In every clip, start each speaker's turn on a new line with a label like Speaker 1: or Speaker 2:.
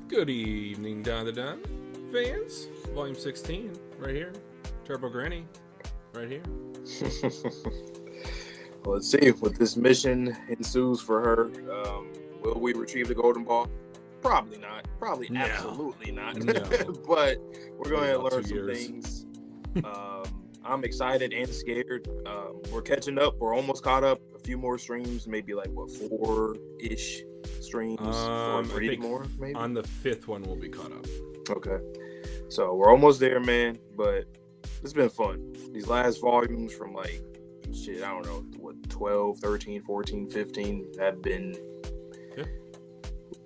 Speaker 1: Good evening, Dandadan fans. Volume 16, right here. Turbo Granny, right here.
Speaker 2: Well, let's see what this mission ensues for her. Will we retrieve the golden ball? Probably not. Probably
Speaker 1: No.
Speaker 2: absolutely not.
Speaker 1: No.
Speaker 2: But we're going to learn some
Speaker 1: 2 years.
Speaker 2: things. I'm excited and scared. We're catching up. We're almost caught up. A few more streams, maybe like what, 4-ish streams or 3 more, maybe.
Speaker 1: On the 5th one, we'll be caught up.
Speaker 2: Okay, so we're almost there, man. But it's been fun. These last volumes from like shit, I don't know what, 12, 13, 14, 15 have been.
Speaker 1: Yeah.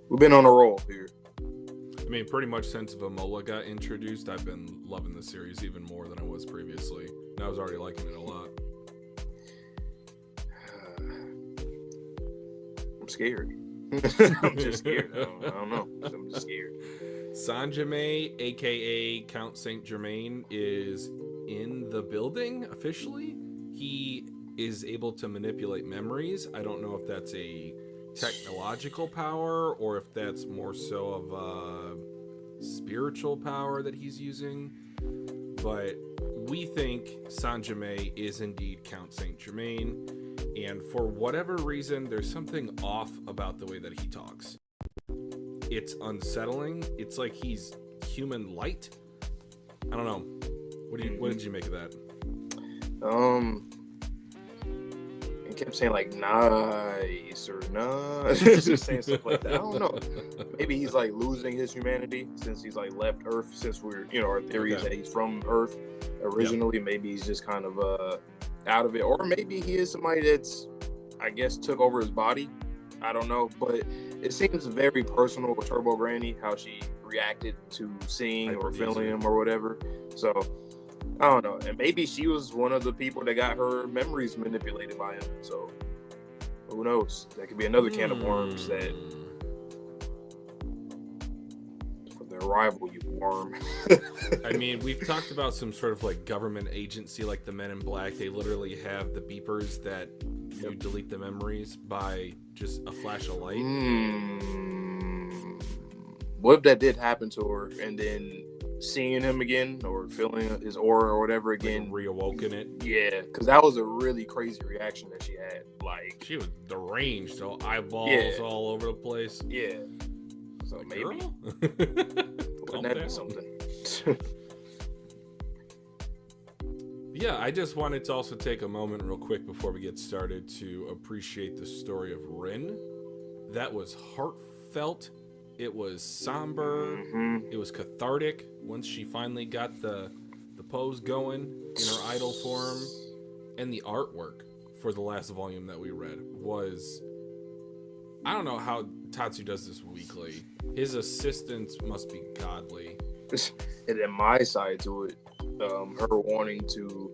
Speaker 2: We've been on a roll here.
Speaker 1: I mean, pretty much since Vamola got introduced, I've been loving the series even more than I was previously. And I was already liking it a lot.
Speaker 2: I'm scared. I'm just scared. I don't know. I'm just scared.
Speaker 1: Sanjime, aka Count Saint Germain, is in the building officially. He is able to manipulate memories. I don't know if that's a technological power or if that's more so of a spiritual power that he's using. But we think Sanjime is indeed Count Saint Germain. And for whatever reason, there's something off about the way that he talks. It's unsettling. It's like he's human light. I don't know. What did you make of that?
Speaker 2: He kept saying like nice or nah, just saying stuff like that. I don't know. Maybe he's like losing his humanity since he's like left Earth. Since we're, our theory is that he's from Earth originally. Yep. Maybe he's just kind of out of it, or maybe he is somebody that's, I guess, took over his body. I don't know, but it seems very personal with Turbo Granny, how she reacted to seeing or feeling him or whatever. So I don't know, and maybe she was one of the people that got her memories manipulated by him. So who knows? That could be another can of worms that for their rival, you worm.
Speaker 1: I mean, we've talked about some sort of like government agency, like the Men in Black. They literally have the beepers that you delete the memories by just a flash of light.
Speaker 2: What if that did happen to her, and then seeing him again or feeling his aura or whatever again,
Speaker 1: like reawoken it?
Speaker 2: Yeah, because that was a really crazy reaction that she had. Like,
Speaker 1: she was deranged, so eyeballs all over the place.
Speaker 2: Yeah. So like, maybe
Speaker 1: wouldn't that be something? Yeah, I just wanted to also take a moment real quick before we get started to appreciate the story of Rin. That was heartfelt. It was somber. It was cathartic once she finally got the pose going in her idol form. And the artwork for the last volume that we read was... I don't know how Tatsu does this weekly. His assistants must be godly.
Speaker 2: And then my side to it, her wanting to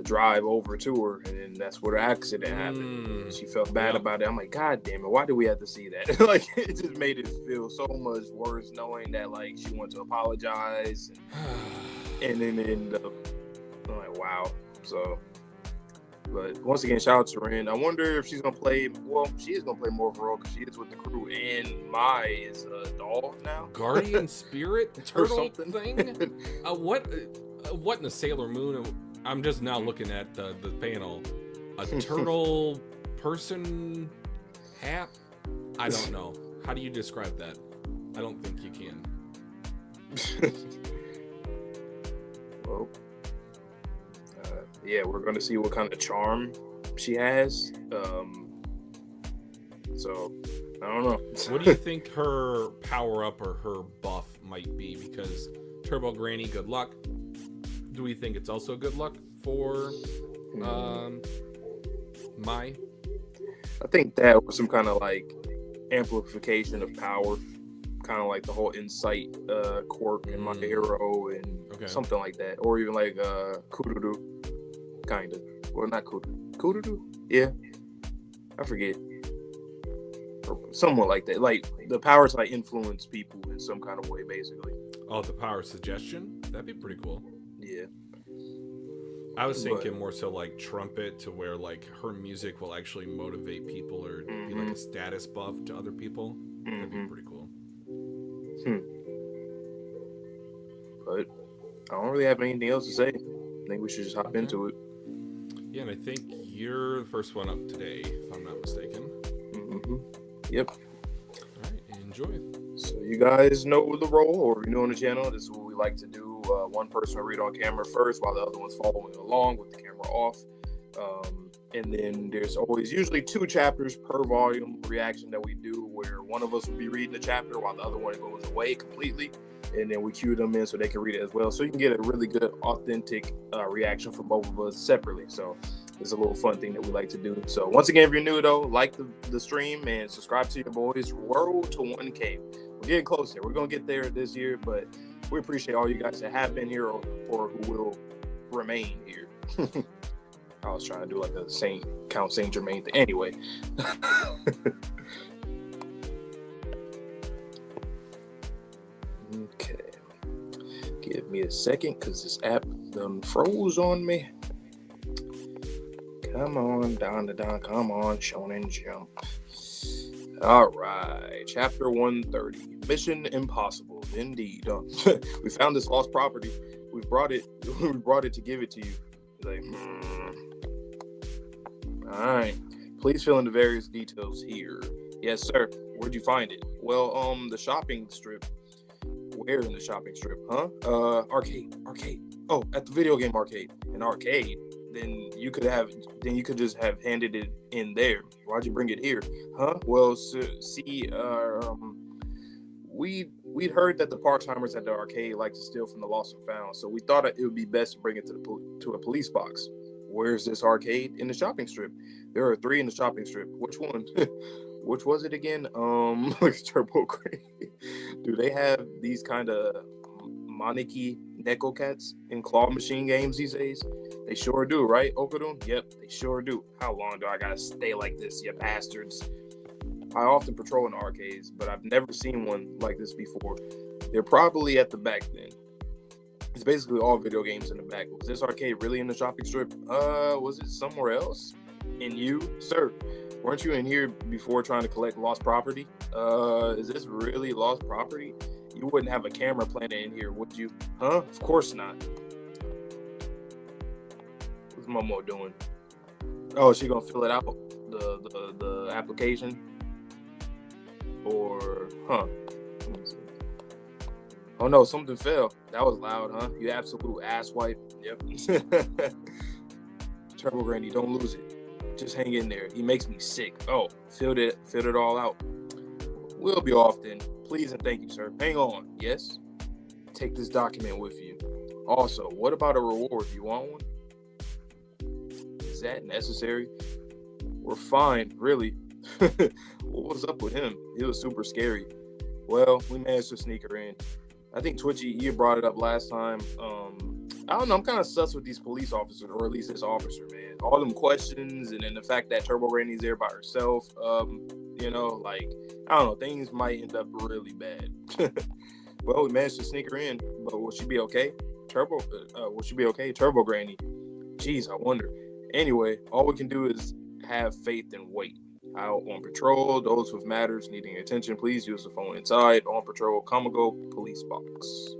Speaker 2: drive over to her, and then that's where the accident happened. She felt bad about it. I'm like, God damn it, why do we have to see that? Like, it just made it feel so much worse knowing that like she wanted to apologize, and then it ended up. I'm like, wow. So, but once again, shout out to Rin. I wonder if she's gonna play. Well, she is gonna play more of a role because she is with the crew, and Mai is a doll now.
Speaker 1: Guardian spirit turtle thing. What in the Sailor Moon? I'm just now looking at the panel. A turtle person hat? I don't know. How do you describe that? I don't think you can.
Speaker 2: Well, yeah, we're going to see what kind of charm she has. So, I don't know.
Speaker 1: What do you think her power-up or her buff might be? Because Turbo Granny, good luck. Do we think it's also good luck for Mai?
Speaker 2: I think that was some kind of like amplification of power, kind of like the whole insight quirk in My Hero and something like that, or even like Kururu, kind of. Well, not Kururu. Yeah, I forget. Or somewhat like that. Like the power to like influence people in some kind of way, basically.
Speaker 1: Oh, the power of suggestion? That'd be pretty cool.
Speaker 2: Yeah.
Speaker 1: I was thinking more so like trumpet, to where like her music will actually motivate people or be like a status buff to other people. That'd be pretty cool.
Speaker 2: But I don't really have anything else to say. I think we should just hop into it.
Speaker 1: Yeah, and I think you're the first one up today, if I'm not mistaken.
Speaker 2: Mm-hmm. Yep.
Speaker 1: All right, enjoy.
Speaker 2: So you guys know the role, or if you're new on the channel, this is what we like to do. One person will read on camera first, while the other one's following along with the camera off. And then there's always usually 2 chapters per volume reaction that we do, where one of us will be reading the chapter while the other one goes away completely, and then we cue them in so they can read it as well. So you can get a really good, authentic reaction from both of us separately. So it's a little fun thing that we like to do. So once again, if you're new though, like the stream and subscribe to your boys. World to 1K. We're getting closer. We're gonna get there this year, but we appreciate all you guys that have been here or who will remain here. I was trying to do like a Count Saint Germain thing. Anyway. Okay. Give me a second because this app done froze on me. Come on, Dandadan. Come on, Shonen Jump. All right. Chapter 130. Mission Impossible. Indeed. We found this lost property. We brought it to give it to you. Like, All right. Please fill in the various details here. Yes, sir. Where'd you find it? Well, the shopping strip. Where in the shopping strip? Huh? Arcade. Oh, at the video game arcade. An arcade. Then you could just have handed it in there. Why'd you bring it here? Huh? Well, see, we'd heard that the part-timers at the arcade like to steal from the lost and found, so we thought it would be best to bring it to a police box. Where's this arcade? In the shopping strip. There are 3 in the shopping strip. Which one? Which was it again? Turbo Gray. Do they have these kind of Maneki Neko cats in claw machine games these days? They sure do, right, Okarun? Yep, they sure do. How long do I gotta stay like this, you bastards? I often patrol in arcades, but I've never seen one like this before. They're probably at the back then. It's basically all video games in the back. Was this arcade really in the shopping strip? Was it somewhere else? And you, sir, weren't you in here before trying to collect lost property? Is this really lost property? You wouldn't have a camera planted in here, would you? Huh? Of course not. What's Momo doing? Oh, is she gonna fill it out? The application? Or, huh? Oh no, something fell. That was loud, huh? You absolute asswipe. Yep. Turbo Granny, don't lose it. Just hang in there. He makes me sick. Oh, filled it all out. We'll be off then. Please and thank you, sir. Hang on. Yes? Take this document with you. Also, what about a reward? You want one? Is that necessary? We're fine, really. What was up with him? He was super scary. Well, we managed to sneak her in. I think Twitchy, you brought it up last time. I don't know. I'm kind of sus with these police officers, or at least this officer, man. All them questions, and then the fact that Turbo Granny's there by herself. You know, like, I don't know. Things might end up really bad. Well, we managed to sneak her in, but will she be okay? Will she be okay? Turbo Granny. Jeez, I wonder. Anyway, all we can do is have faith and wait. Out on patrol, those with matters needing attention, please use the phone inside. On patrol, Kamago, police box.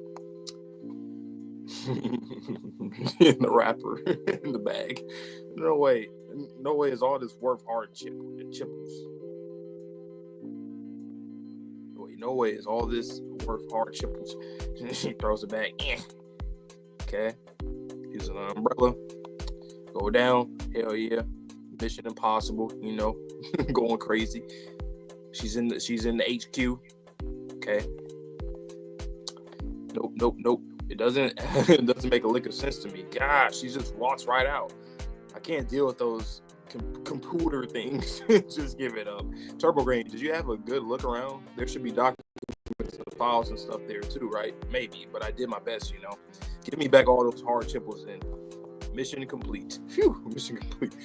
Speaker 2: In the wrapper, in the bag. No way is all this worth hard chipples. Wait, no way is all this worth hard chipples. She throws it back. Okay. Using an umbrella. Go down. Hell yeah. Mission Impossible, you know, going crazy. She's in the HQ. Okay. Nope. It doesn't make a lick of sense to me. Gosh, she just walks right out. I can't deal with those computer things. Just give it up. Turbo Grain, did you have a good look around? There should be documents and files and stuff there too, right? Maybe, but I did my best, you know. Give me back all those hard chipples and mission complete. Phew, mission complete.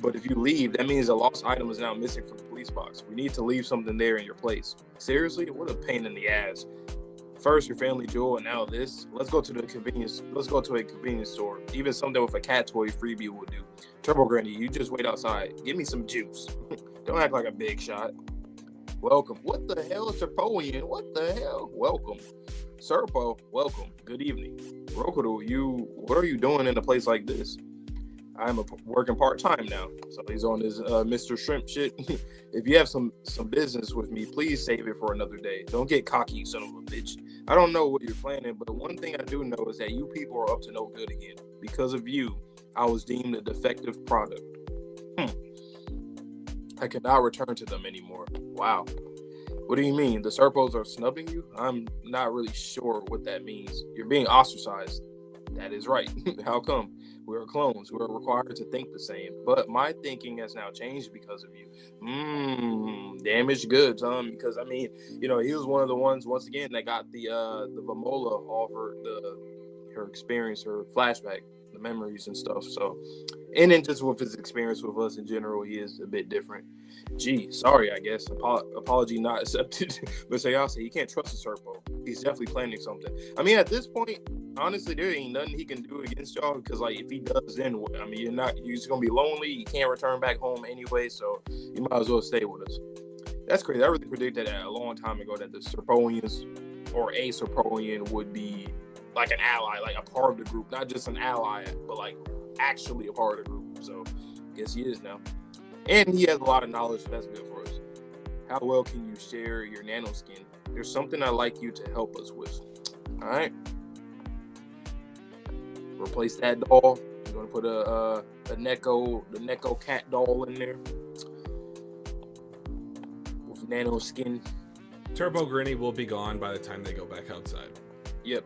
Speaker 2: But if you leave, that means a lost item is now missing from the police box. We need to leave something there in your place. Seriously? What a pain in the ass. First your family jewel and now this. Let's go to a convenience store. Even something with a cat toy freebie will do. Turbo Granny, you just wait outside. Give me some juice. Don't act like a big shot. welcome. What the hell is Serpoian? What the hell? Welcome. Serpo, welcome. Good evening. Rokudo, what are you doing in a place like this? I'm working part-time now. So he's on his Mr. Shrimp shit. If you have some business with me, please save it for another day. Don't get cocky, you son of a bitch. I don't know what you're planning, but one thing I do know is that you people are up to no good again. Because of you, I was deemed a defective product. I cannot return to them anymore. Wow. What do you mean? The Serpos are snubbing you? I'm not really sure what that means. You're being ostracized. That is right. How come? We are clones. We are required to think the same. But my thinking has now changed because of you. Damaged goods, because I mean, he was one of the ones once again that got the Vamola offer her experience, her flashback, the memories and stuff. So, and then just with his experience with us in general, he is a bit different. Gee, sorry, I guess. Apology not accepted. But so y'all say you can't trust the Serpo. He's definitely planning something. I mean, at this point, honestly, there ain't nothing he can do against y'all because, like, if he does, then I mean, you're just gonna be lonely. You can't return back home anyway, so you might as well stay with us. That's crazy. I really predicted that a long time ago that the Serpoians or a Serpoian would be like an ally, like a part of the group, not just an ally, but like actually a part of the group. So, I guess he is now. And he has a lot of knowledge, so that's good for us. How well can you share your nanoskin? There's something I'd like you to help us with. All right. Replace that doll. You're going to put the Neko cat doll in there. With nanoskin.
Speaker 1: Turbo Granny will be gone by the time they go back outside.
Speaker 2: Yep.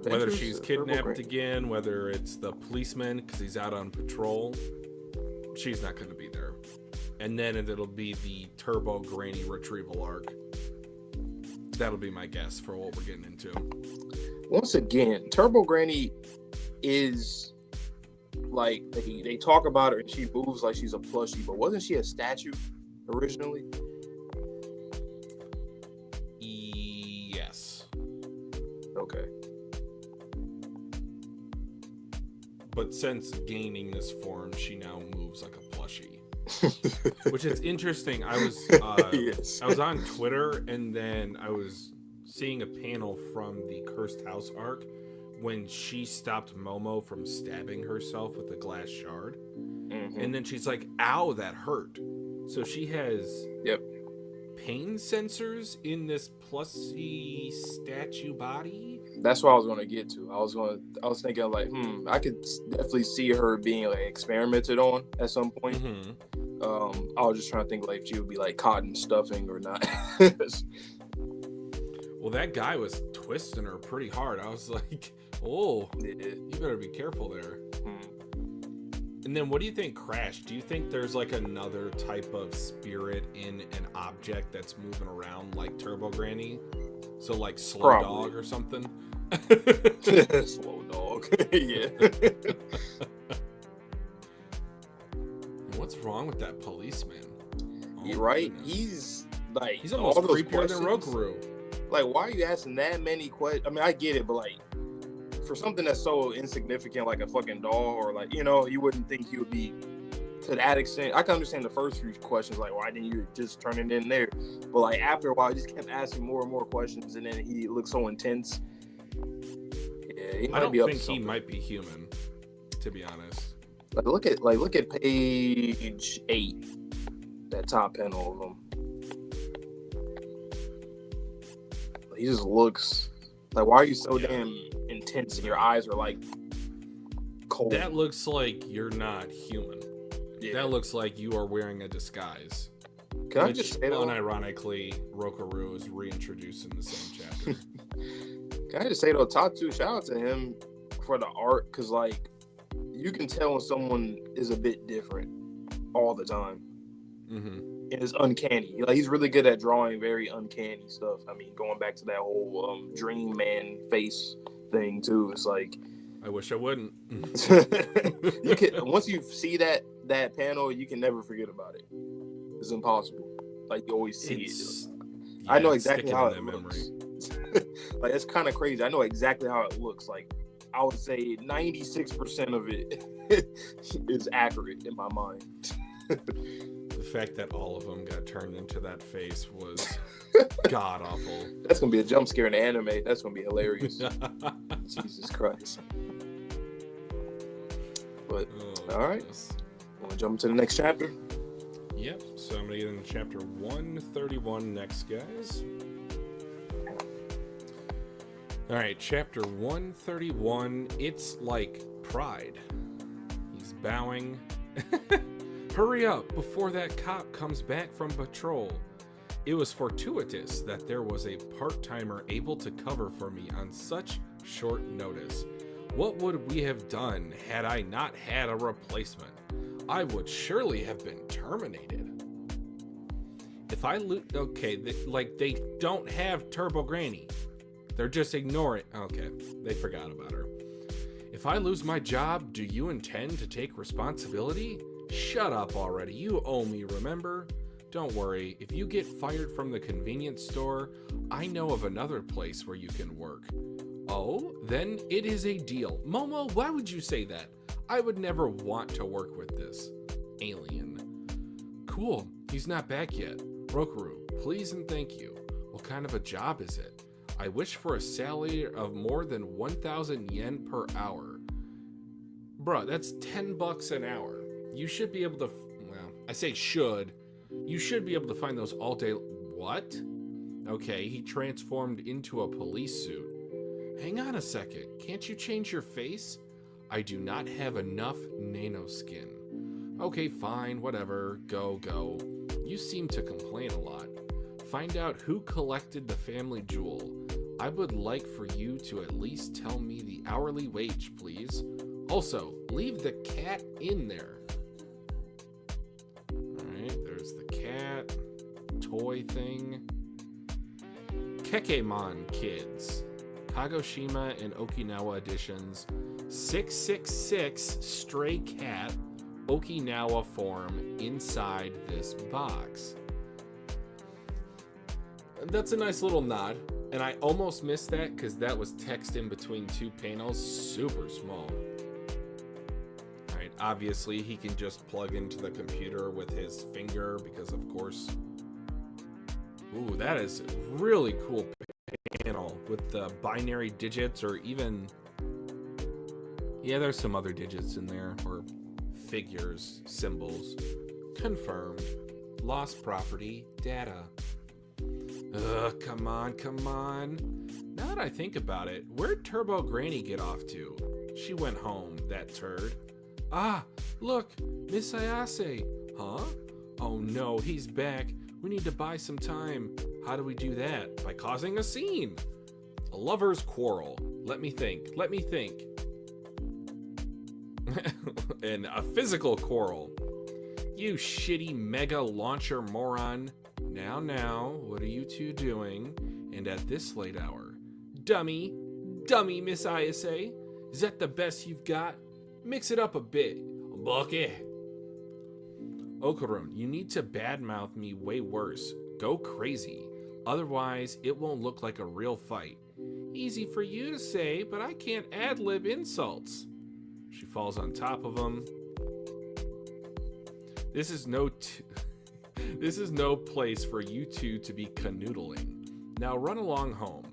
Speaker 1: Whether she's kidnapped again, whether it's the policeman because he's out on patrol, she's not going to be there. And then it'll be the Turbo Granny retrieval arc. That'll be my guess for what we're getting into.
Speaker 2: Once again, Turbo Granny is like they talk about her and she moves like she's a plushie, but wasn't she a statue originally?
Speaker 1: Yes.
Speaker 2: Okay.
Speaker 1: But since gaining this form, she now moves like a plushie. Which is interesting. I was on Twitter and then I was seeing a panel from the Cursed House arc when she stopped Momo from stabbing herself with a glass shard. Mm-hmm. And then she's like, ow, that hurt. So she has pain sensors in this plushie statue body.
Speaker 2: That's what I was going to get to. I was thinking like, I could definitely see her being like experimented on at some point. Mm-hmm. I was just trying to think like if she would be like cotton stuffing or not.
Speaker 1: Well, that guy was twisting her pretty hard. I was like, oh, you better be careful there. And then what do you think crashed? Do you think there's like another type of spirit in an object that's moving around like Turbo Granny? So like Slow Dog or something?
Speaker 2: Slow Dog. Yeah.
Speaker 1: What's wrong with that policeman?
Speaker 2: You're right. He's
Speaker 1: almost creepier than Rokaru.
Speaker 2: Like, why are you asking that many questions? I mean, I get it, but like, for something that's so insignificant, like a fucking doll, or like, you wouldn't think he would be to that extent. I can understand the first few questions, like, why didn't you just turn it in there? But like, after a while, he just kept asking more and more questions, and then he looked so intense. Yeah, he might
Speaker 1: I don't
Speaker 2: be up
Speaker 1: think
Speaker 2: to something.
Speaker 1: He might be human, to be honest.
Speaker 2: Look at page 8, that top panel of him. He just looks like, why are you so damn intense and your eyes are like cold?
Speaker 1: That looks like you're not human. Yeah. That looks like you are wearing a disguise.
Speaker 2: Can I just say that?
Speaker 1: Unironically, Rokaru is reintroduced in the same chapter.
Speaker 2: Can I just say though, Tatsu, shout out to him for the art, because like you can tell when someone is a bit different all the time. Mm-hmm. And it's uncanny. Like, he's really good at drawing very uncanny stuff. I mean, going back to that whole Dream Man face thing too. It's like,
Speaker 1: I wish I wouldn't.
Speaker 2: You can, once you see that panel, you can never forget about it. It's impossible. Like, you always see it. Yeah, I know exactly how it looks. Like, it's kind of crazy. I know exactly how it looks. Like, I would say 96% of it is accurate in my mind.
Speaker 1: The fact that all of them got turned into that face was god awful.
Speaker 2: That's gonna be a jump scare in the anime. That's gonna be hilarious. Jesus Christ. But all right, want to jump into the next chapter?
Speaker 1: Yep. So I'm gonna get into chapter 131 next, guys. All right, chapter 131. It's like Pride. He's bowing. Hurry up before that cop comes back from patrol. It was fortuitous that there was a part-timer able to cover for me on such short notice. What would we have done had I not had a replacement? I would surely have been terminated. If I okay, they don't have Turbo Granny. They're just ignoring. Okay, they forgot about her. If I lose my job, do you intend to take responsibility? Shut up already. You owe me, remember? Don't worry. If you get fired from the convenience store, I know of another place where you can work. Oh, then it is a deal. Momo, why would you say that? I would never want to work with this alien. Cool. He's not back yet. Rokaru, please and thank you. What kind of a job is it? I wish for a salary of more than 1,000 yen per hour. Bruh, that's $10 an hour. You should be able to, well, I say should. You should be able to find those all day. What? Okay, he transformed into a police suit. Hang on a second. Can't you change your face? I do not have enough nanoskin. Okay, fine, whatever. Go. You seem to complain a lot. Find out who collected the family jewel. I would like for you to at least tell me the hourly wage, please. Also, leave the cat in there. Alright, there's the cat. Toy thing. Kekemon Kids. Kagoshima and Okinawa editions. 666 Stray Cat Okinawa form inside this box. That's a nice little nod, and I almost missed that because that was text in between two panels, super small. Alright, obviously he can just plug into the computer with his finger because of course. Ooh, that is really cool panel with the binary digits, or even, yeah, there's some other digits in there, or figures, symbols. Confirmed. Lost property data. Ugh, come on. Now that I think about it, where'd Turbo Granny get off to? She went home, that turd. Ah, look, Miss Ayase. Huh? Oh no, he's back. We need to buy some time. How do we do that? By causing a scene. A lover's quarrel. Let me think. And a physical quarrel. You shitty mega launcher moron. Now, what are you two doing? And at this late hour? Dummy, Miss Ayase. Is that the best you've got? Mix it up a bit. Bucket. Okarun, you need to badmouth me way worse. Go crazy. Otherwise, it won't look like a real fight. Easy for you to say, but I can't ad-lib insults. She falls on top of him. This is no place for you two to be canoodling. Now run along home,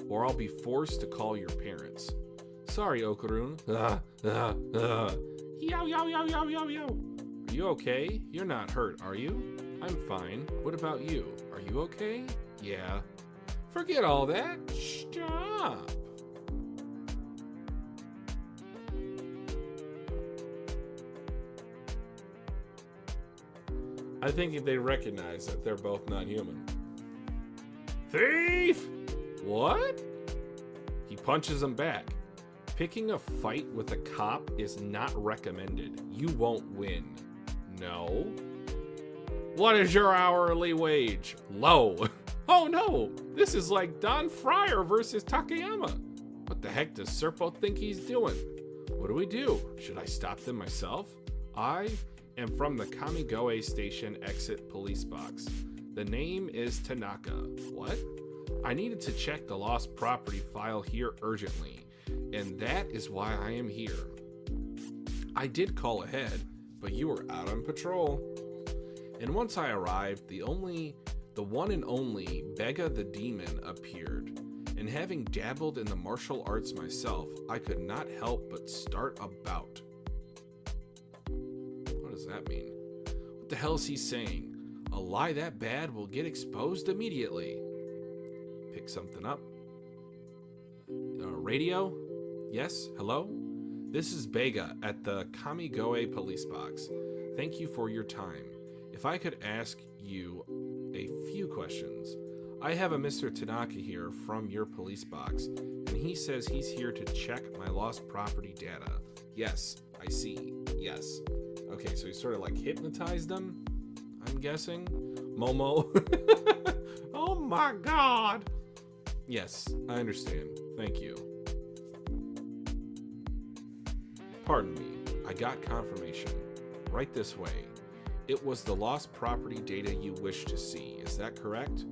Speaker 1: or I'll be forced to call your parents. Sorry, Okarun. Yow. Are you okay? You're not hurt, are you? I'm fine. What about you? Are you okay? Yeah. Forget all that. Stop. I think they recognize that they're both non-human. Thief! What? He punches him back. Picking a fight with a cop is not recommended. You won't win. No. What is your hourly wage? Low. Oh no! This is like Don Fryer versus Takayama. What the heck does Serpo think he's doing? What do we do? Should I stop them myself? I am from the Kamigoe Station exit police box. The name is Tanaka. What? I needed to check the lost property file here urgently, and that is why I am here. I did call ahead, but you were out on patrol. And once I arrived, the one and only Bega the Demon appeared. And having dabbled in the martial arts myself, I could not help but start a bout. What does that mean? What the hell is he saying? A lie that bad will get exposed immediately. Pick something up. Radio? Yes? Hello? This is Bega at the Kamigoe police box. Thank you for your time. If I could ask you a few questions. I have a Mr. Tanaka here from your police box, and he says he's here to check my lost property data. Yes, I see. Yes. Okay, so he sort of like hypnotized them, I'm guessing. Momo. Oh my god. Yes, I understand. Thank you. Pardon me. I got confirmation. Right this way. It was the lost property data you wish to see. Is that correct?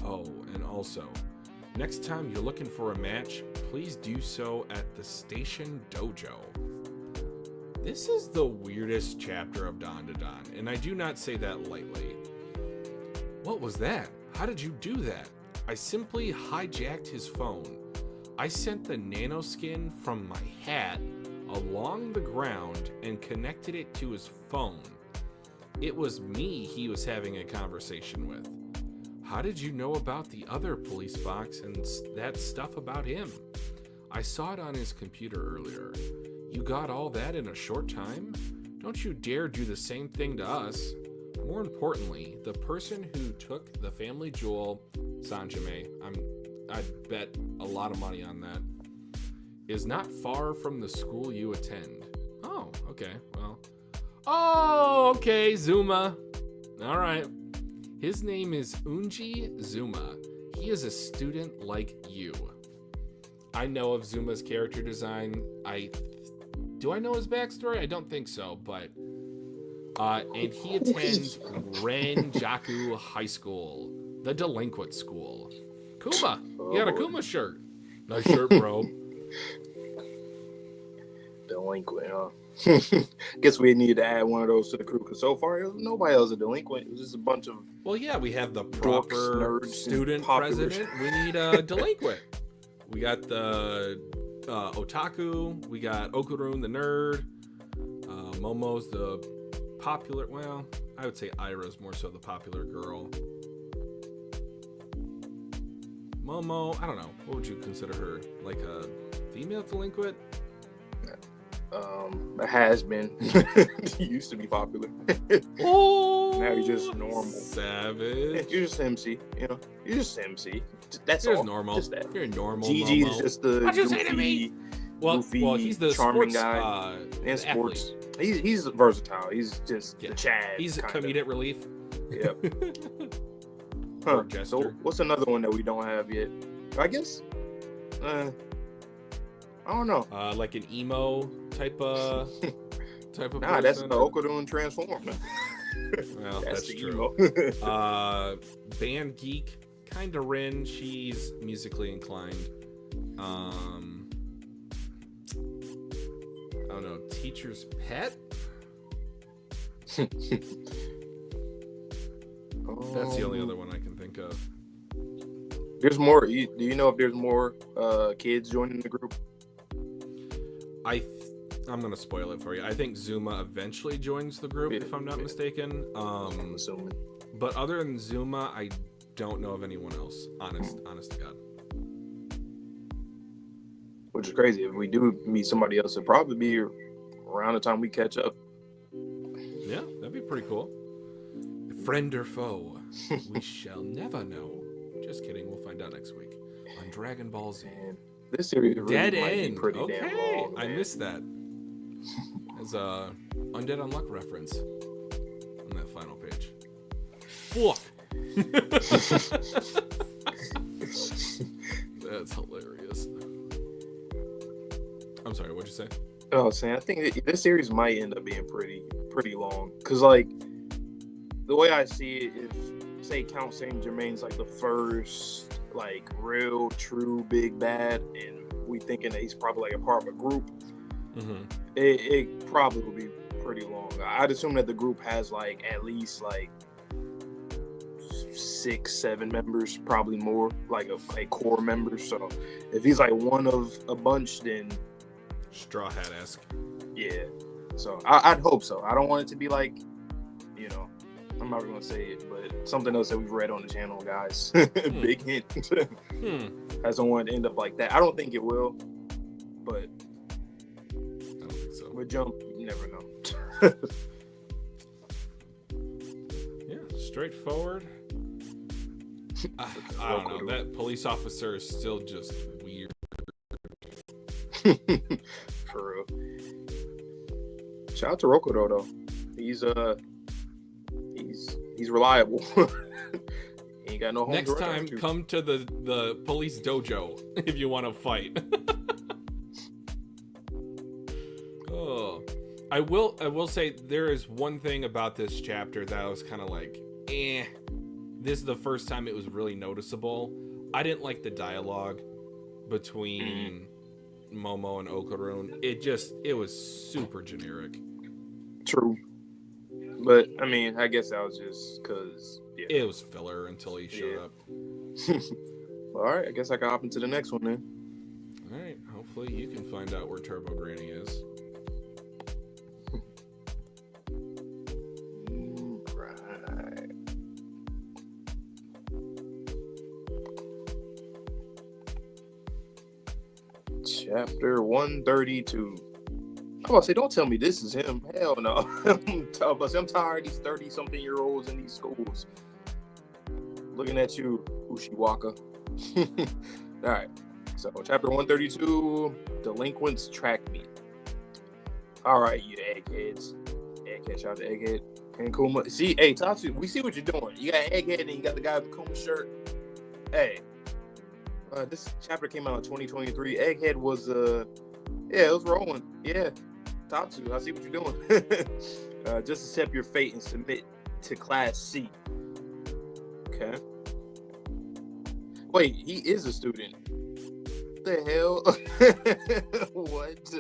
Speaker 1: Oh, and also, next time you're looking for a match, please do so at the Station Dojo. This is the weirdest chapter of Dandadan, and I do not say that lightly. What was that? How did you do that? I simply hijacked his phone. I sent the nanoskin from my hat along the ground and connected it to his phone. It was me he was having a conversation with. How did you know about the other police box and that stuff about him? I saw it on his computer earlier. You got all that in a short time? Don't you dare do the same thing to us. More importantly, the person who took the family jewel, Sanjime, I'd bet a lot of money on that, is not far from the school you attend. Oh, okay, well. Oh, okay, Zuma. All right. His name is Unji Zuma. He is a student like you. I know of Zuma's character design. Do I know his backstory? I don't think so, but and he attends Renjaku High School, the delinquent school. Kuma, you got a Kuma shirt. Nice shirt, bro.
Speaker 2: Delinquent, huh? Guess we needed to add one of those to the crew, because so far nobody else is a delinquent. It was just a bunch of
Speaker 1: we have the proper
Speaker 2: nerds,
Speaker 1: student president. We need a delinquent. We got the otaku. We got Okarun the nerd. Momo's the popular. Well, I would say Ira's more so the popular girl. Momo, I don't know. What would you consider her? Like a female delinquent?
Speaker 2: Has been. He used to be popular.
Speaker 1: Oh,
Speaker 2: now he's just normal.
Speaker 1: Savage.
Speaker 2: You're just MC, you know. You're just MC. That's
Speaker 1: You're
Speaker 2: all.
Speaker 1: Normal.
Speaker 2: Just that.
Speaker 1: You're normal.
Speaker 2: Gigi
Speaker 1: Momo.
Speaker 2: is just the
Speaker 1: What'd you say to me? Well, he's the
Speaker 2: charming
Speaker 1: sports
Speaker 2: guy in sports.
Speaker 1: athlete.
Speaker 2: He's versatile. He's just the Chad.
Speaker 1: He's a
Speaker 2: kinda.
Speaker 1: comedic relief.
Speaker 2: Yep. So what's another one that we don't have yet? I guess. I don't know.
Speaker 1: Like an emo type of.
Speaker 2: Nah,
Speaker 1: person,
Speaker 2: that's the Okarun transform.
Speaker 1: Well, that's true. Band geek, kind of Rin. She's musically inclined. I don't know. Teacher's pet. That's the only other one I can think of.
Speaker 2: There's more. Do you know if there's more kids joining the group?
Speaker 1: I'm gonna spoil it for you. I think Zuma eventually joins the group, if I'm not mistaken.
Speaker 2: I'm assuming.
Speaker 1: But other than Zuma, I don't know of anyone else. Honest to God.
Speaker 2: Which is crazy. If we do meet somebody else, it'll probably be around the time we catch up.
Speaker 1: Yeah, that'd be pretty cool. Friend or foe, we shall never know. Just kidding. We'll find out next week on Dragon Ball Z.
Speaker 2: Man, this series really
Speaker 1: Dead
Speaker 2: might
Speaker 1: End.
Speaker 2: be pretty
Speaker 1: Okay,
Speaker 2: damn long.
Speaker 1: I missed that. As a Undead Unluck reference on that final page. Fuck. That's hilarious. I'm sorry, what'd you say?
Speaker 2: I was saying, I think this series might end up being pretty long. Because, like, the way I see it, if, say, Count Saint Germain's, like, the first, like, real, true, big bad, and we thinking that he's probably, like, a part of a group, it probably will be pretty long. I'd assume that the group has, like, at least, like, 6-7 members, probably more, like a core member. So if he's like one of a bunch, then
Speaker 1: Straw Hat-esque.
Speaker 2: Yeah. So I'd hope so. I don't want it to be like, I'm not going to say it, but something else that we've read on the channel, guys. Big hint. I don't want it to end up like that. I don't think it will, but
Speaker 1: I don't think so.
Speaker 2: With Jump, you never know.
Speaker 1: Yeah, straightforward. I don't know. That police officer is still just weird.
Speaker 2: For real. Shout out to Rokudo though. He's reliable. He ain't got no home.
Speaker 1: Next time, come to the police dojo if you want to fight. Oh, I will say there is one thing about this chapter that I was kind of like, eh. This is the first time it was really noticeable. I didn't like the dialogue between Momo and Okarun. It was super generic.
Speaker 2: True. But, I mean, I guess that was just because... Yeah.
Speaker 1: It was filler until he showed up.
Speaker 2: All right, I guess I can hop into the next one then.
Speaker 1: All right, hopefully you can find out where Turbo Granny is.
Speaker 2: Right. Chapter 132. I'm about to say, don't tell me this is him. Hell no. I'm tired of these 30-something-year-olds in these schools. Looking at you, Ushiwaka. All right. So, chapter 132, Delinquents Track Meet. All right, you eggheads. Egghead, shout out to Egghead. And Kuma. See, hey, Tatsu, we see what you're doing. You got Egghead and you got the guy with the Kuma shirt. Hey. This chapter came out in 2023. Egghead was, it was rolling. Yeah. Tatsu, I see what you're doing. Just accept your fate and submit to Class C. Okay. Wait, he is a student. What the hell? What?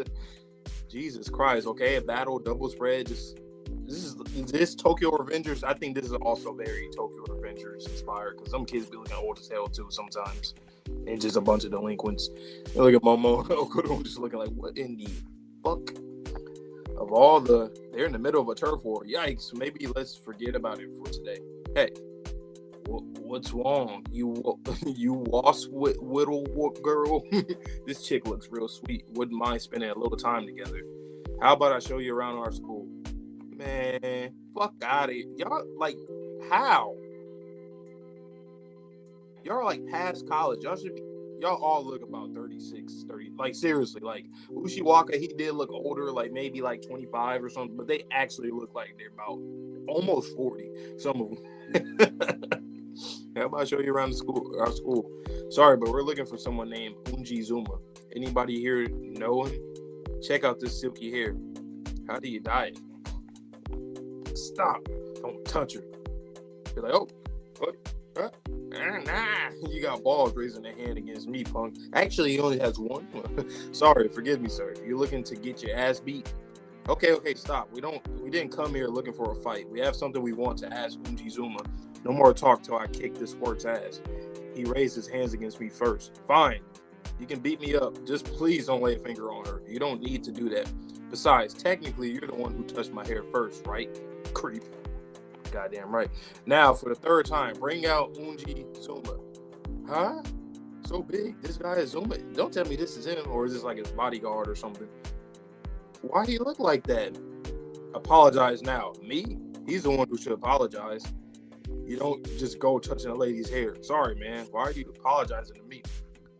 Speaker 2: Jesus Christ. Okay, a battle, double spread. This is Tokyo Revengers. I think this is also very Tokyo Revengers inspired because some kids be looking old as hell too sometimes. And just a bunch of delinquents. And look at Momo Okarun just looking like, what in the fuck? Of all they're in the middle of a turf war. Yikes. Maybe let's forget about it for today. Hey, what's wrong? You wasp whittle girl? This chick looks real sweet. Wouldn't mind spending a little time together. How about I show you around our school? Man, fuck out of here. Y'all, like, how? Y'all are like past college. Y'all all look about 36, 30. Like, seriously, like, Ushiwaka, he did look older, like maybe like 25 or something, but they actually look like they're about almost 40. Some of them. How about I show you around our school? Sorry, but we're looking for someone named Unji Zuma. Anybody here know him? Check out this silky hair. How do you dye it? Stop. Don't touch her. You're like, oh, what? Huh? Nah. You got balls raising their hand against me, punk. Actually, he only has one. Sorry, forgive me, sir. You're looking to get your ass beat? Okay, stop. We didn't come here looking for a fight. We have something we want to ask Unji Zuma. No more talk till I kick this squirt's ass. He raised his hands against me first. Fine. You can beat me up. Just please don't lay a finger on her. You don't need to do that. Besides, technically, you're the one who touched my hair first, right? Creep. Goddamn right. Now, for the third time, bring out Unji Zuma. Huh? So big? This guy is Zuma? Don't tell me this is him, or is this like his bodyguard or something? Why do you look like that? Apologize now. Me? He's the one who should apologize. You don't just go touching a lady's hair. Sorry, man. Why are you apologizing to me?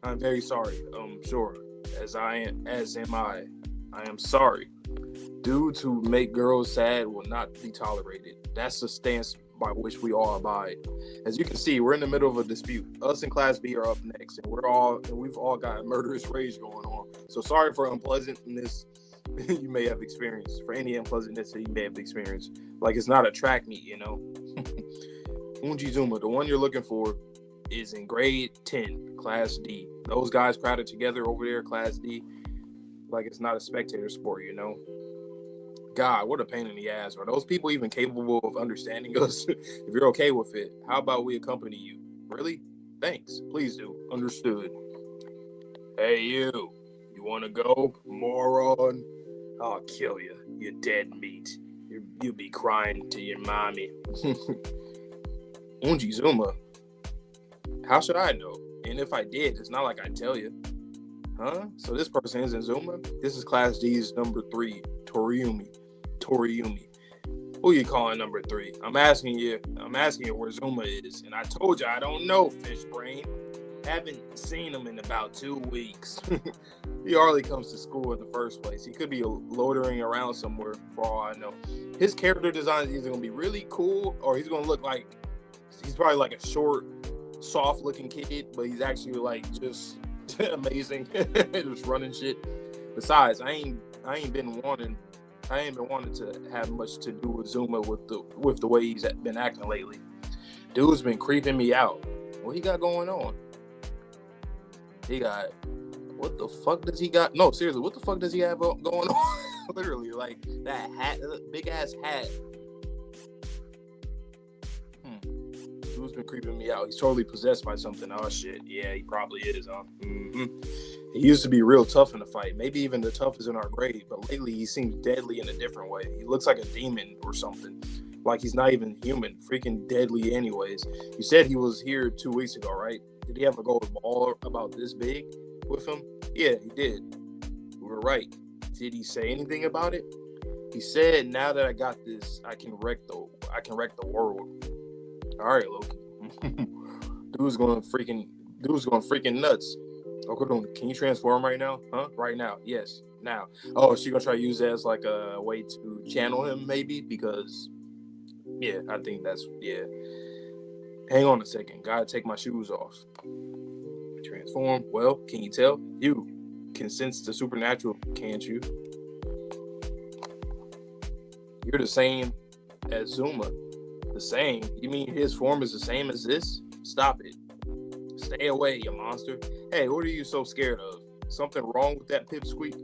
Speaker 2: I'm very sorry. Sure. As am I. I am sorry. Dudes who make girls sad will not be tolerated. That's the stance by which we all abide. As you can see, we're in the middle of a dispute. Us in Class B are up next, and we've all got murderous rage going on. So sorry for unpleasantness you may have experienced. For any unpleasantness that you may have experienced. Like, it's not a track meet, you know. Unji Zuma, the one you're looking for, is in grade 10, Class D. Those guys crowded together over there, Class D. Like, it's not a spectator sport, you know. God, what a pain in the ass. Are those people even capable of understanding us? If you're okay with it, how about we accompany you? Really? Thanks. Please do. Understood. Hey, you. You want to go, moron? I'll kill you. You're dead meat. You'll be crying to your mommy. Unji Zuma. How should I know? And if I did, it's not like I tell you. Huh? So this person isn't Zuma? This is Class D's number 3, Toriumi. Who you calling number 3? I'm asking you where Zuma is. And I told you I don't know, fish brain. Haven't seen him in about 2 weeks. He hardly comes to school in the first place. He could be loitering around somewhere for all I know. His character design is either going to be really cool or he's going to look like he's probably like a short, soft-looking kid, but he's actually like just amazing, just running shit. Besides, I ain't been wanting to have much to do with Zuma with the way he's been acting lately. Dude's been creeping me out. What he got going on? What the fuck does he got? No, seriously, what the fuck does he have going on? Literally, like that hat, big ass hat. Dude's been creeping me out. He's totally possessed by something. Oh shit, yeah, he probably is, huh? Mm-hmm. He used to be real tough in the fight, maybe even the toughest in our grade, but lately he seems deadly in a different way. He looks like a demon or something. Like he's not even human. Freaking deadly anyways. You said he was here 2 weeks ago, right? Did he have a gold ball about this big with him? Yeah, he did. We were right. Did he say anything about it? He said, now that I got this, I can wreck the world. All right, Loki. Dude's going freaking nuts. Okarun, can you transform right now? Huh? Right now. Yes. Now. Oh, is she gonna try to use that as like a way to channel him maybe? Because yeah, I think that's Hang on a second. Gotta take my shoes off. Transform. Well, can you tell? You can sense the supernatural, can't you? You're the same as Zuma. The same? You mean his form is the same as this? Stop it. Stay away, you monster. Hey, what are you so scared of? Something wrong with that pipsqueak?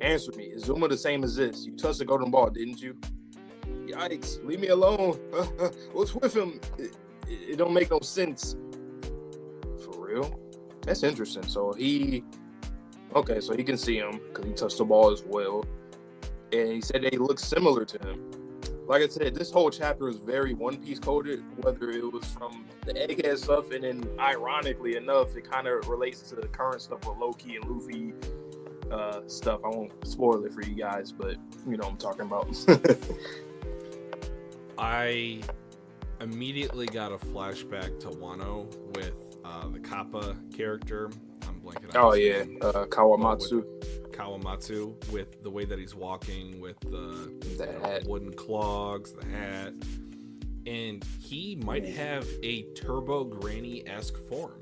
Speaker 2: Answer me. Is Zuma the same as this? You touched the golden ball, didn't you? Yikes. Leave me alone. What's with him? It don't make no sense. For real? That's interesting. So he can see him because he touched the ball as well. And he said they look similar to him. Like I said, this whole chapter is very One Piece coded, whether it was from the Egghead stuff, and then ironically enough, it kind of relates to the current stuff with Loki and Luffy stuff. I won't spoil it for you guys, but you know what I'm talking about.
Speaker 1: I immediately got a flashback to Wano with the Kappa character. I'm blanking out.
Speaker 2: Oh yeah, Kawamatsu.
Speaker 1: Kawamatsu, with the way that he's walking, with the
Speaker 2: hat,
Speaker 1: wooden clogs, the hat, and he might have a Turbo Granny-esque form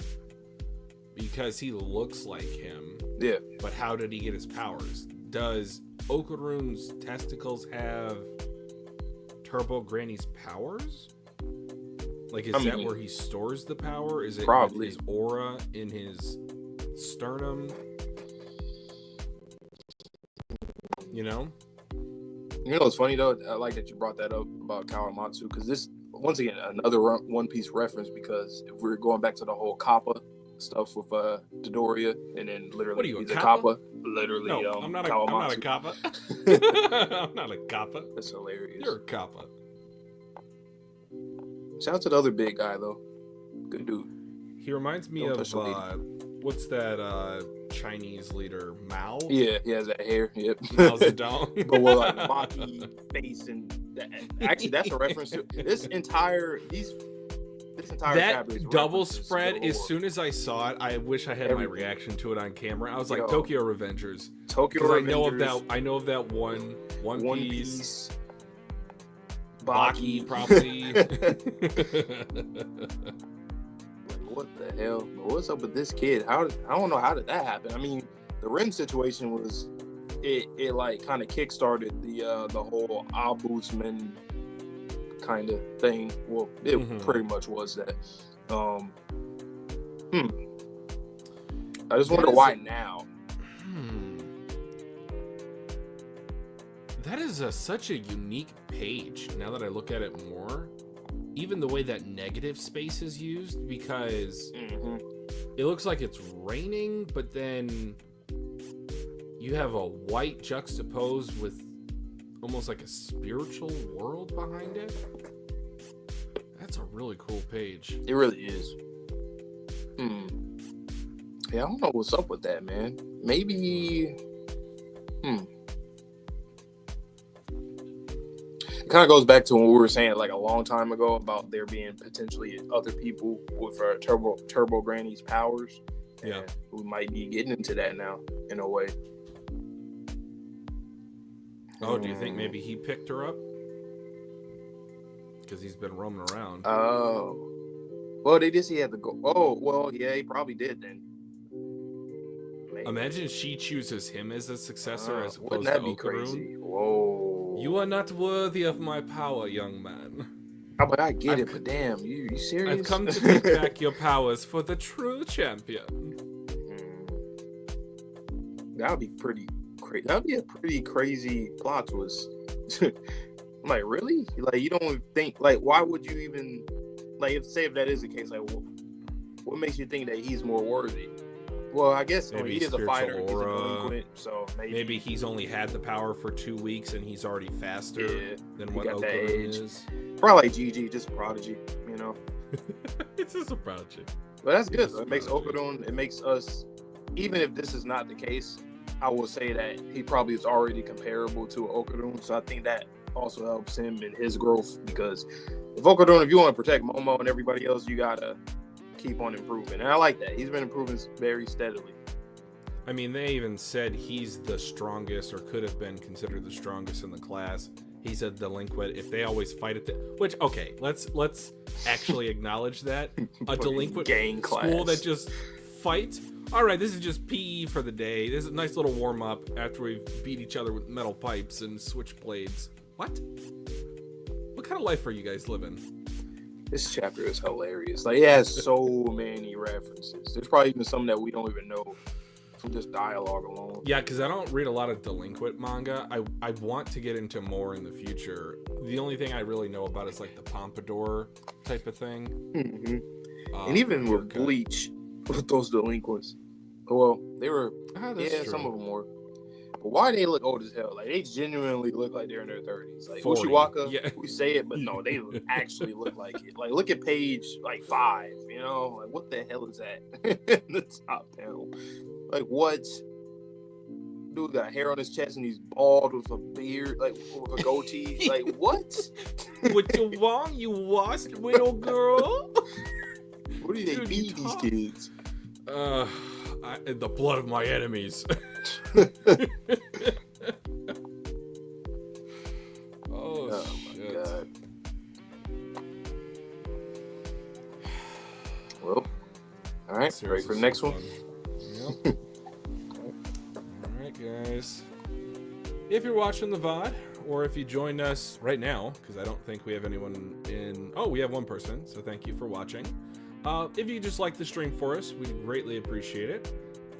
Speaker 1: because he looks like him.
Speaker 2: Yeah.
Speaker 1: But how did he get his powers? Does Okarun's testicles have Turbo Granny's powers? Like, is that where he stores the power? Is it
Speaker 2: probably
Speaker 1: his aura in his sternum? You know
Speaker 2: what's funny though? I like that you brought that up about Kawamatsu, because this, once again, another One Piece reference, because if we're going back to the whole Kappa stuff with Dodoria, and then literally
Speaker 1: what are you,
Speaker 2: he's
Speaker 1: a
Speaker 2: Kappa? Literally,
Speaker 1: no, I'm not a Kappa. I'm not a Kappa.
Speaker 2: That's hilarious.
Speaker 1: You're a Kappa.
Speaker 2: Shout out to the other big guy though. Good dude.
Speaker 1: He reminds me of what's that Chinese leader, Mao?
Speaker 2: Yeah, he has that hair. Yep.
Speaker 1: Mao Zedong.
Speaker 2: But with like mocky face, and actually that's a reference to this entire
Speaker 1: that double spread. As soon as I saw it, I wish I had my reaction to it on camera. I was like, Tokyo Revengers. I know of that one Piece. Baki, probably.
Speaker 2: What the hell? What's up with this kid? I don't know, how did that happen? I mean, the Ren situation was it like kind of kickstarted the whole Ombudsman kind of thing. Well, it pretty much was that. I just wonder why now.
Speaker 1: That is such a unique page, now that I look at it more. Even the way that negative space is used, because it looks like it's raining, but then you have a white juxtaposed with almost like a spiritual world behind it. That's a really cool page.
Speaker 2: It really is. Yeah, I don't know what's up with that, man. Maybe. It kind of goes back to when we were saying like a long time ago about there being potentially other people with Turbo Granny's powers.
Speaker 1: Yeah,
Speaker 2: and we might be getting into that now in a way.
Speaker 1: Oh, do you think maybe he picked her up? Because he's been roaming around.
Speaker 2: Oh. Well, they did say he had to go. Oh, well, yeah, he probably did then. Maybe.
Speaker 1: Imagine she chooses him as a successor as opposed
Speaker 2: wouldn't that
Speaker 1: to
Speaker 2: be
Speaker 1: Okarun.
Speaker 2: crazy? Whoa.
Speaker 1: You are not worthy of my power, young man.
Speaker 2: Oh, but I get it, but damn, you serious?
Speaker 1: I've come to take back your powers for the true champion.
Speaker 2: That would be pretty crazy. That would be a pretty crazy plot twist. I'm like, really? Like, you don't even think, like, why would you even, like, if that is the case, like, what makes you think that he's more worthy? Well, I guess
Speaker 1: Maybe
Speaker 2: he is a fighter.
Speaker 1: aura.
Speaker 2: He's a delinquent, so
Speaker 1: maybe he's only had the power for 2 weeks and he's already faster than what
Speaker 2: got that
Speaker 1: Okarun
Speaker 2: age.
Speaker 1: is.
Speaker 2: Probably like GG, just a prodigy, you know.
Speaker 1: It's just a prodigy.
Speaker 2: But that's good. It makes Okarun, it makes us, even if this is not the case, I will say that he probably is already comparable to Okarun. So I think that also helps him in his growth, because if Okarun, if you want to protect Momo and everybody else, you gotta keep on improving. And I like that. He's been improving very steadily.
Speaker 1: I mean, they even said he's the strongest, or could have been considered the strongest in the class. He's a delinquent. If they always fight at which, okay, let's actually acknowledge that. A delinquent
Speaker 2: gang
Speaker 1: school
Speaker 2: class
Speaker 1: that just fights. All right, this is just PE for the day. This is a nice little warm up after we beat each other with metal pipes and switchblades. What? What kind of life are you guys living?
Speaker 2: This chapter is hilarious. Like, it has so many references. There's probably even some that we don't even know from just dialogue alone.
Speaker 1: Yeah, because I don't read a lot of delinquent manga. I want to get into more in the future. The only thing I really know about is like the Pompadour type of thing.
Speaker 2: And even with Bleach, with those delinquents. Well, they were,
Speaker 1: true.
Speaker 2: some of them were. But why they look old as hell? Like, they genuinely look like they're in their 30s. Like,
Speaker 1: 40.
Speaker 2: Ushiwaka,
Speaker 1: Yeah.
Speaker 2: we say it, but no, they actually look like it. Like, look at page, 5, you know? Like, what the hell is that? In the top panel. Like, what? Dude got hair on his chest and he's bald with a beard, like, with a goatee. Like, what?
Speaker 1: What you want, you washed little girl?
Speaker 2: What do they feed these kids?
Speaker 1: The blood of my enemies. Oh
Speaker 2: my god. Well, all right, ready for the next one?
Speaker 1: Yep. All right, guys. If you're watching the VOD, or if you joined us right now, because I don't think we have anyone in... Oh, we have one person, so thank you for watching. If you just like the stream for us, we greatly appreciate it.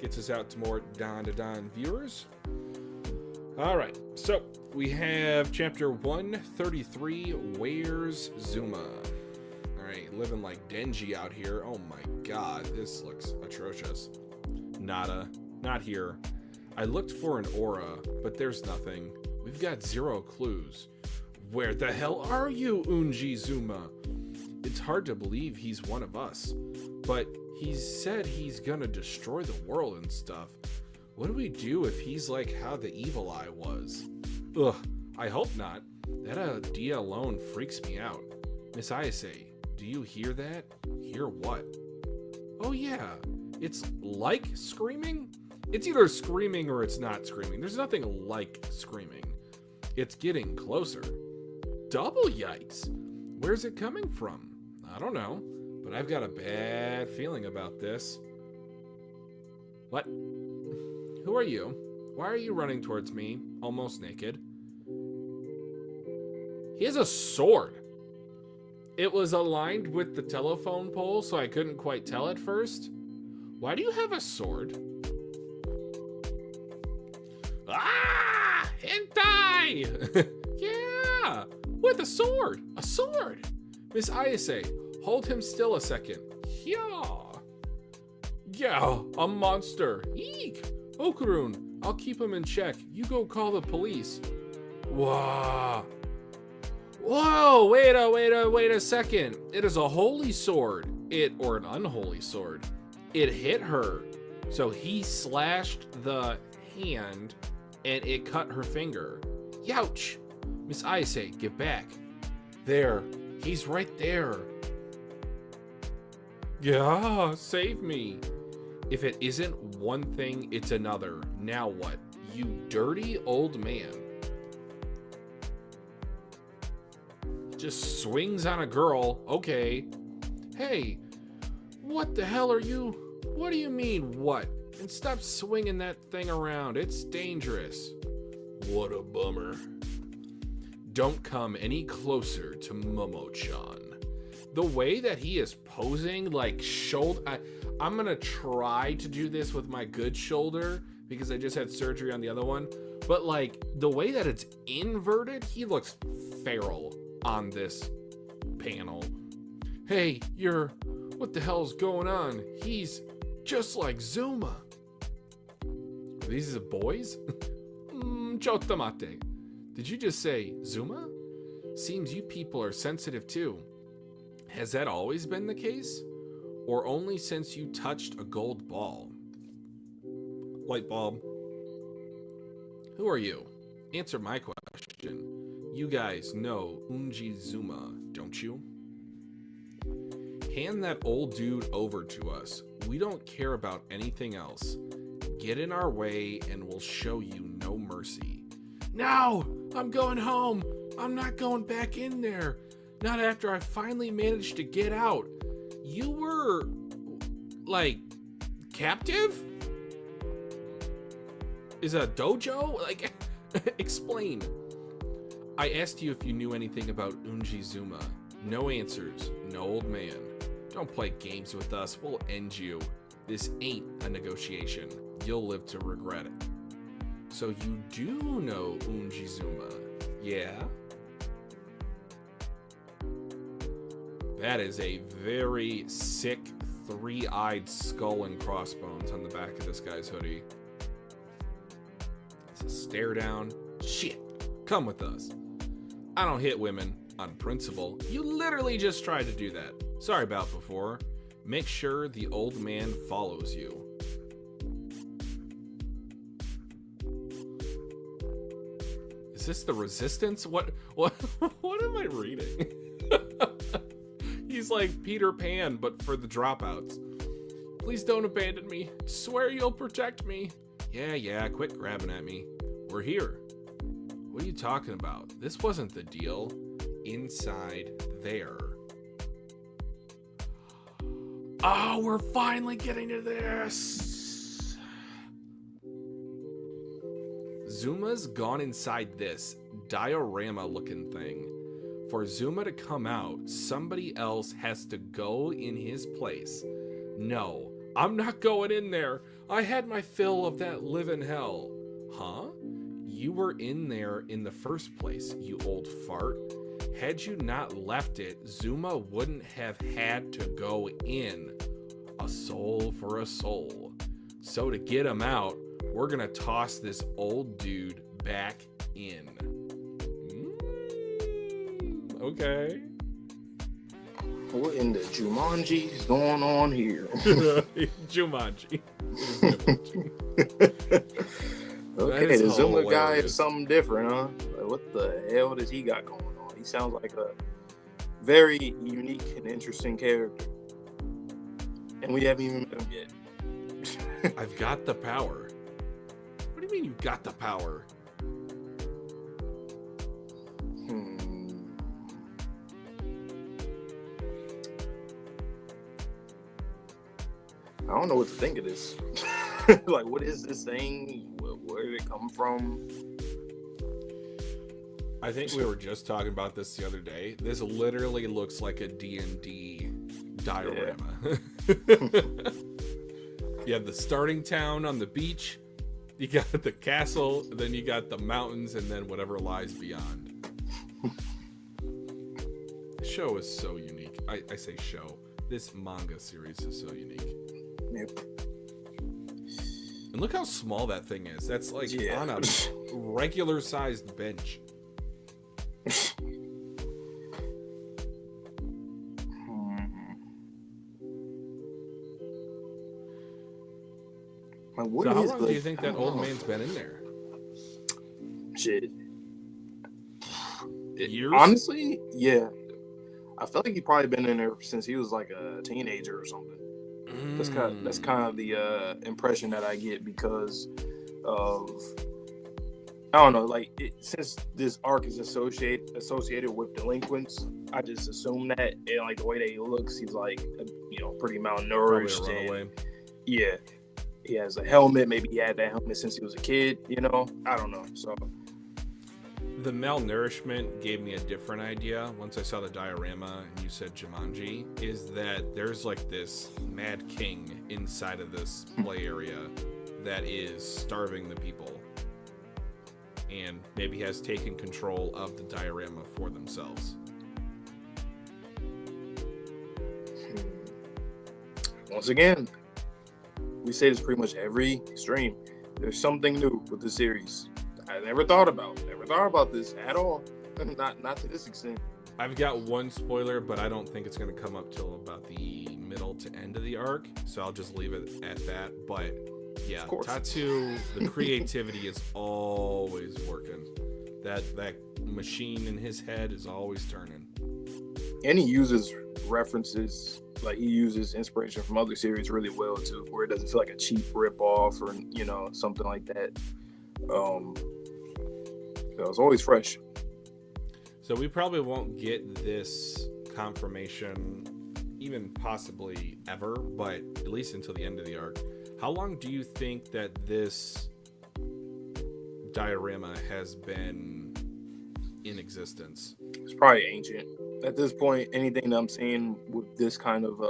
Speaker 1: Gets us out to more Dandadan viewers. All right, so we have chapter 133, Where's Zuma? All right, living like Denji out here. Oh my god, this looks atrocious. Nada, not here. I looked for an aura, but there's nothing. We've got 0 clues. Where the hell are you, Unji Zuma? It's hard to believe he's one of us, but he said he's gonna destroy the world and stuff. What do we do if he's like how the Evil Eye was? Ugh, I hope not. That idea alone freaks me out. Miss Ayase, do you hear that? Hear what? Oh yeah, it's like screaming? It's either screaming or it's not screaming. There's nothing like screaming. It's getting closer. Double yikes. Where's it coming from? I don't know, but I've got a bad feeling about this. What? Who are you? Why are you running towards me, almost naked? He has a sword. It was aligned with the telephone pole, so I couldn't quite tell at first. Why do you have a sword? Ah! Hentai! Yeah! With a sword! A sword! Miss Ayase, hold him still a second. Yeah! Yeah, a monster. Eek! Okarun, I'll keep him in check. You go call the police. Wow! Whoa! Wait a second. It is a holy sword. Or an unholy sword. It hit her. So he slashed the hand and it cut her finger. Youch! Miss Ayase, get back. There. He's right there. Yeah, save me. If it isn't one thing, it's another. Now what? You dirty old man. Just swings on a girl. Okay. Hey, what the hell are you? What do you mean, what? And stop swinging that thing around. It's dangerous. What a bummer. Don't come any closer to Momo-chan. The way that he is posing, like, shoulder... I'm gonna try to do this with my good shoulder because I just had surgery on the other one. But, like, the way that it's inverted, he looks feral on this panel. Hey, what the hell's going on? He's just like Zuma. Are these boys? Chotamate. Did you just say Zuma? Seems you people are sensitive too. Has that always been the case? Or only since you touched a gold ball? Light bulb. Who are you? Answer my question. You guys know Unji Zuma, don't you? Hand that old dude over to us. We don't care about anything else. Get in our way and we'll show you no mercy. No! I'm going home! I'm not going back in there! Not after I finally managed to get out. You were, like, captive? Is a dojo? Like, explain. I asked you if you knew anything about Unji Zuma. No answers. No, old man. Don't play games with us. We'll end you. This ain't a negotiation. You'll live to regret it. So you do know Unji Zuma, yeah? That is a very sick, three-eyed skull and crossbones on the back of this guy's hoodie. It's a stare down. Shit, come with us. I don't hit women on principle. You literally just tried to do that. Sorry about before. Make sure the old man follows you. Is this the resistance? What am I reading? He's like Peter Pan, but for the dropouts. Please don't abandon me. Swear you'll protect me. Yeah, quit grabbing at me. We're here. What are you talking about? This wasn't the deal. Inside there. Oh, we're finally getting to this. Zuma's gone inside this diorama looking thing. For Zuma to come out, somebody else has to go in his place. No, I'm not going in there. I had my fill of that living hell. Huh? You were in there in the first place, you old fart. Had you not left it, Zuma wouldn't have had to go in. A soul for a soul. So to get him out, we're gonna toss this old dude back in. Okay.
Speaker 2: What in the Jumanji is going on here?
Speaker 1: Jumanji.
Speaker 2: Okay, the Zuma guy is something different, huh? Like, what the hell does he got going on? He sounds like a very unique and interesting character. And we haven't even met him yet.
Speaker 1: I've got the power. What do you mean you got the power?
Speaker 2: I don't know what to think of this. Like, what is this thing? Where did it come from?
Speaker 1: I think we were just talking about this the other day. This literally looks like a D&D diorama.
Speaker 2: Yeah.
Speaker 1: You have the starting town on the beach. You got the castle, then you got the mountains, and then whatever lies beyond. The show is so unique. I say show. This manga series is so unique.
Speaker 2: Yep.
Speaker 1: And look how small that thing is. That's like on a regular sized bench.
Speaker 2: What
Speaker 1: so how long do you think that old man's been in there?
Speaker 2: Shit.
Speaker 1: Years?
Speaker 2: Honestly, yeah. I feel like he probably been in there since he was like a teenager or something. That's kind of the impression that I get because of, I don't know, like since this arc is associated with delinquents, I just assume that, and like the way that he looks, he's like pretty malnourished.
Speaker 1: Probably a runaway.
Speaker 2: Yeah, he has a helmet. Maybe he had that helmet since he was a kid. I don't know. So
Speaker 1: the malnourishment gave me a different idea once I saw the diorama and you said Jumanji, is that there's like this mad king inside of this play area that is starving the people and maybe has taken control of the diorama for themselves.
Speaker 2: Once again, we say this pretty much every stream. There's something new with the series. I never thought about this at all. not to this extent.
Speaker 1: I've got one spoiler, but I don't think it's going to come up till about the middle to end of the arc, so I'll just leave it at that. But yeah, Tatsu, the creativity is always working. That machine in his head is always turning.
Speaker 2: And he uses references, like he uses inspiration from other series really well too, where it doesn't feel like a cheap rip-off or something like that. So it's always fresh.
Speaker 1: So we probably won't get this confirmation, even possibly ever, but at least until the end of the arc. How long do you think that this diorama has been in existence?
Speaker 2: It's probably ancient. At this point, anything that I'm seeing with this kind of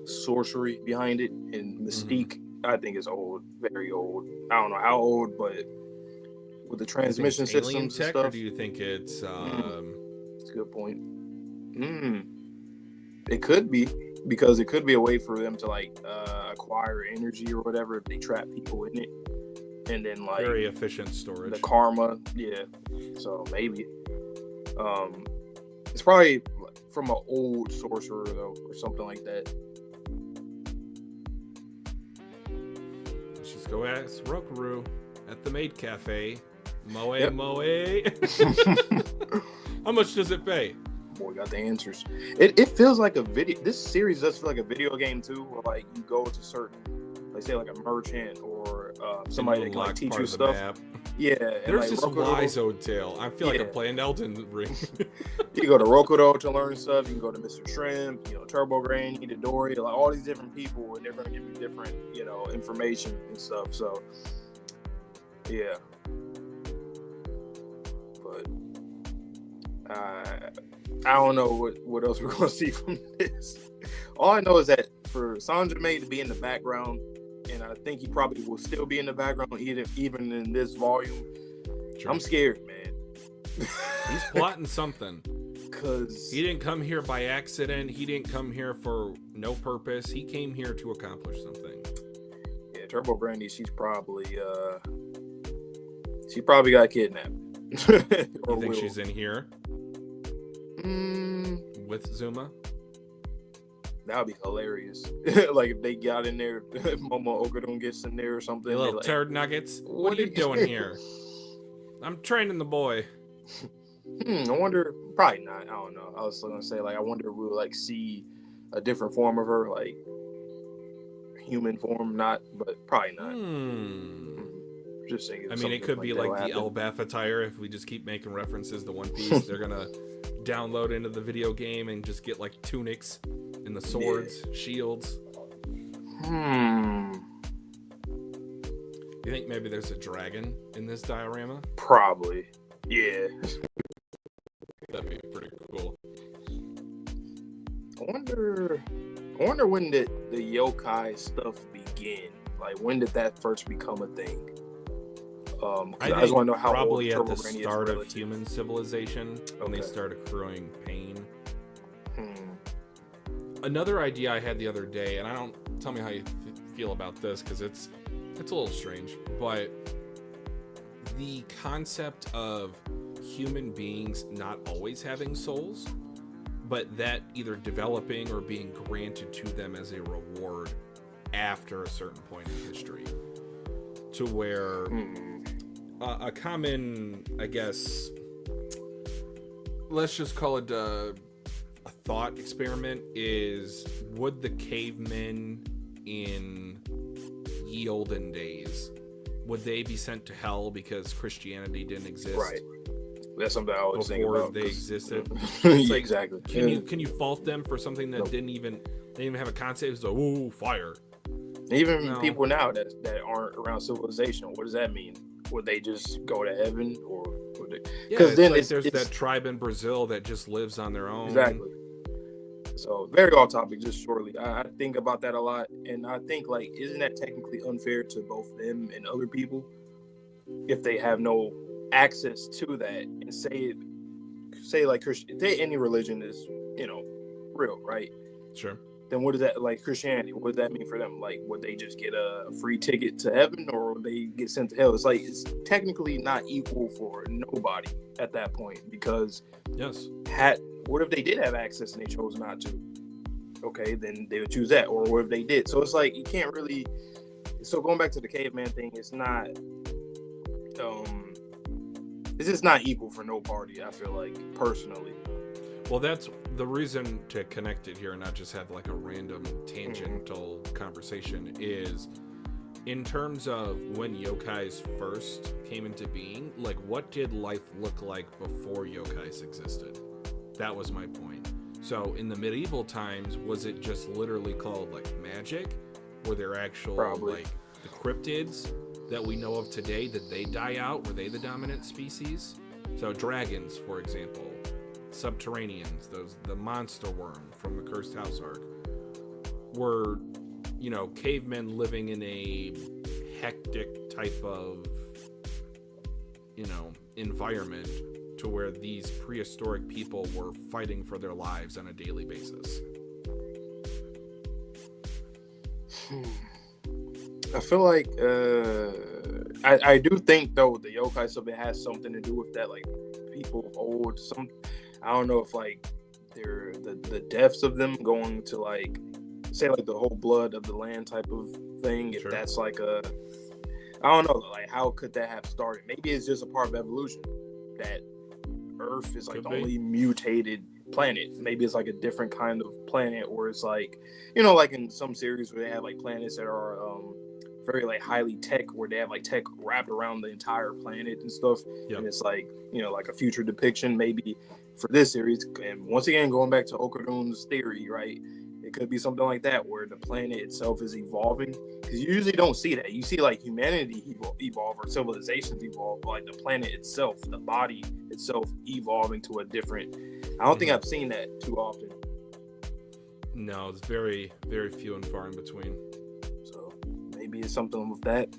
Speaker 2: sorcery behind it and mystique, I think is old, very old. I don't know how old, but with the transmission systems and stuff.
Speaker 1: Or do you think it's
Speaker 2: That's a good point. It could be, because it could be a way for them to like acquire energy or whatever if they trap people in it, and then like
Speaker 1: very efficient storage.
Speaker 2: The karma, yeah. So maybe it's probably from an old sorcerer though, or something like that.
Speaker 1: Let's just go ask Rokaru at the maid cafe. Moe. How much does it pay?
Speaker 2: Boy, got the answers. It feels like a video. This series does feel like a video game too, where like you go to certain, like say like a merchant or somebody that can like teach you stuff. Yeah,
Speaker 1: there's
Speaker 2: like
Speaker 1: this Lizo tale. I feel like I'm playing Elden Ring.
Speaker 2: You go to Rokudo to learn stuff. You can go to Mr. Shrimp, Turbo Grain, Itadori, like all these different people, and they're gonna give you different, information and stuff. So, yeah. But I don't know what else we're gonna see from this. All I know is that for Sanjime to be in the background, and I think he probably will still be in the background even in this volume. Sure. I'm scared, man.
Speaker 1: He's plotting something.
Speaker 2: Because
Speaker 1: he didn't come here by accident. He didn't come here for no purpose. He came here to accomplish something.
Speaker 2: Yeah, Turbo Brandy, she probably got kidnapped.
Speaker 1: You think she's in here? With Zuma?
Speaker 2: That would be hilarious. Like if they got in there, Momo Okarun gets in there or something.
Speaker 1: You little
Speaker 2: like,
Speaker 1: turd nuggets. What are you doing here? I'm training the boy.
Speaker 2: I wonder. Probably not. I don't know. I was gonna say like I wonder if we'll like see a different form of her, like human form, not, but probably not. Just saying.
Speaker 1: I mean, it could be like the Elbaf attire if we just keep making references to One Piece. They're gonna download into the video game and just get like tunics and the swords, shields. You think maybe there's a dragon in this diorama?
Speaker 2: Probably. Yeah.
Speaker 1: That'd be pretty cool.
Speaker 2: I wonder when the yokai stuff begin. Like, when did that first become a thing?
Speaker 1: I
Speaker 2: just want to know how
Speaker 1: probably
Speaker 2: old
Speaker 1: at the
Speaker 2: Turbo
Speaker 1: start
Speaker 2: Granny
Speaker 1: of human civilization when they start accruing pain. Another idea I had the other day, and I don't tell me how you feel about this because it's a little strange, but the concept of human beings not always having souls, but that either developing or being granted to them as a reward after a certain point in history, to where a common, I guess, let's just call it a thought experiment is, would the cavemen in ye olden days, would they be sent to hell because Christianity didn't exist?
Speaker 2: Right. That's something I always think about.
Speaker 1: Before they existed.
Speaker 2: Like, exactly.
Speaker 1: Can you fault them for something that they didn't even have a concept? It's like, ooh, fire.
Speaker 2: Even people now that aren't around civilization, what does that mean? Would they just go to heaven, or would they?
Speaker 1: Because then there's that tribe in Brazil that just lives on their own.
Speaker 2: Exactly. So very off topic, just shortly. I think about that a lot, and I think, like, isn't that technically unfair to both them and other people if they have no access to that? And say like Christian, say any religion is, real, right?
Speaker 1: Sure.
Speaker 2: Then what is that, like Christianity? What does that mean for them? Like, would they just get a free ticket to heaven, or would they get sent to hell? It's like, it's technically not equal for nobody at that point, because what if they did have access and they chose not to? Okay, then they would choose that. Or what if they did? So it's like, you can't really. So going back to the caveman thing, it's not. It's just not equal for no party, I feel like, personally.
Speaker 1: Well, that's the reason to connect it here and not just have like a random tangential conversation is, in terms of when yokais first came into being, like, what did life look like before yokais existed? That was my point. So in the medieval times, was it just literally called like magic? Were there actual like the cryptids that we know of today, did they die out? Were they the dominant species? So dragons, for example, subterraneans, the monster worm from the Cursed House arc, were, cavemen living in a hectic type of, environment to where these prehistoric people were fighting for their lives on a daily basis.
Speaker 2: I feel like I do think, though, the yokai stuff, it has something to do with that, like, people old, I don't know if, like, they're the deaths of them going to, like, say, like, the whole blood of the land type of thing, if that's like I don't know, like, how could that have started? Maybe it's just a part of evolution, that Earth is like the only mutated planet. Maybe it's like a different kind of planet, where it's like, like in some series where they have like planets that are very like highly tech, where they have like tech wrapped around the entire planet and stuff. And it's like, like a future depiction maybe for this series. And once again, going back to Okarun's theory, right? It could be something like that, where the planet itself is evolving, because you usually don't see that. You see like humanity evolve or civilizations evolve, but like the planet itself, the body itself, evolving to a different. I don't think I've seen that too often.
Speaker 1: No, it's very, very few and far in between.
Speaker 2: So maybe it's something with that.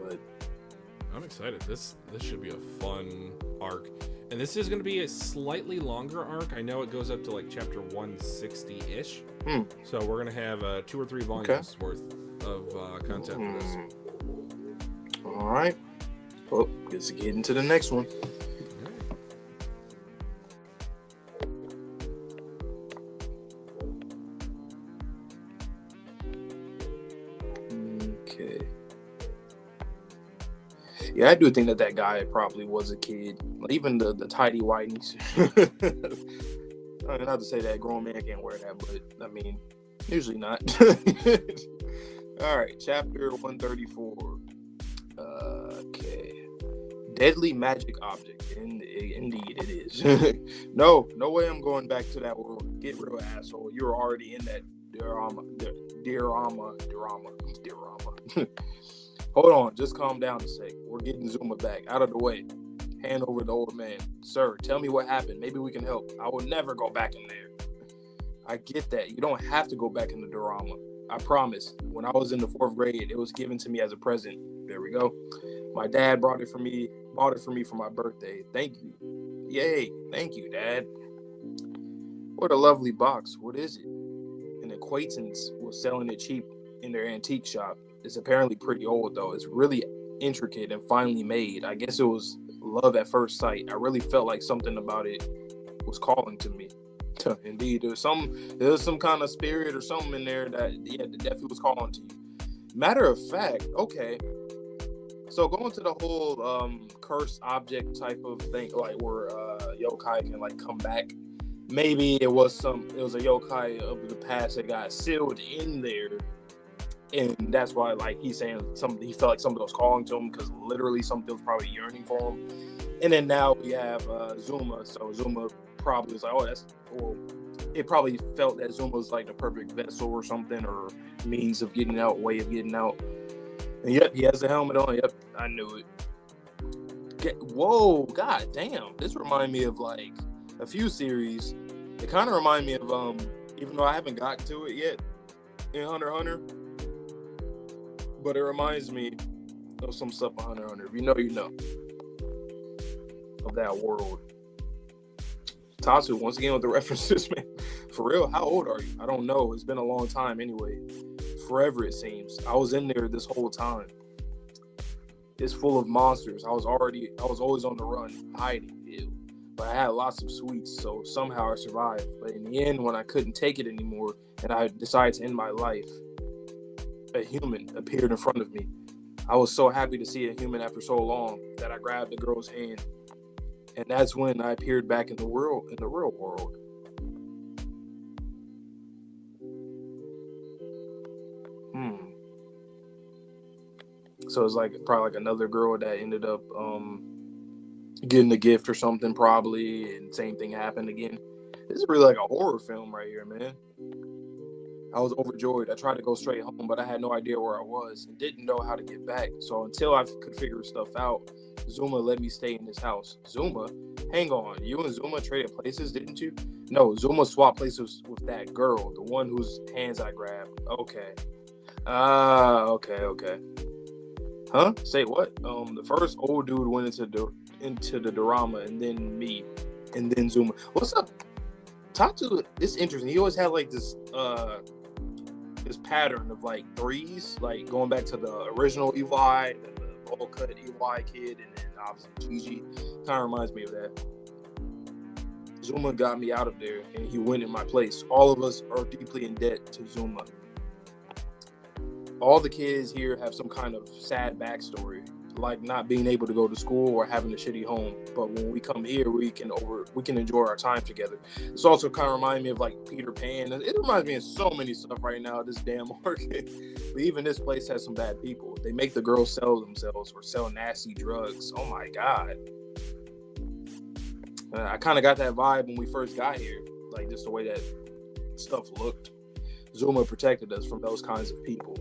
Speaker 2: But
Speaker 1: I'm excited. This should be a fun arc. And this is going to be a slightly longer arc. I know it goes up to like chapter 160-ish. So we're going to have 2 or 3 volumes worth of content for this.
Speaker 2: All right. Well, let's get into the next one. Okay. Yeah, I do think that guy probably was a kid. Even the tidy whiteys. I mean, not to say that a grown man can't wear that, but I mean, usually not. All right, chapter 134. Okay. Deadly magic object. Indeed, it is. No way I'm going back to that world. Get real, asshole. You're already in that diorama. Hold on, just calm down a sec. We're getting Zuma back. Out of the way. Hand over the old man. Sir, tell me what happened. Maybe we can help. I will never go back in there. I get that. You don't have to go back in the drama. I promise. When I was in the 4th grade, it was given to me as a present. There we go. My dad bought it for me for my birthday. Thank you. Yay. Thank you, Dad. What a lovely box. What is it? An acquaintance was selling it cheap in their antique shop. It's apparently pretty old, though. It's really intricate and finely made. I guess it was love at first sight. I really felt like something about it was calling to me. Indeed, there was some kind of spirit or something in there that definitely was calling to you. Matter of fact, okay. So going to the whole cursed object type of thing, like where yokai can like come back. Maybe it was a yokai of the past that got sealed in there, and that's why like he's saying he felt like something was calling to him because literally something was probably yearning for him. And then now we have Zuma. So Zuma probably was like, it probably felt that Zuma was like the perfect vessel or something, or means of getting out, way of getting out. And yep, he has the helmet on. Yep, I knew it. Whoa, god damn. This reminded me of like a few series. It kind of reminded me of, even though I haven't gotten to it yet in HunterxHunter, but it reminds me of some stuff in HunterxHunter. If you know, you know. Of that world. Tatsu, once again with the references, man. For real, how old are you? I don't know. It's been a long time anyway. Forever, it seems. I was in there this whole time. It's full of monsters. I was always on the run, hiding. Ew. But I had lots of sweets, so somehow I survived. But in the end, when I couldn't take it anymore, and I decided to end my life, a human appeared in front of me. I was so happy to see a human after so long that I grabbed the girl's hand. And that's when I appeared back in the real world. So it's like probably like another girl that ended up getting a gift or something probably, and same thing happened again. This is really like a horror film right here, man. I was overjoyed. I tried to go straight home, but I had no idea where I was and didn't know how to get back. So until I could figure stuff out, Zuma let me stay in his house. Zuma? Hang on. You and Zuma traded places, didn't you? No, Zuma swapped places with that girl, the one whose hands I grabbed. Okay. Okay. Huh? Say what? The first old dude went into the drama, and then me, and then Zuma. What's up? Tatsu, it's interesting. He always had like this pattern of like threes, like going back to the original EY, the bowl cut EY kid, and then obviously Gigi. Kind of reminds me of that. Zuma got me out of there, and he went in my place. All of us are deeply in debt to Zuma. All the kids here have some kind of sad backstory, like not being able to go to school or having a shitty home. But when we come here, we can enjoy our time together. It's also kind of remind me of like Peter Pan. It reminds me of so many stuff right now. This damn market. But even this place has some bad people. They make the girls sell themselves or sell nasty drugs. Oh my god. I kind of got that vibe when we first got here, like just the way that stuff looked. Zuma protected us from those kinds of people.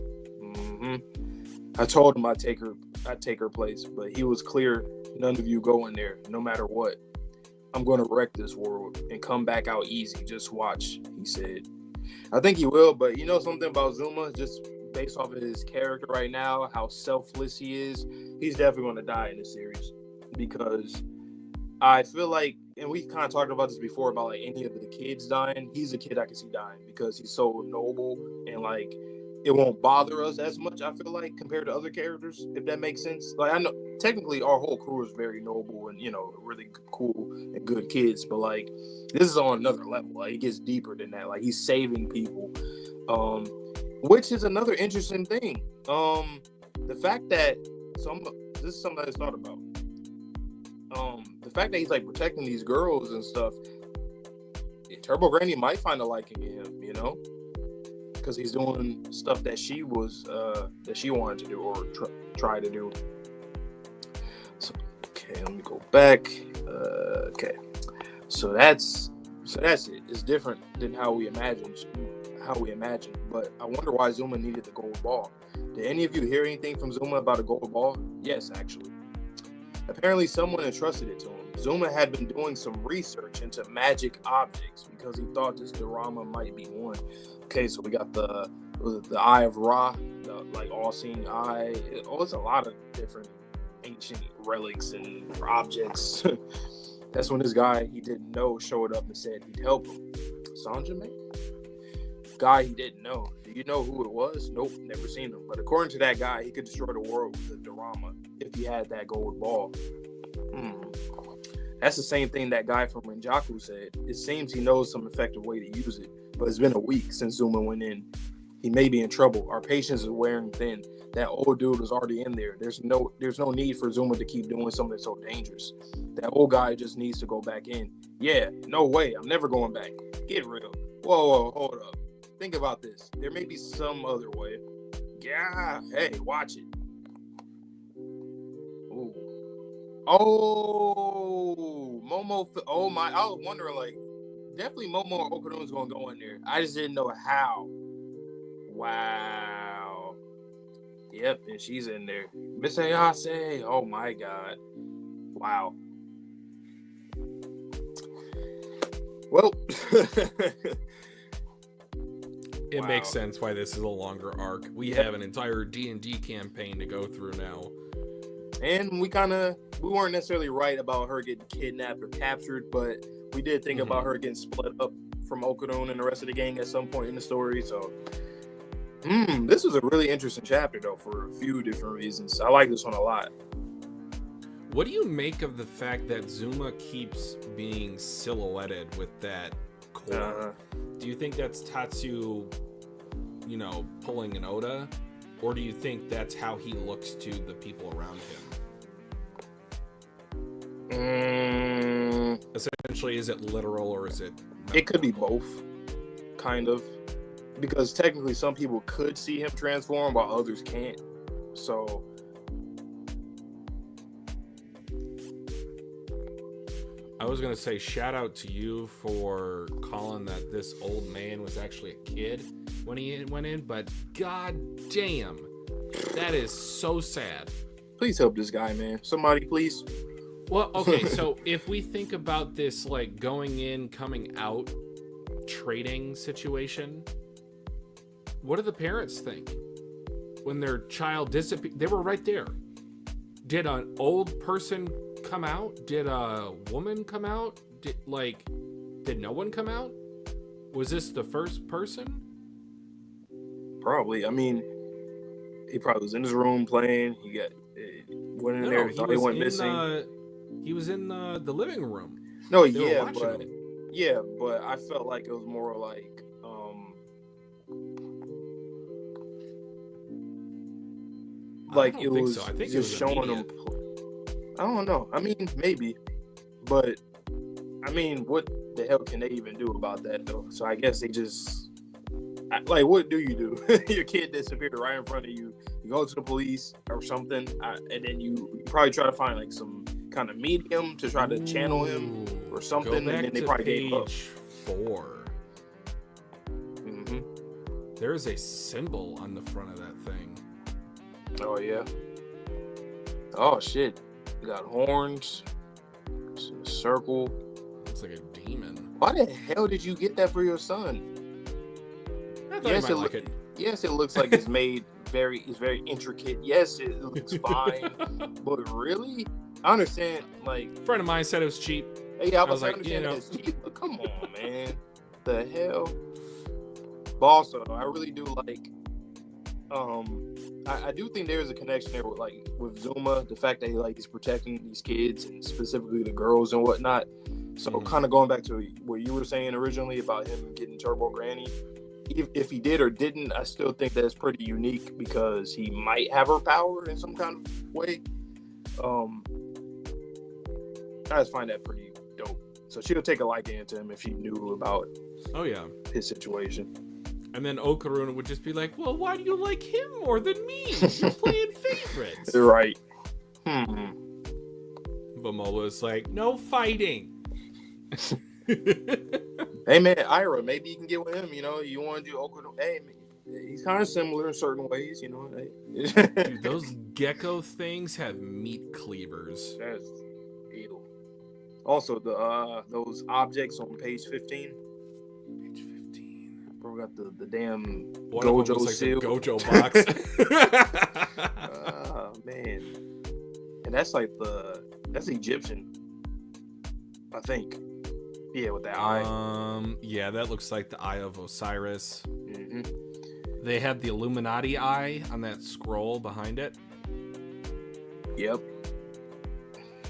Speaker 2: I told him I'd take her place, but he was clear. None of you go in there, no matter what. I'm going to wreck this world and come back out easy. Just watch, he said. I think he will, but you know something about Zuma, just based off of his character right now, how selfless he is, he's definitely going to die in this series. Because I feel like, and we kind of talked about this before, about like any of the kids dying, he's a kid I can see dying because he's so noble and like, it won't bother us as much, I feel like, compared to other characters, if that makes sense. Like, I know, technically, our whole crew is very noble and, you know, really cool and good kids, but, like, this is on another level. Like, it gets deeper than that. Like, he's saving people, which is another interesting thing. The fact that, this is something I just thought about. The fact that he's, like, protecting these girls and stuff, Turbo Granny might find a liking in him, you know? Because he's doing stuff that she wanted to do or try to do. So okay, let me go back. Okay, so that's it. It's different than how we imagined. But I wonder why Zuma needed the gold ball. Did any of you hear anything from Zuma about a gold ball? Yes, actually. Apparently, someone entrusted it to him. Zuma had been doing some research into magic objects because he thought this Dorama might be one. Okay, so we got the Eye of Ra, the like all-seeing eye. It's a lot of different ancient relics and objects. That's when this guy he didn't know showed up and said he'd help him. Sanjime? Guy he didn't know. Do you know who it was? Nope, never seen him. But according to that guy, he could destroy the world with the Dorama if he had that gold ball. That's the same thing that guy from Renjaku said. It seems he knows some effective way to use it, but it's been a week since Zuma went in. He may be in trouble. Our patience is wearing thin. That old dude was already in there. There's no need for Zuma to keep doing something so dangerous. That old guy just needs to go back in. Yeah, no way. I'm never going back. Get real. Whoa, hold up. Think about this. There may be some other way. Yeah, hey, watch it. Ooh. Oh, Momo. Oh my! I was wondering, like, definitely Momo or Okarun's gonna go in there. I just didn't know how. Wow. Yep, and she's in there. Miss Ayase. Oh my God. Wow. Well,
Speaker 1: it makes sense why this is a longer arc. We have an entire D&D campaign to go through now.
Speaker 2: And we weren't necessarily right about her getting kidnapped or captured, but we did think about her getting split up from Okarun and the rest of the gang at some point in the story. So, this was a really interesting chapter, though, for a few different reasons. I like this one a lot.
Speaker 1: What do you make of the fact that Zuma keeps being silhouetted with that core? Do you think that's Tatsu, pulling an Oda? Or do you think that's how he looks to the people around him? Essentially, is it literal or is it...
Speaker 2: It could be both, kind of. Because technically some people could see him transform while others can't. So...
Speaker 1: I was going to say shout out to you for calling that this old man was actually a kid when he went in, but god damn, that is so sad.
Speaker 2: Please help this guy, man. Somebody, please.
Speaker 1: Well, okay, so if we think about this like going in, coming out, trading situation, what do the parents think? When their child disappeared, they were right there. Did an old person come out? Did a woman come out? Did no one come out? Was this the first person?
Speaker 2: Probably. I mean, he probably was in his room playing. He went in there. Thought he went missing.
Speaker 1: He was in the living room.
Speaker 2: No,
Speaker 1: they
Speaker 2: but I felt like it was more like it was just showing him. I don't know. I mean, maybe, but I mean, what the hell can they even do about that though? So I guess they just what do you do? Your kid disappeared right in front of you. You go to the police or something, and then you probably try to find like some kind of medium to try to channel him or something, and then they probably gave up.
Speaker 1: Page 4. There's a symbol on the front of that thing.
Speaker 2: Oh yeah. Oh shit. You got horns. It's in a circle.
Speaker 1: Looks like a demon.
Speaker 2: Why the hell did you get that for your son?
Speaker 1: I thought he might like it.
Speaker 2: Yes, it looks like it's made very intricate. Yes, it looks fine. But really? I understand, like...
Speaker 1: A friend of mine said it was cheap.
Speaker 2: Yeah, I was like, it's cheap. But come on, man. The hell? But also, I really do like... I do think there's a connection there with Zuma, the fact that he's protecting these kids and specifically the girls and whatnot. So kind of going back to what you were saying originally about him getting Turbo Granny, if he did or didn't, I still think that's pretty unique because he might have her power in some kind of way. I just find that pretty dope. So she'll take a liking to him if she knew about his situation.
Speaker 1: And then Okarun would just be like, well, why do you like him more than me? You're playing favorites.
Speaker 2: Right.
Speaker 1: But Mola's like, no fighting.
Speaker 2: Hey, man, Ira, maybe you can get with him. You want to do Okarun. Hey, he's kind of similar in certain ways, you know.
Speaker 1: Dude, those gecko things have meat cleavers.
Speaker 2: That's ew. Also, those objects on page 15.
Speaker 1: Page 15.
Speaker 2: Bro got the damn
Speaker 1: One of them
Speaker 2: Gojo
Speaker 1: looks like
Speaker 2: seal.
Speaker 1: the Gojo box.
Speaker 2: Oh man, and that's like that's Egyptian, I think. Yeah, with that eye.
Speaker 1: Yeah, that looks like the Eye of Osiris.
Speaker 2: Mm-hmm.
Speaker 1: They had the Illuminati eye on that scroll behind it.
Speaker 2: Yep.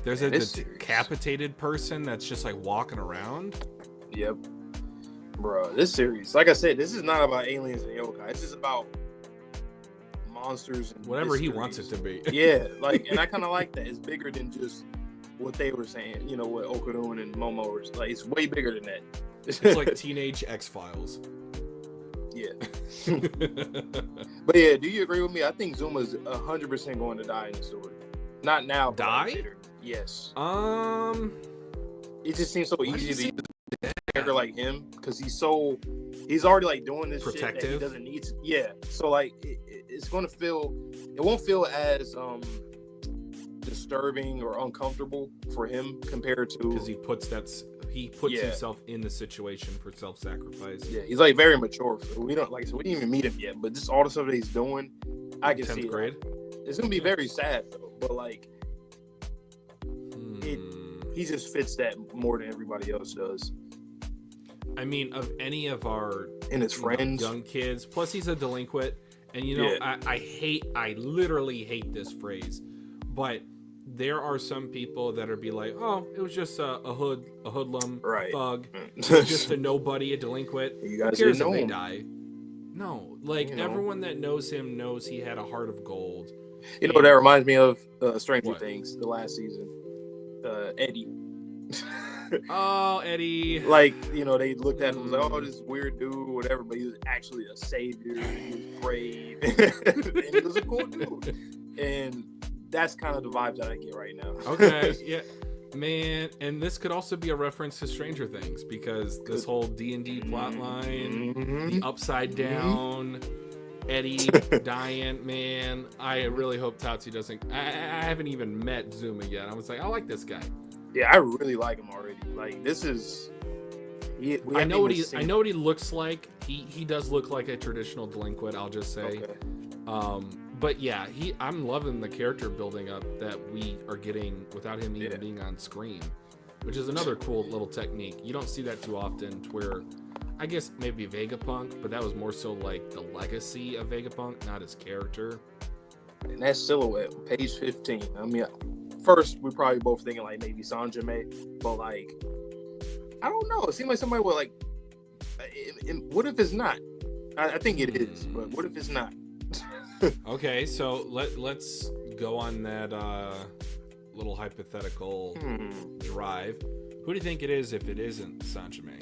Speaker 1: There's a decapitated person that's just like walking around.
Speaker 2: Yep. Bro, this series, like I said, this is not about aliens and yokai. It's just about monsters and
Speaker 1: whatever he
Speaker 2: mysteries.
Speaker 1: wants it to be.
Speaker 2: Yeah, like, and I kind of like that. It's bigger than just what they were saying. You know, what Okarun and Momo were like. It's way bigger than that.
Speaker 1: It's like Teenage X-Files.
Speaker 2: Yeah. But yeah, do you agree with me? I think Zuma's 100% going to die in the story. Not now.
Speaker 1: Die?
Speaker 2: Later. Yes.
Speaker 1: It
Speaker 2: just seems so easy to use a character like him because he's already like doing this
Speaker 1: protective.
Speaker 2: Shit that he doesn't need to. Yeah. So like it's going to feel, it won't feel as disturbing or uncomfortable for him compared to,
Speaker 1: because he puts himself in the situation for self-sacrifice.
Speaker 2: Yeah, he's like very mature. We don't we didn't even meet him yet, but just all the stuff that he's doing, I can see
Speaker 1: 10th grade.
Speaker 2: It's gonna be very sad though, but like he just fits that more than everybody else does.
Speaker 1: I mean, of any of our
Speaker 2: and his friends,
Speaker 1: young kids, plus he's a delinquent, and you know, I literally hate this phrase, but there are some people that are be like, oh, it was just a hoodlum, thug, just a nobody, a delinquent.
Speaker 2: You guys
Speaker 1: Who cares
Speaker 2: didn't know
Speaker 1: if they
Speaker 2: him.
Speaker 1: die? No, like everyone that knows him knows he had a heart of gold.
Speaker 2: You know what that reminds me of? Stranger Things, the last season. Eddie.
Speaker 1: Oh, Eddie.
Speaker 2: Like, you know, they looked at him and was like, oh, this weird dude, whatever, but he was actually a savior. He was brave. And he was a cool dude. And that's kind of the vibes that I get right now.
Speaker 1: Okay, yeah. Man, and this could also be a reference to Stranger Things, because this whole D&D plotline, the upside down, Eddie dying, man. I really hope Tatsu doesn't. I haven't even met Zuma yet. I was like, I like this guy.
Speaker 2: Yeah, I really like him already. Like, this is.
Speaker 1: I know what he looks like. He does look like a traditional delinquent, I'll just say. Okay. But yeah, I'm loving the character building up that we are getting without him even being on screen, which is another cool little technique. You don't see that too often, to where I guess maybe Vegapunk, but that was more so like the legacy of Vegapunk, not his character.
Speaker 2: And that silhouette, page 15. I mean, first we're probably both thinking like maybe Sanjime, but like, I don't know. It seems like somebody would like. What if it's not? I think it is, but what if it's not?
Speaker 1: Okay, so let's go on that little hypothetical drive. Who do you think it is if it isn't Sanjime?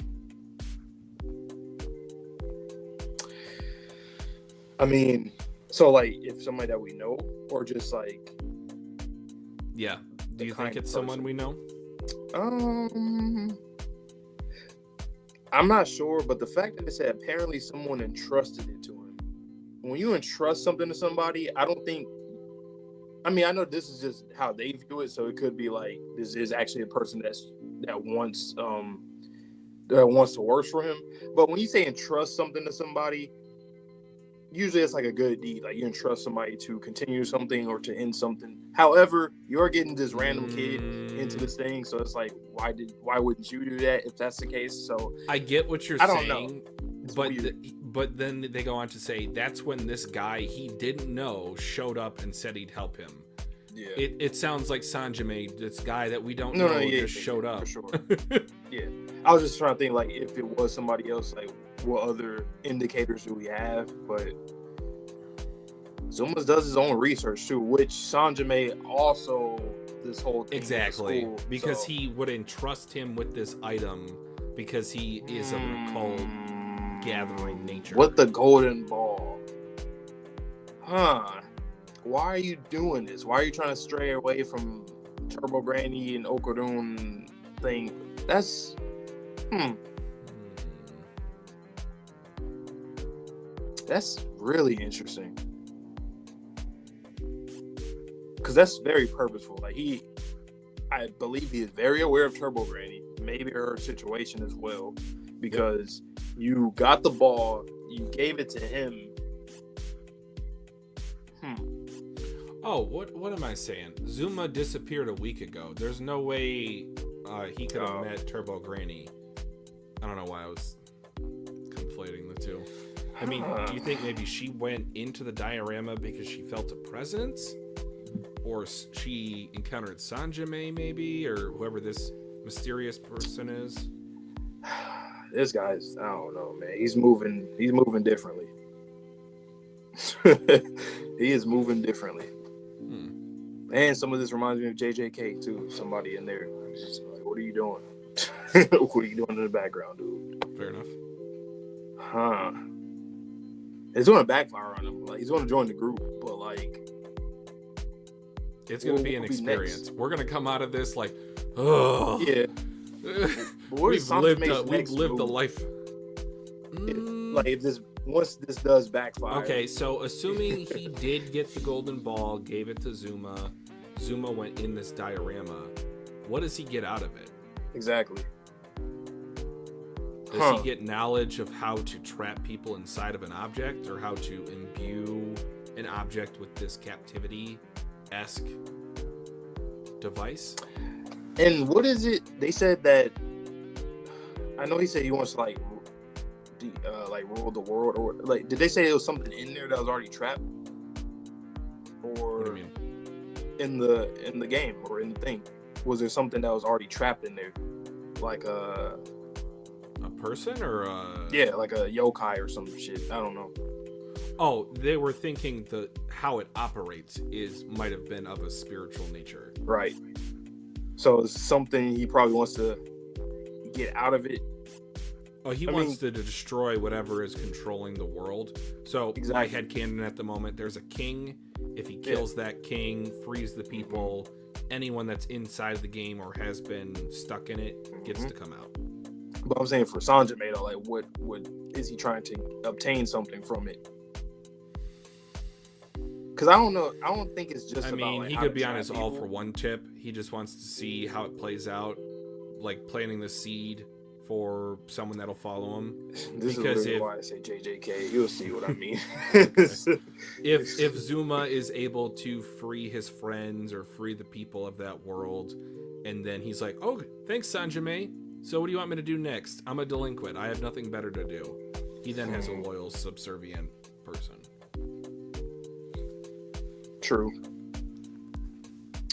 Speaker 2: I mean, so like if somebody that we know, or just like,
Speaker 1: yeah. Do you think it's someone we know?
Speaker 2: I'm not sure, but the fact that it said apparently someone entrusted it to him. When you entrust something to somebody, I don't think. I mean, I know this is just how they view it, so it could be like this is actually a person that wants to work for him. But when you say entrust something to somebody, usually it's like a good deed. Like you entrust somebody to continue something or to end something. However, you're getting this random kid into this thing, so it's like, why wouldn't you do that if that's the case? So
Speaker 1: I get what you're saying, but then they go on to say that's when this guy he didn't know showed up and said he'd help him. Yeah. It sounds like Sanjime, this guy that we don't know, just showed up.
Speaker 2: For sure. Yeah. I was just trying to think like if it was somebody else, like what other indicators do we have? But Zuma does his own research too, which Sanjime also this whole thing
Speaker 1: exactly
Speaker 2: school,
Speaker 1: because he would entrust him with this item because he is of an occult gathering nature.
Speaker 2: What the golden ball? Huh? Why are you doing this? Why are you trying to stray away from Turbo Granny and Okarun thing? That's That's really interesting. Because that's very purposeful. Like I believe he is very aware of Turbo Granny, maybe her situation as well. Because you got the ball, you gave it to him.
Speaker 1: Oh, what am I saying? Zuma disappeared a week ago. There's no way he could have met Turbo Granny. I don't know why I was conflating the two. I mean, do you think maybe she went into the diorama because she felt a presence? Or she encountered Sanjime maybe? Or whoever this mysterious person is?
Speaker 2: This guy's, I don't know, man. He's moving differently. He is moving differently. And some of this reminds me of JJK too. Somebody in there. Just like, what are you doing? What are you doing in the background, dude?
Speaker 1: Fair enough.
Speaker 2: Huh. It's going to backfire on him. Like, he's going to join the group, but like,
Speaker 1: it's going to be an experience. We're going to come out of this like, oh.
Speaker 2: Yeah.
Speaker 1: We've lived a life.
Speaker 2: Once this does backfire.
Speaker 1: Okay, so assuming he did get the golden ball, gave it to Zuma, Zuma went in this diorama, what does he get out of it?
Speaker 2: Exactly.
Speaker 1: Does he get knowledge of how to trap people inside of an object, or how to imbue an object with this captivity-esque device?
Speaker 2: And what is it? They said that, I know he said he wants to like rule the world, or like, did they say there was something in there that was already trapped? Or
Speaker 1: what do you mean?
Speaker 2: In the game or in the thing? Was there something that was already trapped in there? Like a
Speaker 1: person or
Speaker 2: like a yokai or some shit. I don't know.
Speaker 1: Oh, they were thinking how it operates might have been of a spiritual nature.
Speaker 2: Right. So it's something he probably wants to get out of it.
Speaker 1: Oh, he wants to destroy whatever is controlling the world. So my headcanon at the moment, there's a king. If he kills that king, frees the people, anyone that's inside the game or has been stuck in it gets to come out.
Speaker 2: But I'm saying for Sanjime, though, like, what is he trying to obtain something from it? Because I don't know. I don't think it's just.
Speaker 1: He could be on his all for one tip. He just wants to see how it plays out, like planting the seed for someone that'll follow him.
Speaker 2: This is really why I say JJK. You'll see what I mean.
Speaker 1: If Zuma is able to free his friends or free the people of that world, and then he's like, "Oh, thanks, Sanjime. So what do you want me to do next? I'm a delinquent. I have nothing better to do." He then has a loyal, subservient person.
Speaker 2: True.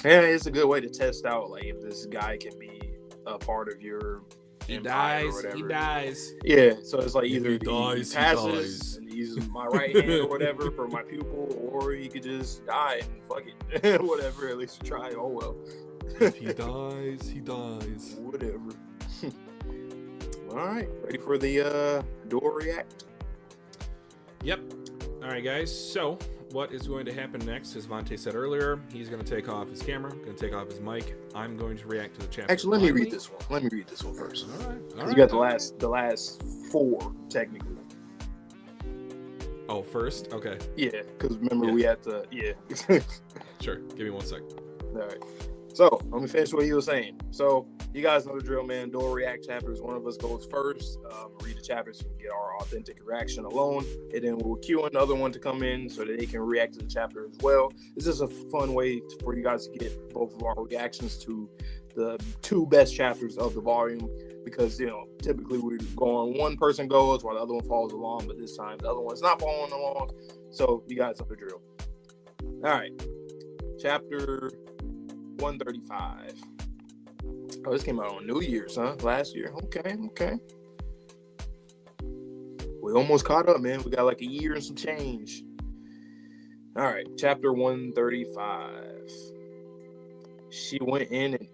Speaker 2: Yeah, it's a good way to test out, like, if this guy can be a part of your empire or whatever.
Speaker 1: He dies.
Speaker 2: Yeah, so it's like either
Speaker 1: he passes,
Speaker 2: he dies, and he uses my right hand or whatever for my pupil, or he could just die and fuck it. Whatever, at least try. Oh well.
Speaker 1: If he dies, he dies.
Speaker 2: Whatever. All right, ready for the door react?
Speaker 1: Yep. All right, guys. So what is going to happen next? As Vontae said earlier, he's going to take off his camera, going to take off his mic. I'm going to react to the chapter.
Speaker 2: Actually, let me read this one first.
Speaker 1: All right.
Speaker 2: You got the last four technically.
Speaker 1: Oh, first? Okay.
Speaker 2: Yeah, because remember we had to. Yeah.
Speaker 1: Sure. Give me 1 sec.
Speaker 2: All right. So let me finish what he was saying. So you guys know the drill, man. Door react chapters. One of us goes first. Read the chapters so we can get our authentic reaction alone, and then we'll queue another one to come in so that they can react to the chapter as well. This is a fun way for you guys to get both of our reactions to the two best chapters of the volume, because typically we go on, one person goes while the other one follows along, but this time the other one's not following along. So you guys know the drill. All right, chapter 135. Oh, this came out on New Year's, huh? Last year. Okay. We almost caught up, man. We got like a year and some change. All right, chapter 135. She went in and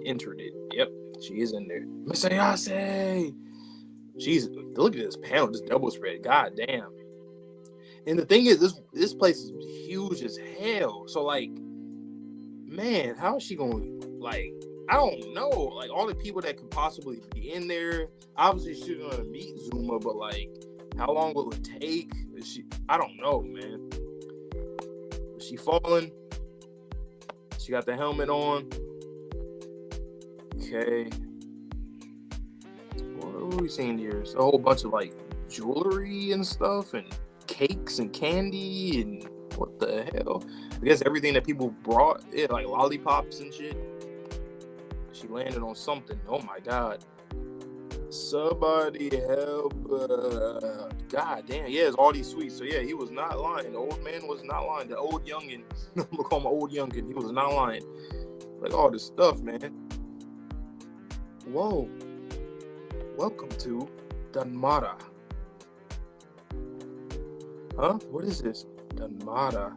Speaker 2: entered it. Yep, she is in there. Miss Ayase. Look at this panel, this double spread. God damn. And the thing is, this place is huge as hell. So like, man, how is she going to, like, I don't know, like, all the people that could possibly be in there. Obviously she's going to meet Zuma, but like, How long will it take? I don't know, man. Is she falling? She got the helmet on. Okay. What are we seeing here? It's a whole bunch of like jewelry and stuff, and cakes and candy, and what the hell? I guess everything that people brought, yeah, like lollipops and shit. She landed on something. Oh my god. Somebody help. God damn. Yeah, it's all these sweets. So yeah, he was not lying. The old man was not lying. The old youngin. I'm gonna call him old youngin. He was not lying. Like all this stuff, man. Whoa. Welcome to Danmanra. Huh? What is this? Danmanra.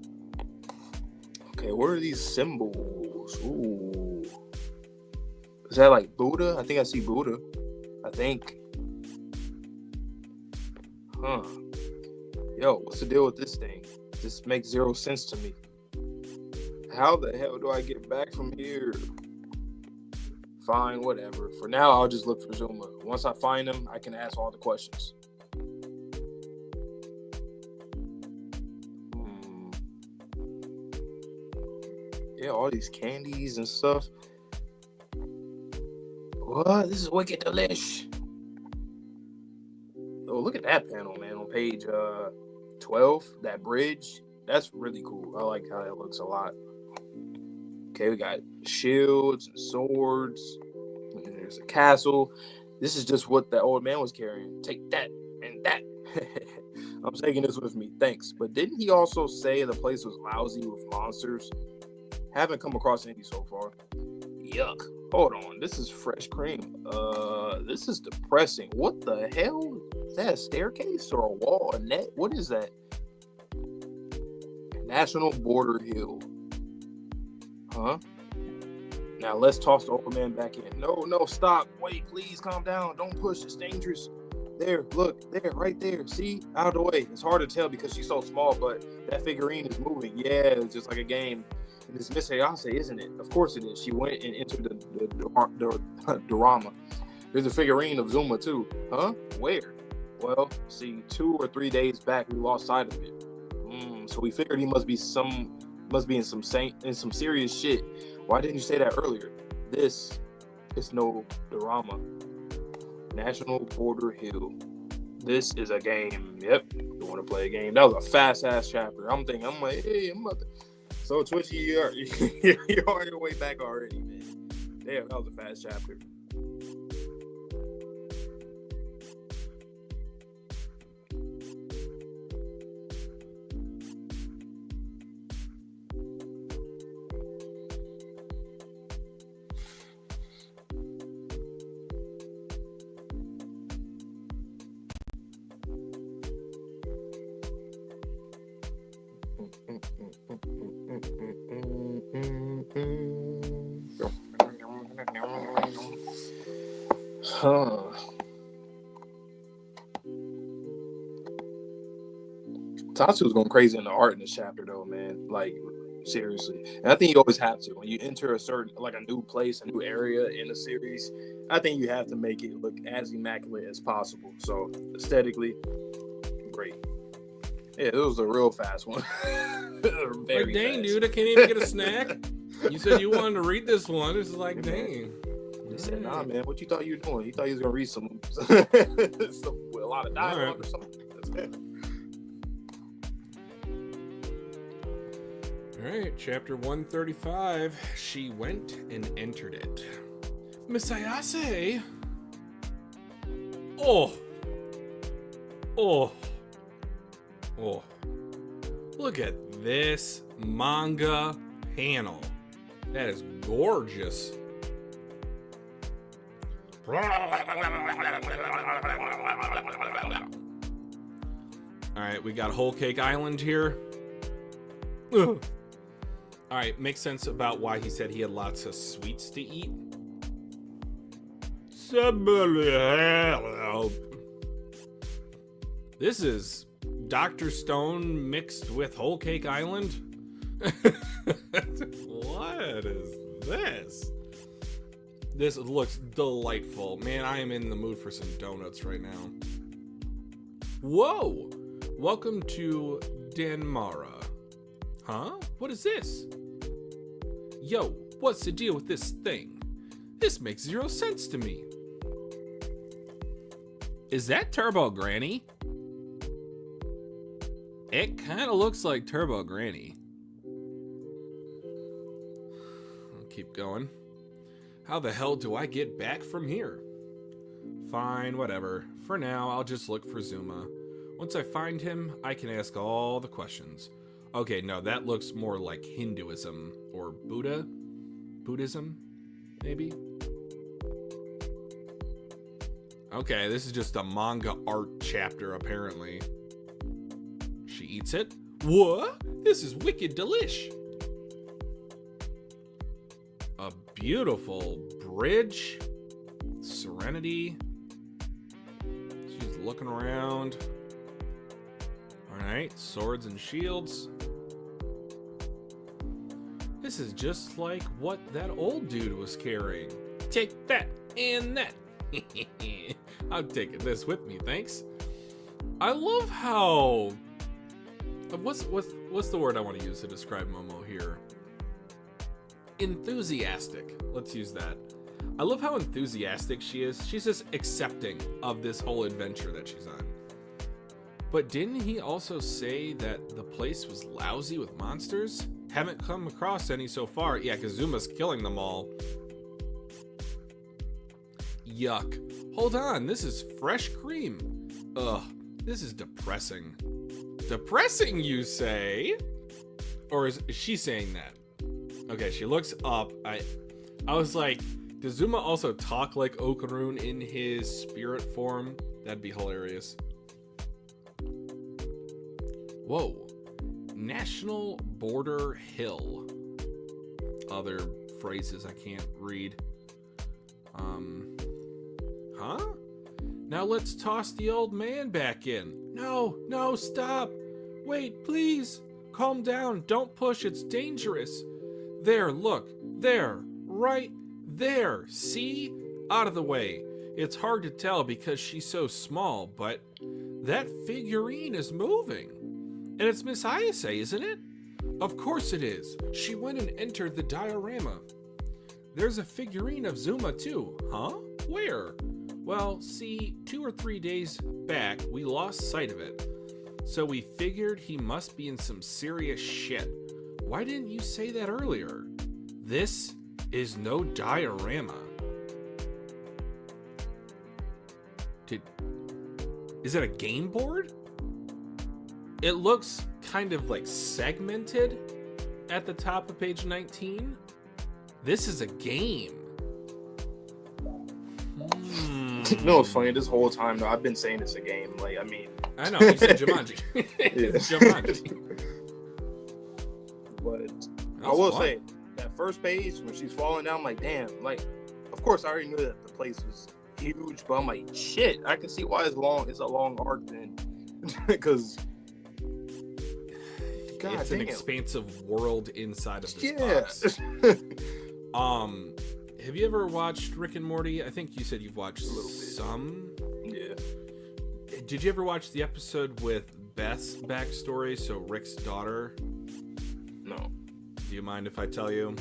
Speaker 2: Okay, what are these symbols? Ooh. Is that like Buddha? I think I see Buddha. I think. Huh. Yo, what's the deal with this thing? This makes zero sense to me. How the hell do I get back from here? Fine, whatever. For now, I'll just look for Zuma. Once I find him, I can ask all the questions. Yeah, all these candies and stuff. What? This is wicked delish. Oh, look at that panel, man. On page 12, that bridge. That's really cool. I like how that looks a lot. Okay, we got shields and swords. And there's a castle. This is just what that old man was carrying. Take that and that. I'm taking this with me. Thanks. But didn't he also say the place was lousy with monsters? Haven't come across any so far. Yuck. Hold on. This is fresh cream. This is depressing. What the hell? Is that a staircase or a wall? A net? What is that? National Border Hill. Huh? Now let's toss the old man back in. No, stop. Wait, please calm down. Don't push. It's dangerous. There, look, there, right there. See? Out of the way. It's hard to tell because she's so small, but that figurine is moving. Yeah, it's just like a game. And it's Miss Ayase, isn't it? Of course it is. She went and entered the drama. There's a figurine of Zuma too. Huh? Where? Well, see, 2 or 3 days back we lost sight of it. So we figured he must be in some serious shit. Why didn't you say that earlier? This is no drama. National Border Hill. This is a game. Yep. You want to play a game? That was a fast ass chapter. I'm like, hey, I'm about to. So Twitchy, you're on your way back already, man. Damn, that was a fast chapter. Tatsu's going crazy in the art in this chapter, though, man. Like, seriously. And I think you always have to. When you enter a new place, a new area in a series, I think you have to make it look as immaculate as possible. So, aesthetically, great. Yeah, it was a real fast one.
Speaker 1: Like, dang, dude, I can't even get a snack. You said you wanted to read this one. It's like, dang.
Speaker 2: He said, nah, man, what you thought you were doing? You thought you was going to read a lot of dialogue or something. That's it.
Speaker 1: All right, chapter 135. She went and entered it. Miss Ayase. Oh. Look at this manga panel. That is gorgeous. All right, we got Whole Cake Island here. Ugh. All right, makes sense about why he said he had lots of sweets to eat. This is Dr. Stone mixed with Whole Cake Island? What is this? This looks delightful. Man, I am in the mood for some donuts right now. Whoa! Welcome to Danmanra. Huh? What is this? Yo, what's the deal with this thing? This makes zero sense to me. Is that Turbo Granny? It kind of looks like Turbo Granny. I'll keep going. How the hell do I get back from here? Fine, whatever. For now, I'll just look for Zuma. Once I find him, I can ask all the questions. Okay, no, that looks more like Hinduism or Buddhism, maybe? Okay, this is just a manga art chapter, apparently. She eats it. What? This is wicked delish. A beautiful bridge. Serenity. She's looking around. Alright, swords and shields. This is just like what that old dude was carrying. Take that and that. I'm taking this with me, thanks. I love how... What's the word I want to use to describe Momo here? Enthusiastic. Let's use that. I love how enthusiastic she is. She's just accepting of this whole adventure that she's on. But didn't he also say that the place was lousy with monsters? Haven't come across any so far. Yeah, because Zuma's killing them all. Yuck. Hold on, this is fresh cream. Ugh, this is depressing. Depressing, you say? Or is she saying that? Okay, she looks up. I was like, does Zuma also talk like Okarun in his spirit form? That'd be hilarious. Whoa. National Border Hill. Other phrases I can't read. Huh? Now let's toss the old man back in. No, stop. Wait, please. Calm down. Don't push. It's dangerous. There, look. There. Right there. See? Out of the way. It's hard to tell because she's so small, but that figurine is moving. And it's Miss Ayase, isn't it? Of course it is. She went and entered the diorama. There's a figurine of Zuma too. Huh? Where? Well, see, 2 or 3 days back, we lost sight of it. So we figured he must be in some serious shit. Why didn't you say that earlier? This is no diorama. Is it a game board? It looks kind of like segmented at the top of page 19. This is a game.
Speaker 2: No, it's funny. This whole time, though, I've been saying it's a game. Like, I mean,
Speaker 1: I know. You said Jumanji. It's Jumanji.
Speaker 2: But
Speaker 1: That's
Speaker 2: I will
Speaker 1: fun.
Speaker 2: say that first page when she's falling down, I'm like, damn. Like, of course, I already knew that the place was huge, but I'm like, shit. I can see why it's long. It's a long arc then, because
Speaker 1: it's an expansive world inside of this box. Have you ever watched Rick and Morty? I think you said you've watched some.
Speaker 2: Yeah.
Speaker 1: Did you ever watch the episode with Beth's backstory? So Rick's daughter.
Speaker 2: No.
Speaker 1: Do you mind if I tell you?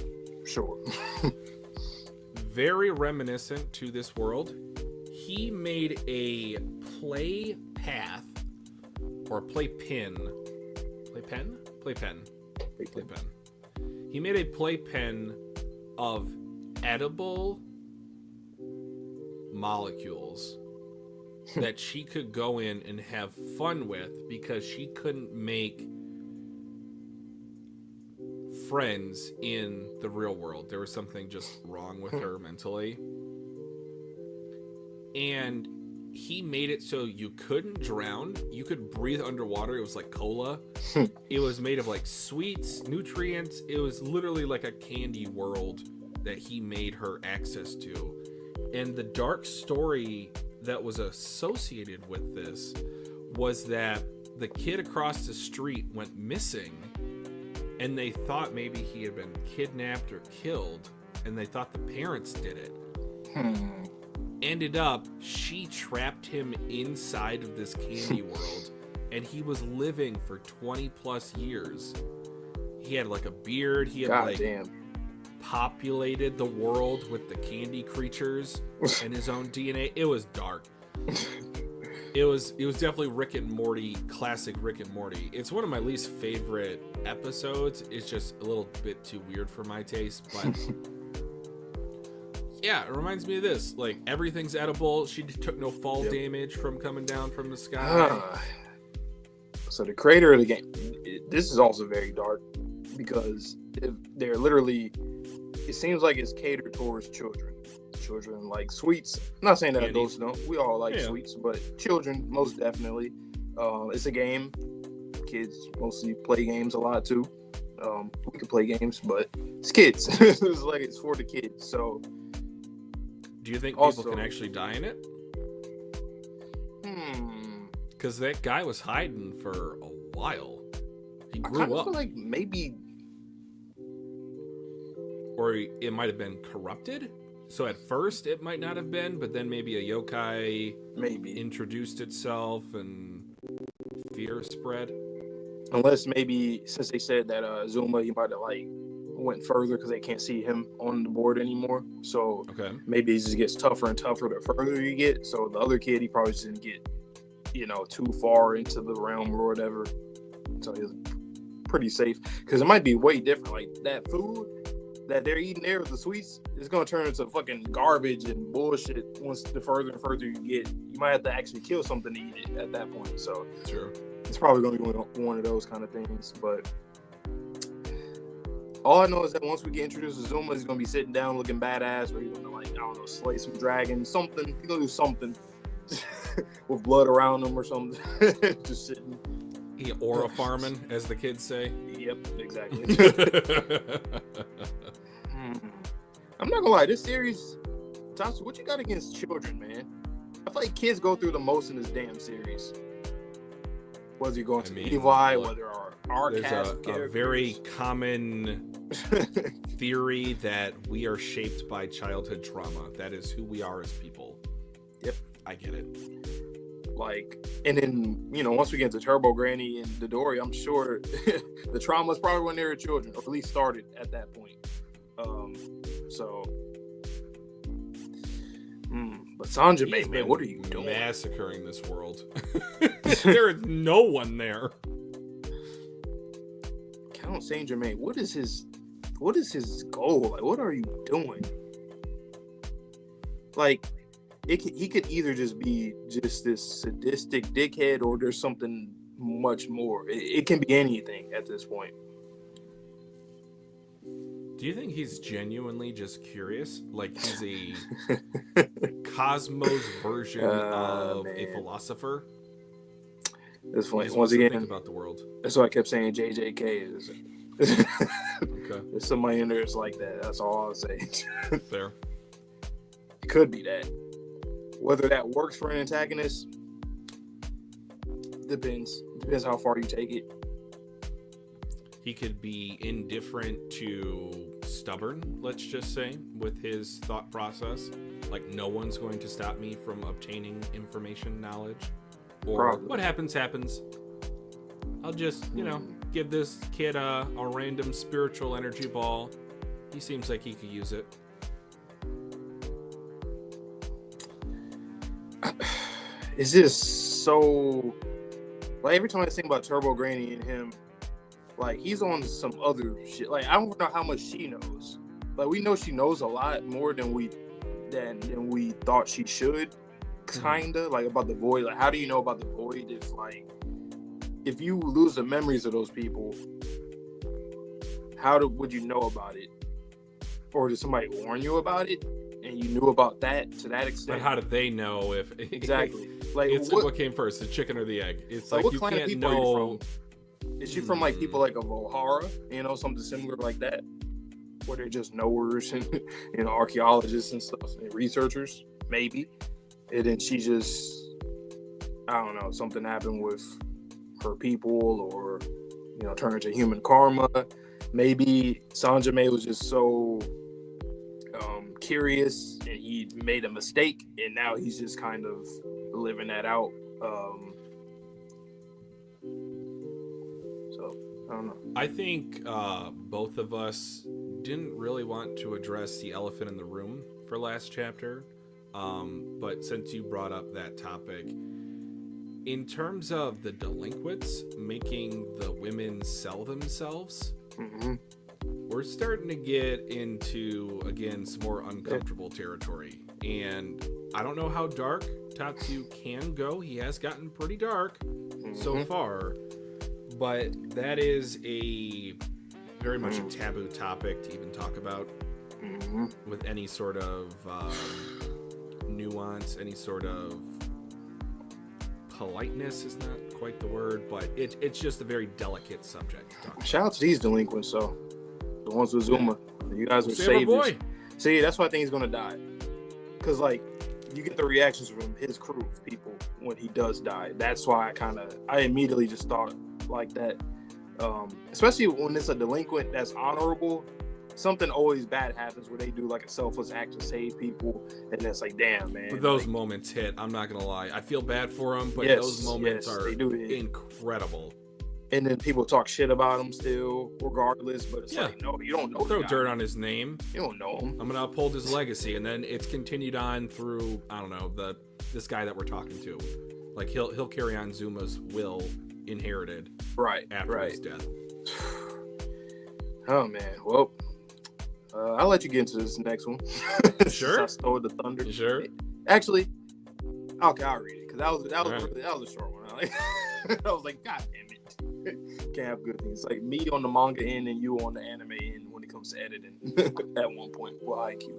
Speaker 2: Sure.
Speaker 1: Very reminiscent to this world. He made a play path or play pin. Play pen? Play pen. Play pen. He made a play pen of edible molecules that she could go in and have fun with because she couldn't make friends in the real world. There was something just wrong with her mentally. And he made it so you couldn't drown. You could breathe underwater. It was like cola. It was made of like sweets, nutrients. It was literally like a candy world that he made her access to. And the dark story that was associated with this was that the kid across the street went missing, and they thought maybe he had been kidnapped or killed, and they thought the parents did it. ended up, she trapped him inside of this candy world, and he was living for 20 plus years. He had like a beard. He had populated the world with the candy creatures and his own DNA. It was dark. It was definitely Rick and Morty, classic Rick and Morty. It's one of my least favorite episodes. It's just a little bit too weird for my taste, but yeah, it reminds me of this. Like, everything's edible. She took no fall damage from coming down from the sky.
Speaker 2: So the creator of the game, this is also very dark because they're literally, it seems like it's catered towards children. Children like sweets. I'm not saying that adults don't. We all like sweets, but children most definitely. It's a game. Kids mostly play games a lot too. We can play games, but it's kids. It's like it's for the kids. So,
Speaker 1: do you think people can actually die in it? Because that guy was hiding for a while. He grew up. I feel
Speaker 2: like maybe,
Speaker 1: or it might have been corrupted. So at first it might not have been, but then maybe a yokai introduced itself and fear spread.
Speaker 2: Unless maybe since they said that Zuma, he might have like went further because they can't see him on the board anymore. So maybe it just gets tougher and tougher the further you get. So the other kid, he probably just didn't get, too far into the realm or whatever. So he was pretty safe because it might be way different. Like that food that they're eating there with the sweets is going to turn into fucking garbage and bullshit once the further and further you get. You might have to actually kill something to eat it at that point. So it's probably going to be one of those kind of things. But all I know is that once we get introduced to Zuma, he's going to be sitting down looking badass, or he's going to, like, I don't know, slay some dragons, something. He's going to do something with blood around him or something. Just sitting.
Speaker 1: He aura farming, as the kids say.
Speaker 2: Yep, exactly. I'm not gonna lie, this series, Tatsu, what you got against children, man? I feel like kids go through the most in this damn series. Whether you're going to Levi, whether our cast of characters. A very common
Speaker 1: theory that we are shaped by childhood trauma. That is who we are as people.
Speaker 2: Yep.
Speaker 1: I get it.
Speaker 2: Like, and then, once we get into Turbo Granny and Dodori, I'm sure the trauma is probably when they were children, or at least started at that point. But Sanjime, man, what are you doing?
Speaker 1: Massacring this world. There is no one there.
Speaker 2: Count Saint Germain, what is his goal? Like, what are you doing? Like, he could either just be just this sadistic dickhead, or there's something much more. It can be anything at this point.
Speaker 1: Do you think he's genuinely just curious? Like he's a Cosmos version of a philosopher?
Speaker 2: That's funny. Once again,
Speaker 1: think about the world.
Speaker 2: That's why I kept saying JJK is.
Speaker 1: Okay.
Speaker 2: There's somebody in there that's like that. That's all I'll say.
Speaker 1: Fair.
Speaker 2: It could be that. Whether that works for an antagonist depends. Depends how far you take it.
Speaker 1: He could be indifferent to stubborn, let's just say, with his thought process. Like, no one's going to stop me from obtaining information, knowledge. Or what happens. I'll just, give this kid a random spiritual energy ball. He seems like he could use it.
Speaker 2: It's just so... Like, every time I think about Turbo Granny and him, like, he's on some other shit. Like, I don't know how much she knows. Like, we know she knows a lot more than we thought she should. Kinda. Like, about the void. Like, how do you know about the void if you lose the memories of those people, would you know about it? Or did somebody warn you about it? And you knew about that to that extent?
Speaker 1: But how did they know if...
Speaker 2: Exactly. Like,
Speaker 1: what came first, the chicken or the egg? It's like
Speaker 2: what
Speaker 1: you
Speaker 2: clan
Speaker 1: can't
Speaker 2: of people
Speaker 1: know...
Speaker 2: are you from? Is she from, like, people like of O'Hara? Something similar like that? Where they're just knowers and, archaeologists and stuff and researchers? Maybe. And then she just... I don't know. Something happened with her people, or, turned into human karma. Maybe Sanjime was just so... curious and he made a mistake, and now he's just kind of living that out. So I don't know.
Speaker 1: I think both of us didn't really want to address the elephant in the room for last chapter, but since you brought up that topic, in terms of the delinquents making the women sell themselves, we're starting to get into, again, some more uncomfortable territory. And I don't know how dark Tatsu can go. He has gotten pretty dark so far, but that is a very much a taboo topic to even talk about with any sort of nuance, any sort of politeness is not quite the word, but it's just a very delicate subject.
Speaker 2: Shout out to these delinquents, though. The ones with Zuma. You guys are
Speaker 1: saved. Boy.
Speaker 2: See, that's why I think he's going to die. Because, like, you get the reactions from his crew of people when he does die. That's why I immediately just thought like that. Especially when it's a delinquent that's honorable, something always bad happens where they do like a selfless act to save people, and it's like, damn, man.
Speaker 1: But those moments hit. I'm not gonna lie. I feel bad for them, but those moments are incredible.
Speaker 2: And then people talk shit about him still, regardless. But it's like, no, you don't know.
Speaker 1: Throw dirt on his name.
Speaker 2: You don't know him.
Speaker 1: I'm gonna uphold his legacy, and then it's continued on through, I don't know, this guy that we're talking to. Like he'll carry on Zuma's will inherited after his death.
Speaker 2: Oh man, well, I'll let you get into this next one.
Speaker 1: Sure.
Speaker 2: I stole the thunder.
Speaker 1: Sure.
Speaker 2: Actually, okay, I'll read it because that was a short one. I was like, God damn it. Can't have good things. Like me on the manga end and you on the anime end when it comes to editing at one point. Well, IQ.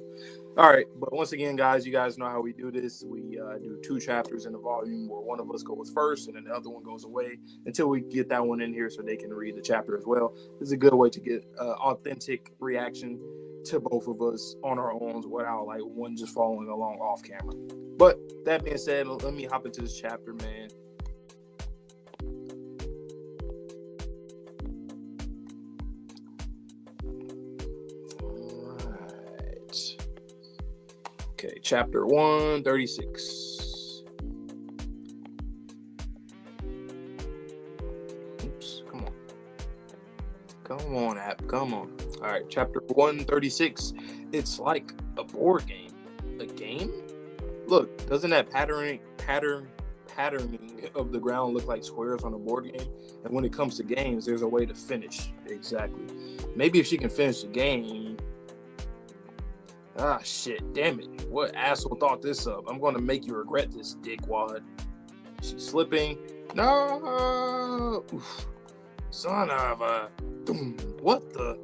Speaker 2: All right, but once again, guys, you guys know how we do this. We do 2 chapters in a volume where one of us goes first and then the other one goes away until we get that one in here so they can read the chapter as well. This is a good way to get authentic reaction to both of us on our own without like one just following along off camera. But that being said, let me hop into this chapter, man. Okay, chapter 136. Oops, come on. Come on, app, come on. All right, chapter 136. It's like a board game. A game? Look, doesn't that patterning of the ground look like squares on a board game? And when it comes to games, there's a way to finish. Exactly. Maybe if she can finish the game. Ah, shit, damn it. What asshole thought this up? I'm going to make you regret this, dickwad. She's slipping. No! Oof. Son of a... What the...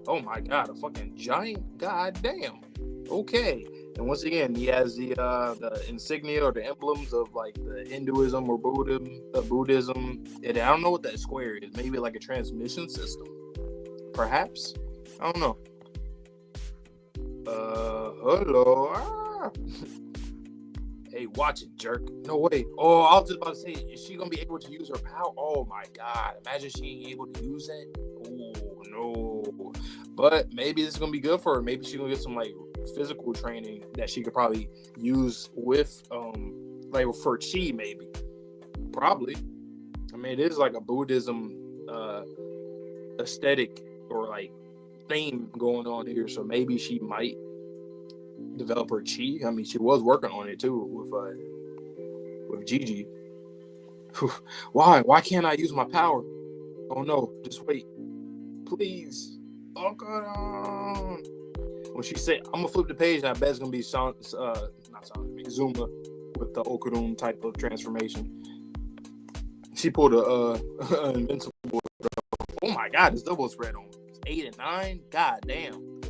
Speaker 2: Oh my god, a fucking giant? Goddamn. Okay. And once again, he has the insignia or the emblems of like the Hinduism or Buddhism. And I don't know what that square is. Maybe like a transmission system? Perhaps? I don't know. Hello. Ah. Hey, watch it, jerk. No way. Oh, I was just about to say, is she gonna be able to use her power? Oh my god. Imagine she ain't able to use it. Oh no. But maybe this is gonna be good for her. Maybe she's gonna get some like physical training that she could probably use with like for chi, maybe. Probably. I mean, it is like a Buddhism aesthetic or like theme going on here, so maybe she might develop her chi. I mean, she was working on it too with Gigi. Why can't I use my power? Oh no, just wait, please. Okarun. When she said, I'm gonna flip the page, and I bet it's gonna be Zuma with the Okarun type of transformation. She pulled a invincible. Oh my god, this double spread on 8 and 9. God damn.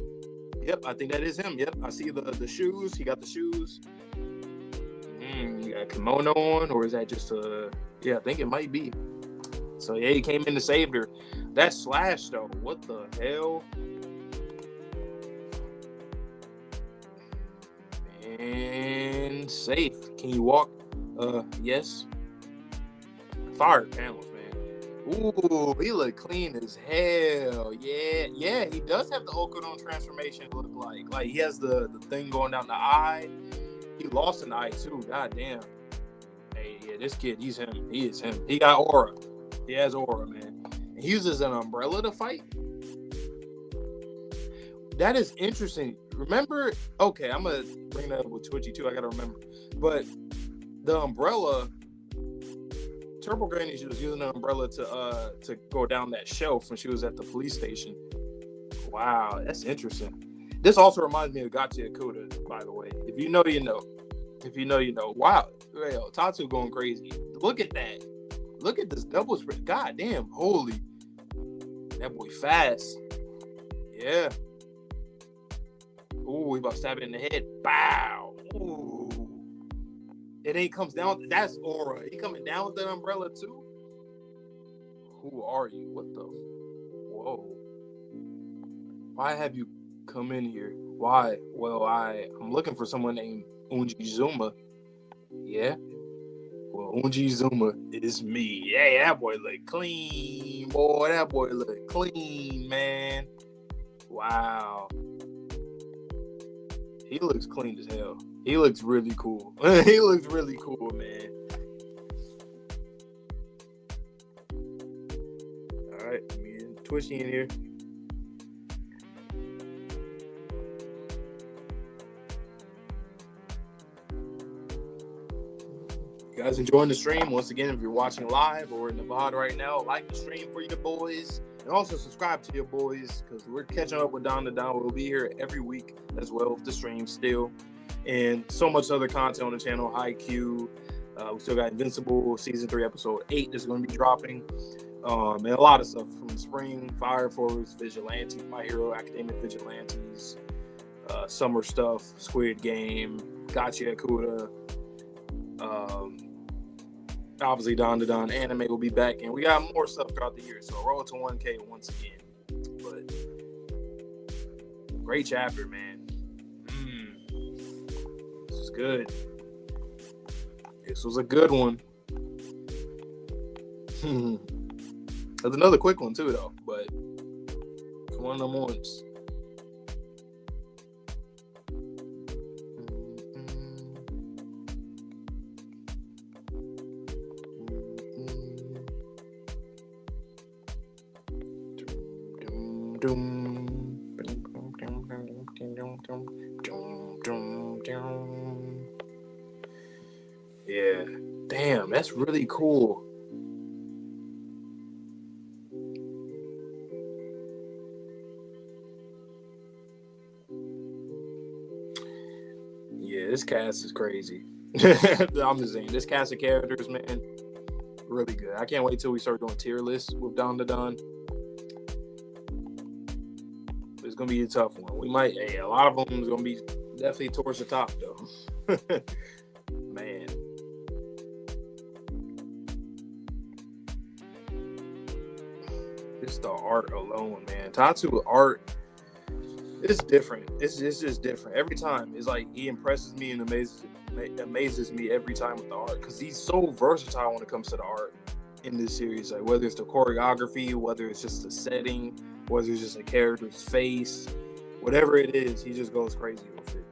Speaker 2: Yep, I think that is him. Yep, I see the shoes. He got the shoes. He got a kimono on, or is that just a... Yeah, I think it might be. So yeah, he came in to save her. That slash though, what the hell? And safe. Can you walk? Yes. Fire panels, man. Ooh, he look clean as hell. Yeah, he does have the Okarun transformation look like. Like, he has the thing going down the eye. He lost an eye, too. God damn. Hey, yeah, this kid, he's him. He is him. He got aura. He has aura, man. He uses an umbrella to fight. That is interesting. Remember? Okay, I'm gonna bring that up with Twitchy too. I gotta remember. But the umbrella, Turbo Granny, she was using an umbrella to go down that shelf when she was at the police station. Wow, that's interesting. This also reminds me of Gachiakuta, by the way. If you know, you know. If you know, you know. Wow, yo, Tatsu going crazy. Look at that. Look at this double sprint. God damn, holy. That boy fast. Yeah. Ooh, he about to stab it in the head. Bow. Ooh. And then he comes down. That's aura. He coming down with that umbrella too? Who are you? What the? Whoa. Why have you come in here? Why? Well, I'm looking for someone named Zuma. Yeah? Well, Zuma is me. Yeah, that boy look clean, boy. That boy look clean, man. Wow. He looks clean as hell. He looks really cool. He looks really cool, man. All right, man. Twitchy in here. You guys enjoying the stream? Once again, if you're watching live or in the VOD right now, like the stream for your boys. And also subscribe to your boys because we're catching up with Dandadan. We'll be here every week as well with the stream still. And so much other content on the channel. Haikyuu. We still got Invincible Season 3, Episode 8 that's going to be dropping. And a lot of stuff from Spring, Fire Force, Vigilante, My Hero Academia Vigilantes, summer stuff, Squid Game, Gachiakuta. Obviously, Dandadan anime will be back, and we got more stuff throughout the year. So roll to 1K once again. But great chapter, man. This is good. This was a good one. There's another quick one too, though. But it's one of them ones. Yeah, damn, that's really cool. Yeah, this cast is crazy. I'm just saying, this cast of characters, man, really good. I can't wait till we start doing tier lists with Dandadan. It's gonna be a tough one. We might, a lot of them is gonna be definitely towards the top, though. Man. Just the art alone, man. Tatsu art is different. It's just different every time. It's like he impresses me and amazes me every time with the art because he's so versatile when it comes to the art in this series. Like whether it's the choreography, whether it's just the setting, whether it's just a character's face, whatever it is, he just goes crazy with it.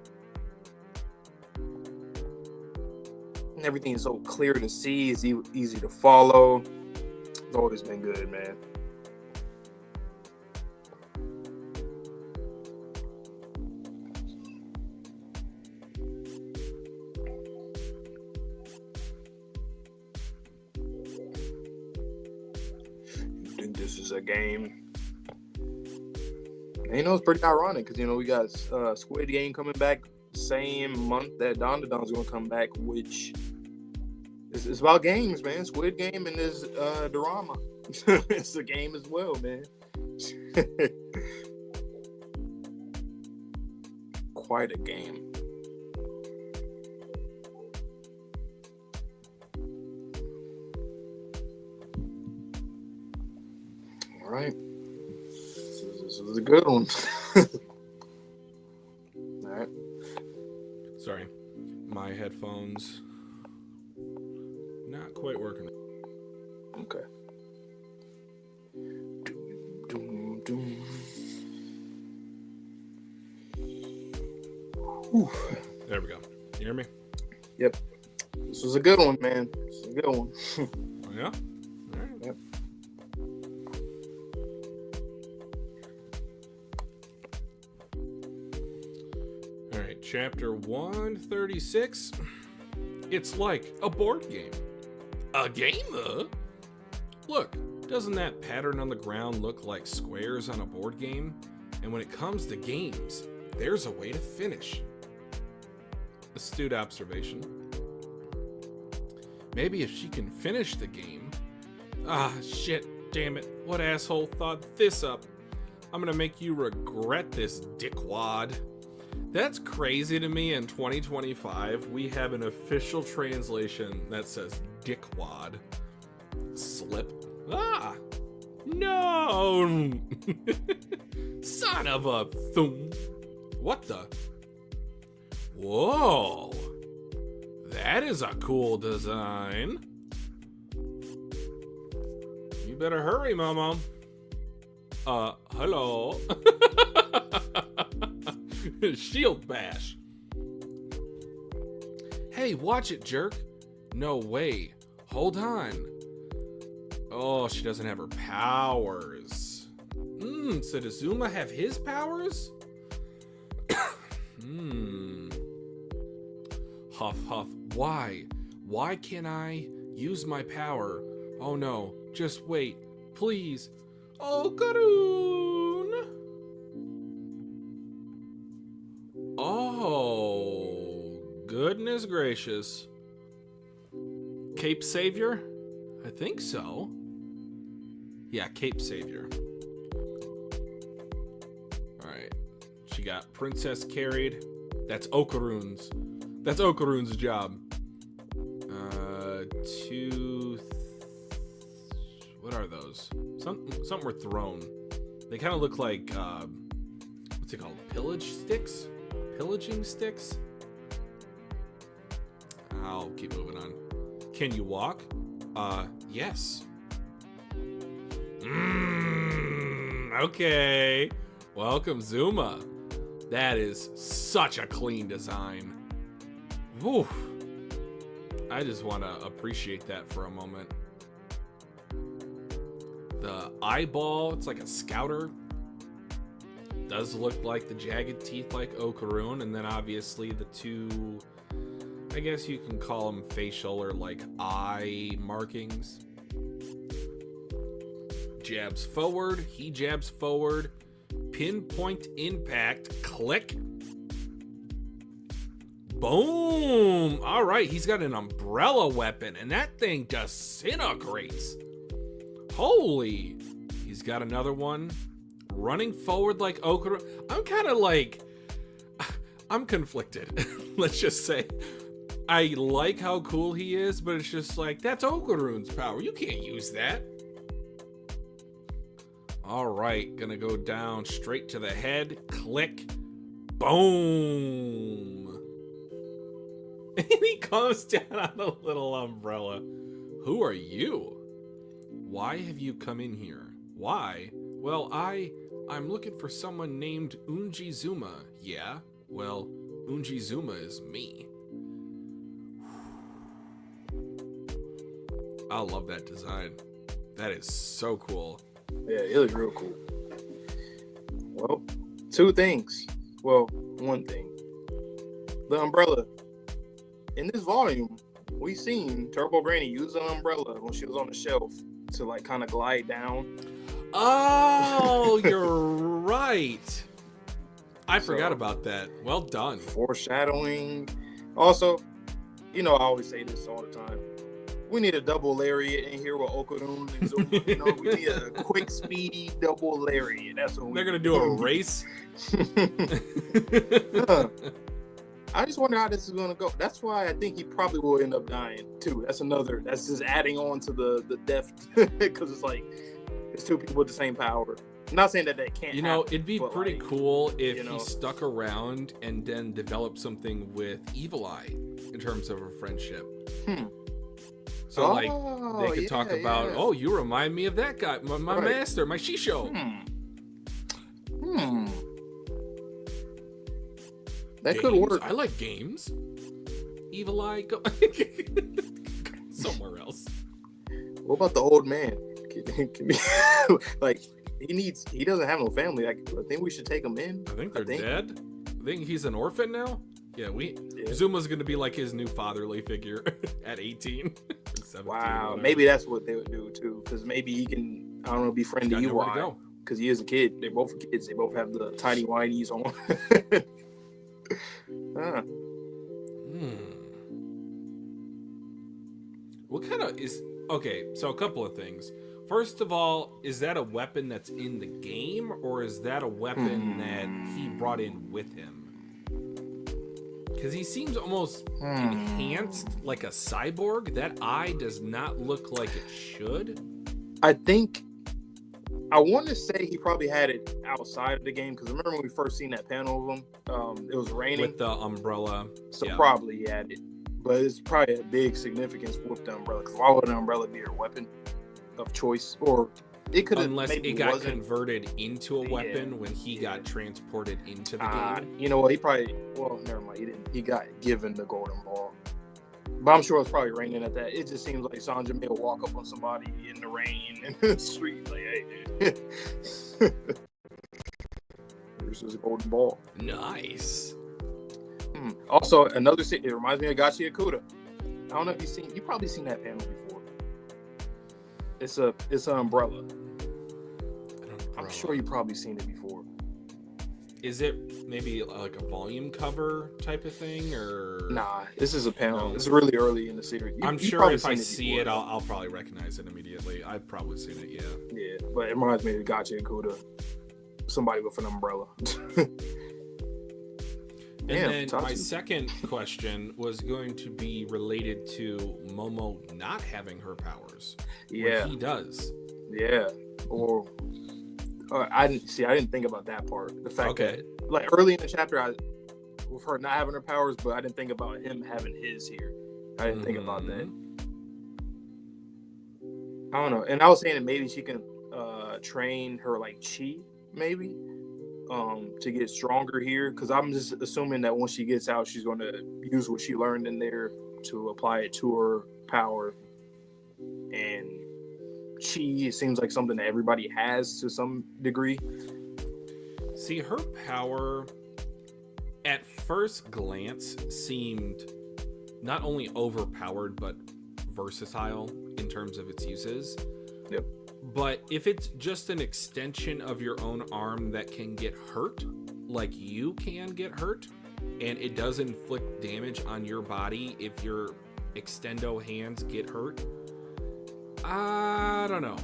Speaker 2: And everything is so clear to see. It's easy to follow. It's always been good, man. This is a game. And, it's pretty ironic because we got Squid Game coming back same month that Dandadan's gonna come back, which is about games, man. Squid Game and this drama. It's a game as well, man. Quite a game. All right. This was a good one. All right.
Speaker 1: Sorry. My headphones not quite working.
Speaker 2: Okay. Whew.
Speaker 1: There we go. You hear me?
Speaker 2: Yep. This was a good one, man. This was a good one.
Speaker 1: Oh, yeah? All right.
Speaker 2: Yep.
Speaker 1: All right, chapter 136. It's like a board game. A game, Look, doesn't that pattern on the ground look like squares on a board game? And when it comes to games, there's a way to finish. Astute observation. Maybe if she can finish the game. Ah, shit, damn it. What asshole thought this up? I'm gonna make you regret this, dickwad. That's crazy to me. In 2025, we have an official translation that says dickwad. Slip. Ah! No! Son of a thum. What the? Whoa! That is a cool design. You better hurry, Momo. Hello. Shield bash. Hey, watch it, jerk. No way. Hold on. Oh, she doesn't have her powers. So does Zuma have his powers? Huff, huff. Why? Why can't I use my power? Oh no, just wait. Please. Okarun! Oh, goodness gracious. Cape Savior? I think so. Yeah, Cape Savior. Alright. She got Princess carried. That's Okarun's. That's Okarun's job. What are those? Something were thrown. They kind of look like, what's it called? Pillage sticks? Pillaging sticks? I'll keep moving on. Can you walk? Yes. Okay. Welcome, Zuma. That is such a clean design. Whew. I just want to appreciate that for a moment. The eyeball, it's like a scouter. Does look like the jagged teeth like Okarun, and then obviously the two, I guess you can call them facial or like eye markings. Jabs forward, he jabs forward. Pinpoint impact, click. Boom! All right, he's got an umbrella weapon, and that thing disintegrates. Holy! He's got another one. Running forward like Okarun. I'm kind of like... I'm conflicted. Let's just say. I like how cool he is, but it's just like, that's Okarun's power. You can't use that. All right, gonna go down straight to the head. Click. Boom! And he comes down on a little umbrella. Who are you? Why have you come in here? Why? Well, I'm looking for someone named Unji Zuma. Yeah? Well, Unji Zuma is me. I love that design. That is so cool.
Speaker 2: Yeah, it looks real cool. Well, two things. Well, one thing. The umbrella. In this volume, we seen Turbo Granny use an umbrella when she was on the shelf to like kind of glide down.
Speaker 1: Oh, you're right. I forgot about that. Well done.
Speaker 2: Foreshadowing. Also, you know, I always say this all the time. We need a double lariat in here with Okarun and Zuma. You know, we need a quick, speedy double lariat. That's what
Speaker 1: they're gonna do a race.
Speaker 2: I just wonder how this is gonna go. That's why I think he probably will end up dying too. That's just adding on to the death because it's like it's two people with the same power. I'm not saying that can't.
Speaker 1: You know,
Speaker 2: happen,
Speaker 1: it'd be pretty
Speaker 2: like,
Speaker 1: cool if he stuck around and then developed something with Evil Eye in terms of a friendship. So they could talk about, oh, you remind me of that guy, my master, my Shisho.
Speaker 2: That could work.
Speaker 1: I like games. Evil Eye, go somewhere else.
Speaker 2: What about the old man? Can like he doesn't have no family. I think we should take him in.
Speaker 1: I think they're dead. I think he's an orphan now. Yeah, Zuma's gonna be like his new fatherly figure at 18. 17,
Speaker 2: wow, maybe that's what they would do too. Because maybe he can, I don't know, befriend the UI. Because he is a kid. They're both kids. They both have the tiny whinies on.
Speaker 1: What kind of is okay? So a couple of things. First of all, is that a weapon that's in the game, or is that a weapon that he brought in with him? Because he seems almost enhanced, like a cyborg. That eye does not look like it should.
Speaker 2: I want to say he probably had it outside of the game, because remember when we first seen that panel of him, it was raining.
Speaker 1: With the umbrella.
Speaker 2: So probably he had it. But it's probably a big significance with the umbrella, because why would an umbrella be your weapon of choice? Or it could have,
Speaker 1: unless it got converted into a weapon when he got transported into the game.
Speaker 2: You know what? He probably, well, never mind. He didn't. He got given the golden ball. But I'm sure it's probably raining at that. It just seems like Sanjay may walk up on somebody in the rain in the street, like, hey, dude. Here's his golden ball.
Speaker 1: Nice.
Speaker 2: Also, another it reminds me of Gachiakuta. I don't know if you've probably seen that panel before. It's an umbrella. I'm sure you've probably seen it before.
Speaker 1: Is it maybe like a volume cover type of thing, or?
Speaker 2: Nah, this is a panel. It's really early in the series.
Speaker 1: I'm sure if I see it, I'll probably recognize it immediately. I've probably seen it, yeah. Yeah,
Speaker 2: but it reminds me of Gachiakuta. Somebody with an umbrella.
Speaker 1: And then my second question was going to be related to Momo not having her powers.
Speaker 2: Yeah,
Speaker 1: he does.
Speaker 2: Yeah, or I didn't think about that part. The fact that, like, early in the chapter, with her not having her powers, but I didn't think about him having his here. I didn't think about that. I don't know. And I was saying that maybe she can train her like chi, maybe. To get stronger here, because I'm just assuming that once she gets out, she's going to use what she learned in there to apply it to her power. And it seems like something that everybody has to some degree.
Speaker 1: See, her power at first glance seemed not only overpowered but versatile in terms of its uses.
Speaker 2: Yep.
Speaker 1: But if it's just an extension of your own arm that can get hurt, like you can get hurt, and it does inflict damage on your body if your extendo hands get hurt, I don't know.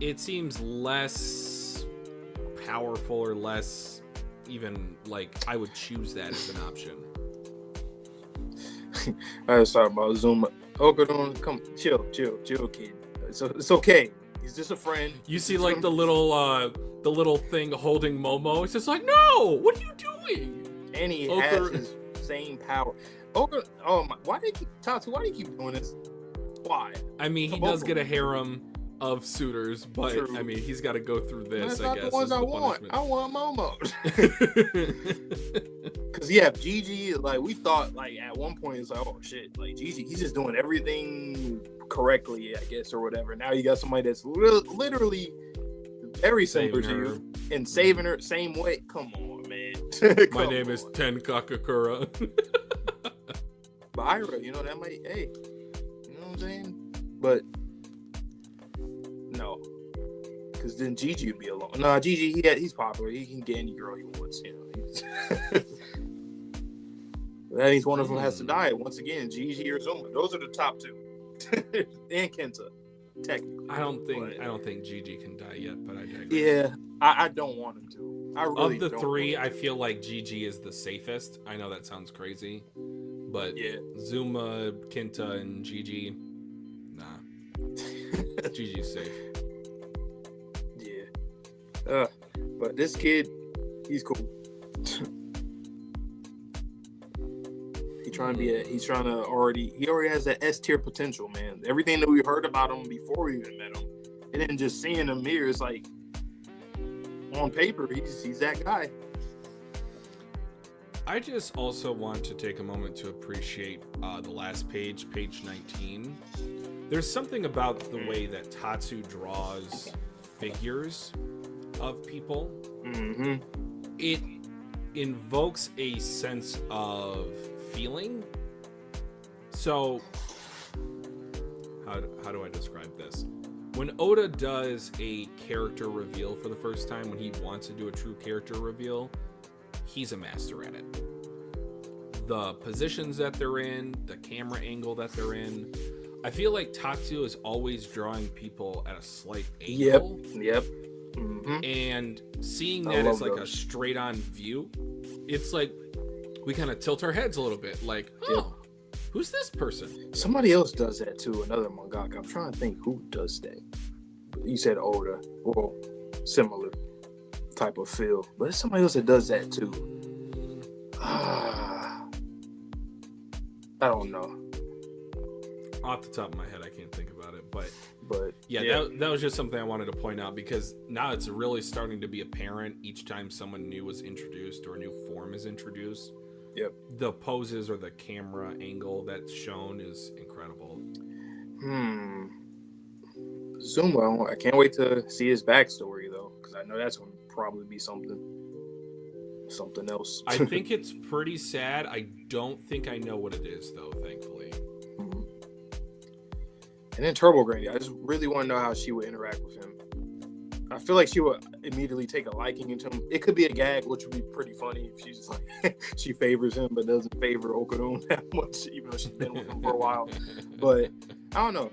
Speaker 1: It seems less powerful, or less even like I would choose that as an option.
Speaker 2: I was talking about Zuma. Okarun, come chill, kid. It's okay. He's just a friend.
Speaker 1: You see, like, the little thing holding Momo. It's just like, no, what are you doing?
Speaker 2: And he has his same power. Okarun, why do you keep doing this? Why?
Speaker 1: I mean, he does get a harem of suitors, but true. I mean, he's got to go through this.
Speaker 2: That's
Speaker 1: I
Speaker 2: not
Speaker 1: guess
Speaker 2: the ones I want. I want Momo. Because Gigi, like, we thought, like, at one point it's like, oh shit, like Gigi, he's just doing everything correctly, I guess, or whatever. Now you got somebody that's literally very similar to you and saving her same way. Come on, man.
Speaker 1: My name is Ten Kakakura.
Speaker 2: Byra, you know, that might, hey, you know what I'm saying? But no, because then Gigi would be alone. Nah, Gigi, he's popular. He can get any girl he wants, you know. That means one of them has to die. Once again, Gigi or Zuma. Those are the top two. And Kenta, technically.
Speaker 1: I don't think Gigi can die yet, but I digress.
Speaker 2: Yeah, I don't want him to. I really
Speaker 1: of the three, I feel like Gigi is the safest. I know that sounds crazy, but yeah, Zuma, Kenta, and Gigi, nah. Gigi's safe.
Speaker 2: Yeah. But this kid, he's cool. He already has that S tier potential, man. Everything that we heard about him before we even met him, and then just seeing him here, it's like on paper, he's that guy.
Speaker 1: I just also want to take a moment to appreciate the last page, page 19. There's something about the way that Tatsu draws figures of people.
Speaker 2: Mm-hmm.
Speaker 1: It invokes a sense of feeling. So, how do I describe this? When Oda does a character reveal for the first time, when he wants to do a true character reveal, he's a master at it. The positions that they're in, the camera angle that they're in. I feel like Tatsu is always drawing people at a slight angle.
Speaker 2: Yep. Mm-hmm.
Speaker 1: And seeing that as like a straight on view, it's like we kind of tilt our heads a little bit. Like, oh, who's this person?
Speaker 2: Somebody else does that too. Another mangaka. I'm trying to think who does that. You said Oda. Well, similar type of feel. But there's somebody else that does that too. I don't know.
Speaker 1: Off the top of my head, I can't think about it, but
Speaker 2: yeah.
Speaker 1: That was just something I wanted to point out, because now it's really starting to be apparent each time someone new is introduced or a new form is introduced.
Speaker 2: Yep.
Speaker 1: The poses or the camera angle that's shown is incredible.
Speaker 2: Zuma, I can't wait to see his backstory though, because I know that's going to probably be something else.
Speaker 1: I think it's pretty sad. I don't think I know what it is though, thankfully.
Speaker 2: And then Turbo Granny, I just really want to know how she would interact with him. I feel like she would immediately take a liking into him. It could be a gag, which would be pretty funny if she's like she favors him but doesn't favor Okarun that much, even though she's been with him for a while. But I don't know.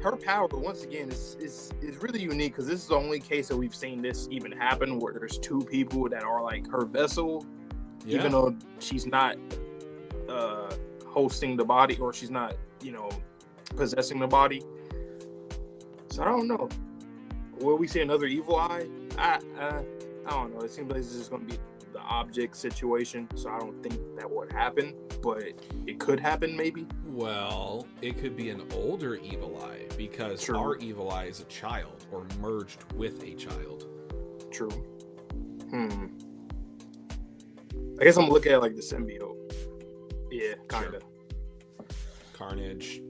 Speaker 2: Her power, once again, is really unique, because this is the only case that we've seen this even happen, where there's two people that are like her vessel, even though she's not hosting the body, or she's not, possessing the body. So I don't know. Will we see another evil eye? I don't know. It seems like this is going to be the object situation, so I don't think that would happen, but it could happen maybe.
Speaker 1: Well, it could be an older evil eye, because our evil eye is a child, or merged with a child.
Speaker 2: True. I guess I'm looking at like the symbiote. Yeah, kind of.
Speaker 1: Carnage.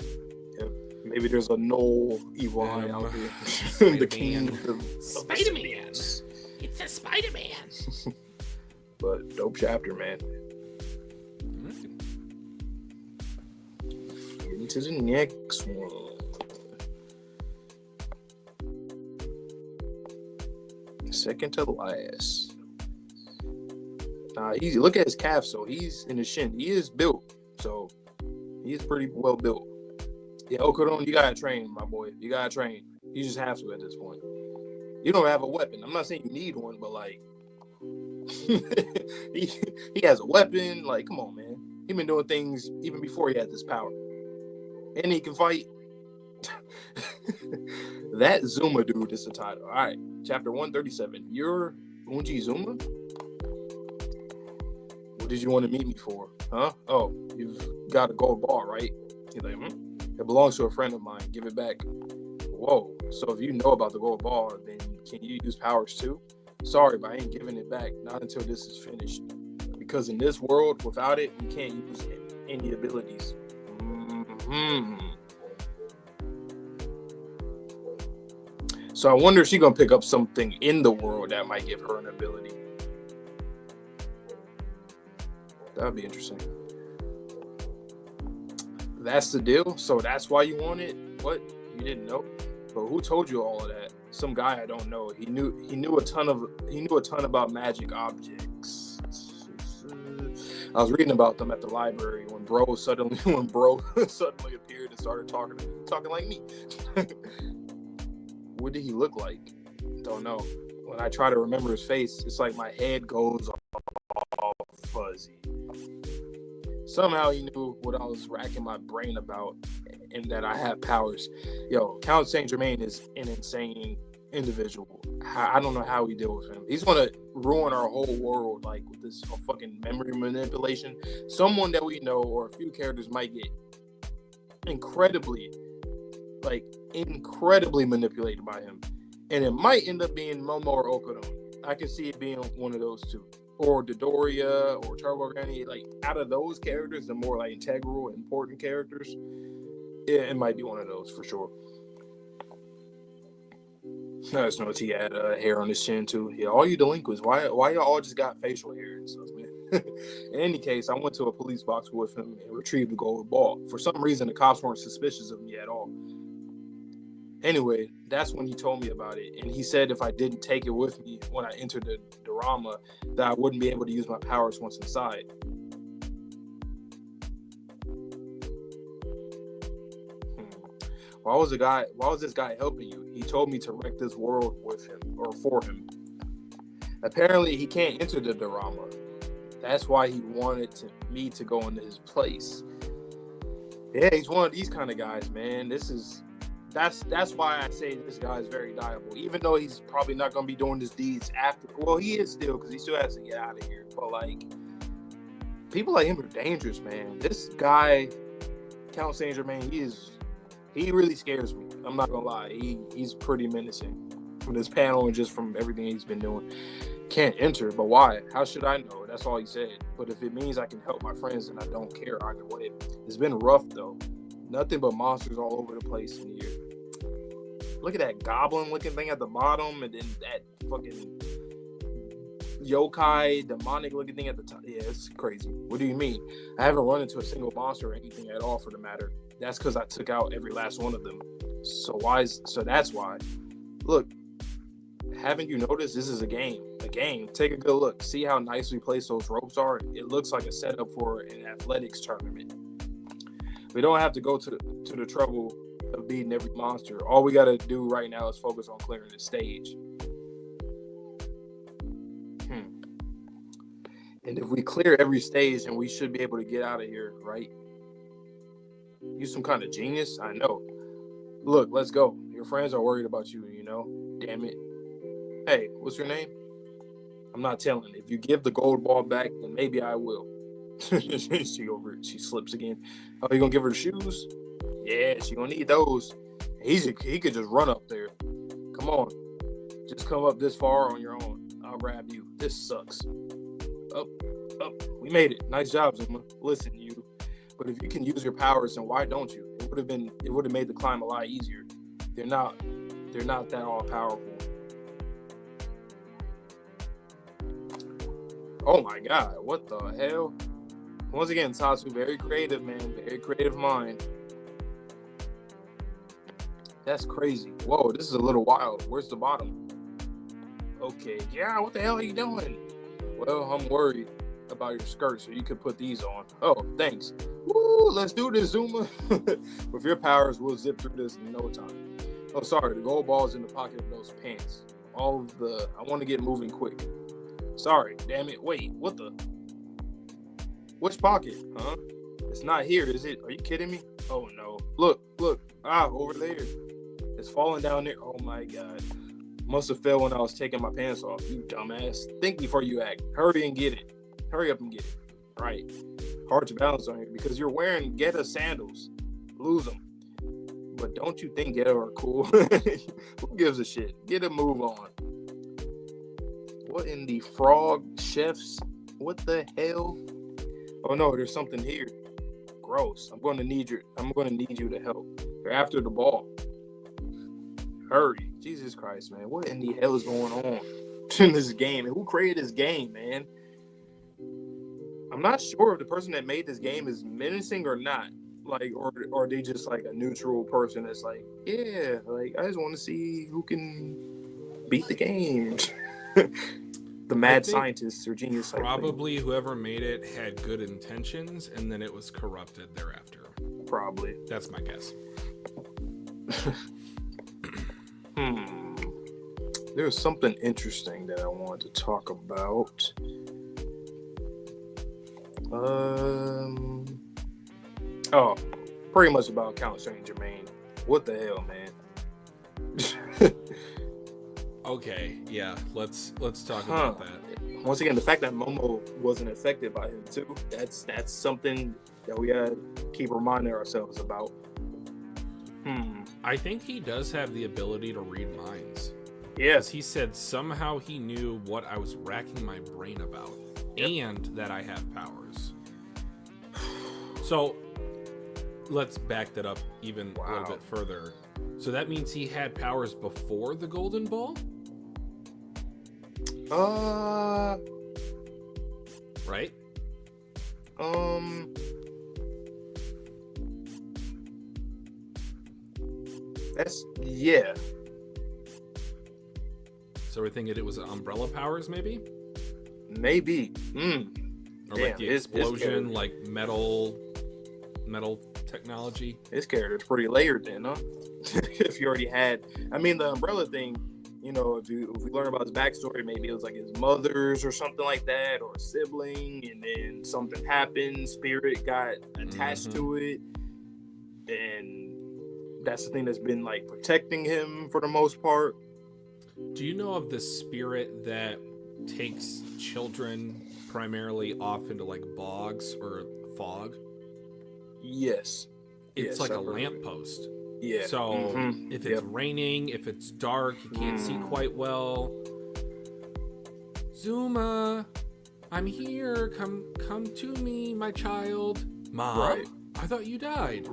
Speaker 2: Yep. Maybe there's a null evil eye out there. The king of
Speaker 1: Spider-Man. It's a Spider-Man.
Speaker 2: But dope chapter, man. Getting to the next one. Second to last. Easy. Look at his calf. So he's in his shin. He is built. So he's pretty well built. Yeah, Okarun, you gotta train, my boy. You gotta train. You just have to at this point. You don't have a weapon. I'm not saying you need one, but like he has a weapon. Like, come on, man. He's been doing things even before he had this power. And he can fight. That Zuma dude is the title. All right, chapter 137. You're Unji Zuma? What did you want to meet me for? Huh? Oh, you've got a gold ball, right? He's like, It belongs to a friend of mine. Give it back. Whoa. So if you know about the gold ball, then can you use powers too? Sorry, but I ain't giving it back. Not until this is finished. Because in this world, without it, you can't use any abilities. So I wonder if she's going to pick up something in the world that might give her an ability. That would be interesting. That's the deal. So that's why you want it? What? You didn't know? But who told you all of that? Some guy I don't know. He knew a ton about magic objects. I was reading about them at the library when bro suddenly appeared and started talking like me. What did he look like? Don't know. When I try to remember his face, it's like my head goes all fuzzy. Somehow he knew what I was racking my brain about, and that I have powers. Yo, Count Saint Germain is an insane individual. I don't know how we deal with him. He's gonna ruin our whole world, like with this fucking memory manipulation. Someone that we know, or a few characters, might get incredibly manipulated by him, and it might end up being Momo or Okarun. I can see it being one of those two, or Dodoria or Turbo Granny. Like out of those characters, the more like integral, important characters, it might be one of those for sure. I just noticed he had hair on his chin too. Yeah, all you delinquents, why y'all all just got facial hair and stuff, man? In any case, I went to a police box with him and retrieved the gold ball. For some reason, the cops weren't suspicious of me at all. Anyway, that's when he told me about it, and he said if I didn't take it with me when I entered the Dorama, that I wouldn't be able to use my powers once inside. Why was this guy helping you? He told me to wreck this world with him or for him. Apparently, he can't enter the Dorama. That's why he wanted me to go into his place. Yeah, he's one of these kind of guys, man. That's why I say this guy is very diable. Even though he's probably not going to be doing his deeds after. Well, he is still, because he still has to get out of here. But like, people like him are dangerous, man. This guy, Count Saint Germain, he really scares me. I'm not gonna lie. He's pretty menacing from this panel and just from everything he's been doing. Can't enter, but why? How should I know? That's all he said. But if it means I can help my friends, then I don't care either way. It's been rough though. Nothing but monsters all over the place in here. Look at that goblin-looking thing at the bottom, and then that fucking yokai, demonic-looking thing at the top. Yeah, it's crazy. What do you mean? I haven't run into a single monster or anything at all, for the matter. That's because I took out every last one of them. So that's why. Look, haven't you noticed this is a game? A game. Take a good look. See how nicely placed those ropes are? It looks like a setup for an athletics tournament. We don't have to go to the trouble of beating every monster. All we got to do right now is focus on clearing the stage. And if we clear every stage, then we should be able to get out of here, right? You some kind of genius? I know. Look, let's go. Your friends are worried about you, you know? Damn it. Hey, what's your name? I'm not telling. If you give the gold ball back, then maybe I will. She slips again. Oh, you gonna give her the shoes? Yeah, she gonna need those. He could just run up there. Come on. Just come up this far on your own. I'll grab you. This sucks. Up. We made it. Nice job, Zuma. Listen, you. But if you can use your powers, then why don't you? It would have made the climb a lot easier. They're not that all powerful. Oh my god, what the hell? Once again, Tatsu, very creative, man. Very creative mind. That's crazy. Whoa, this is a little wild. Where's the bottom? Okay, yeah, what the hell are you doing? Well, I'm worried about your skirt, so you could put these on. Oh, thanks. Woo, let's do this, Zuma. With your powers, we'll zip through this in no time. Oh, sorry, the gold ball's in the pocket of those pants. I want to get moving quick. Sorry, damn it. Wait, what the? Which pocket? Huh? It's not here, is it? Are you kidding me? Oh, no. Look. Over there. It's falling down there. Oh, my God. Must have fell when I was taking my pants off, you dumbass. Think before you act. Hurry and get it. Hurry up and get it. Right. Hard to balance on here because you're wearing Geta sandals. Lose them. But don't you think Geta are cool? Who gives a shit? Get a move on. What in the frog chefs? What the hell? Oh no, there's something here. Gross. I'm going to need you to help. You're after the ball. Hurry. Jesus Christ, man. What in the hell is going on in this game? And who created this game, man? I'm not sure if the person that made this game is menacing or not. Like, or they just like a neutral person that's like, yeah, like I just want to see who can beat the game. The mad scientists or genius.
Speaker 1: Probably whoever made it had good intentions, and then it was corrupted thereafter.
Speaker 2: Probably.
Speaker 1: That's my guess.
Speaker 2: There's something interesting that I wanted to talk about. Pretty much about Count Saint Germain. What the hell, man?
Speaker 1: Okay, yeah, let's talk about that.
Speaker 2: Once again, the fact that Momo wasn't affected by him too, that's something that we gotta keep reminding ourselves about.
Speaker 1: I think he does have the ability to read minds.
Speaker 2: Yeah.
Speaker 1: Because he said somehow he knew what I was racking my brain about, and that I have powers. So let's back that up even a little bit further. So that means he had powers before the Golden Ball? Right?
Speaker 2: That's, yeah.
Speaker 1: So we're thinking it was umbrella powers, maybe?
Speaker 2: Maybe.
Speaker 1: Or like the explosion, like metal technology.
Speaker 2: His character's pretty layered then, huh? If you already had, I mean, the umbrella thing, you know, if we learn about his backstory, maybe it was like his mother's or something like that, or a sibling, and then something happened, spirit got attached to it, and that's the thing that's been like protecting him for the most part.
Speaker 1: Do you know of the spirit that takes children primarily off into like bogs or fog?
Speaker 2: Yes.
Speaker 1: It's like a lamppost.
Speaker 2: Yeah.
Speaker 1: So if it's raining, if it's dark, you can't see quite well. Zuma, I'm here. Come to me, my child. Mom, I thought you died.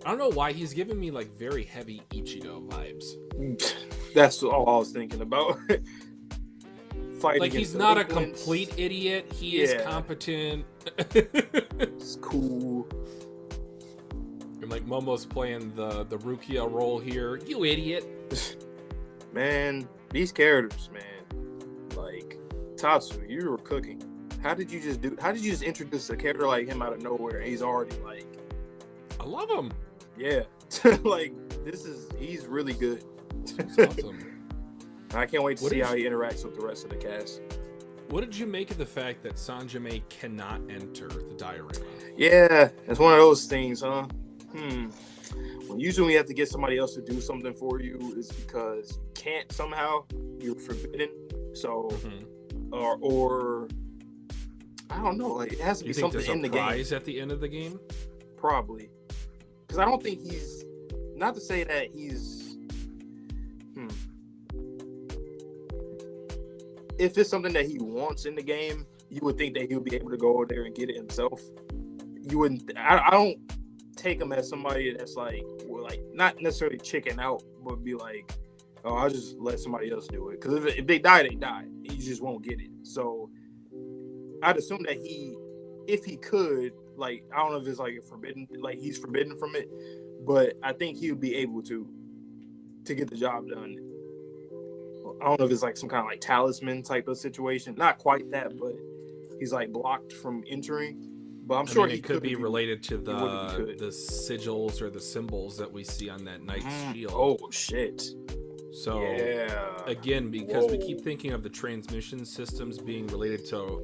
Speaker 1: I don't know why he's giving me like very heavy Ichigo vibes.
Speaker 2: That's all I was thinking about.
Speaker 1: Like he's not a complete idiot. He is competent.
Speaker 2: It's cool.
Speaker 1: And like Momo's playing the Rukia role here. You idiot.
Speaker 2: Man, these characters, man. Like Tatsu, you were cooking. How did you just introduce a character like him out of nowhere and he's already like,
Speaker 1: I love him.
Speaker 2: Yeah. Like he's really good.
Speaker 1: He's awesome.
Speaker 2: I can't wait to see how he interacts with the rest of the cast.
Speaker 1: What did you make of the fact that Sanjime cannot enter the diorama?
Speaker 2: Yeah, it's one of those things, huh? Usually when you have to get somebody else to do something for you, it's because you can't somehow. You're forbidden. So, or I don't know. Like it has to be something in the game.
Speaker 1: Prize at the end of the game?
Speaker 2: Probably, because I don't think he's. Not to say that he's. If it's something that he wants in the game, you would think that he would be able to go over there and get it himself. You wouldn't. I don't take him as somebody that's like, well, like not necessarily chicken out, but be like, oh, I'll just let somebody else do it. Because if they die, they die. You just won't get it. So I'd assume that if he could, like, I don't know if it's like a forbidden, like he's forbidden from it, but I think he would be able to get the job done. I don't know if it's like some kind of like talisman type of situation. Not quite that, but he's like blocked from entering. But I'm sure
Speaker 1: he could be related to the sigils or the symbols that we see on that knight's shield.
Speaker 2: Oh shit!
Speaker 1: So again, because we keep thinking of the transmission systems being related to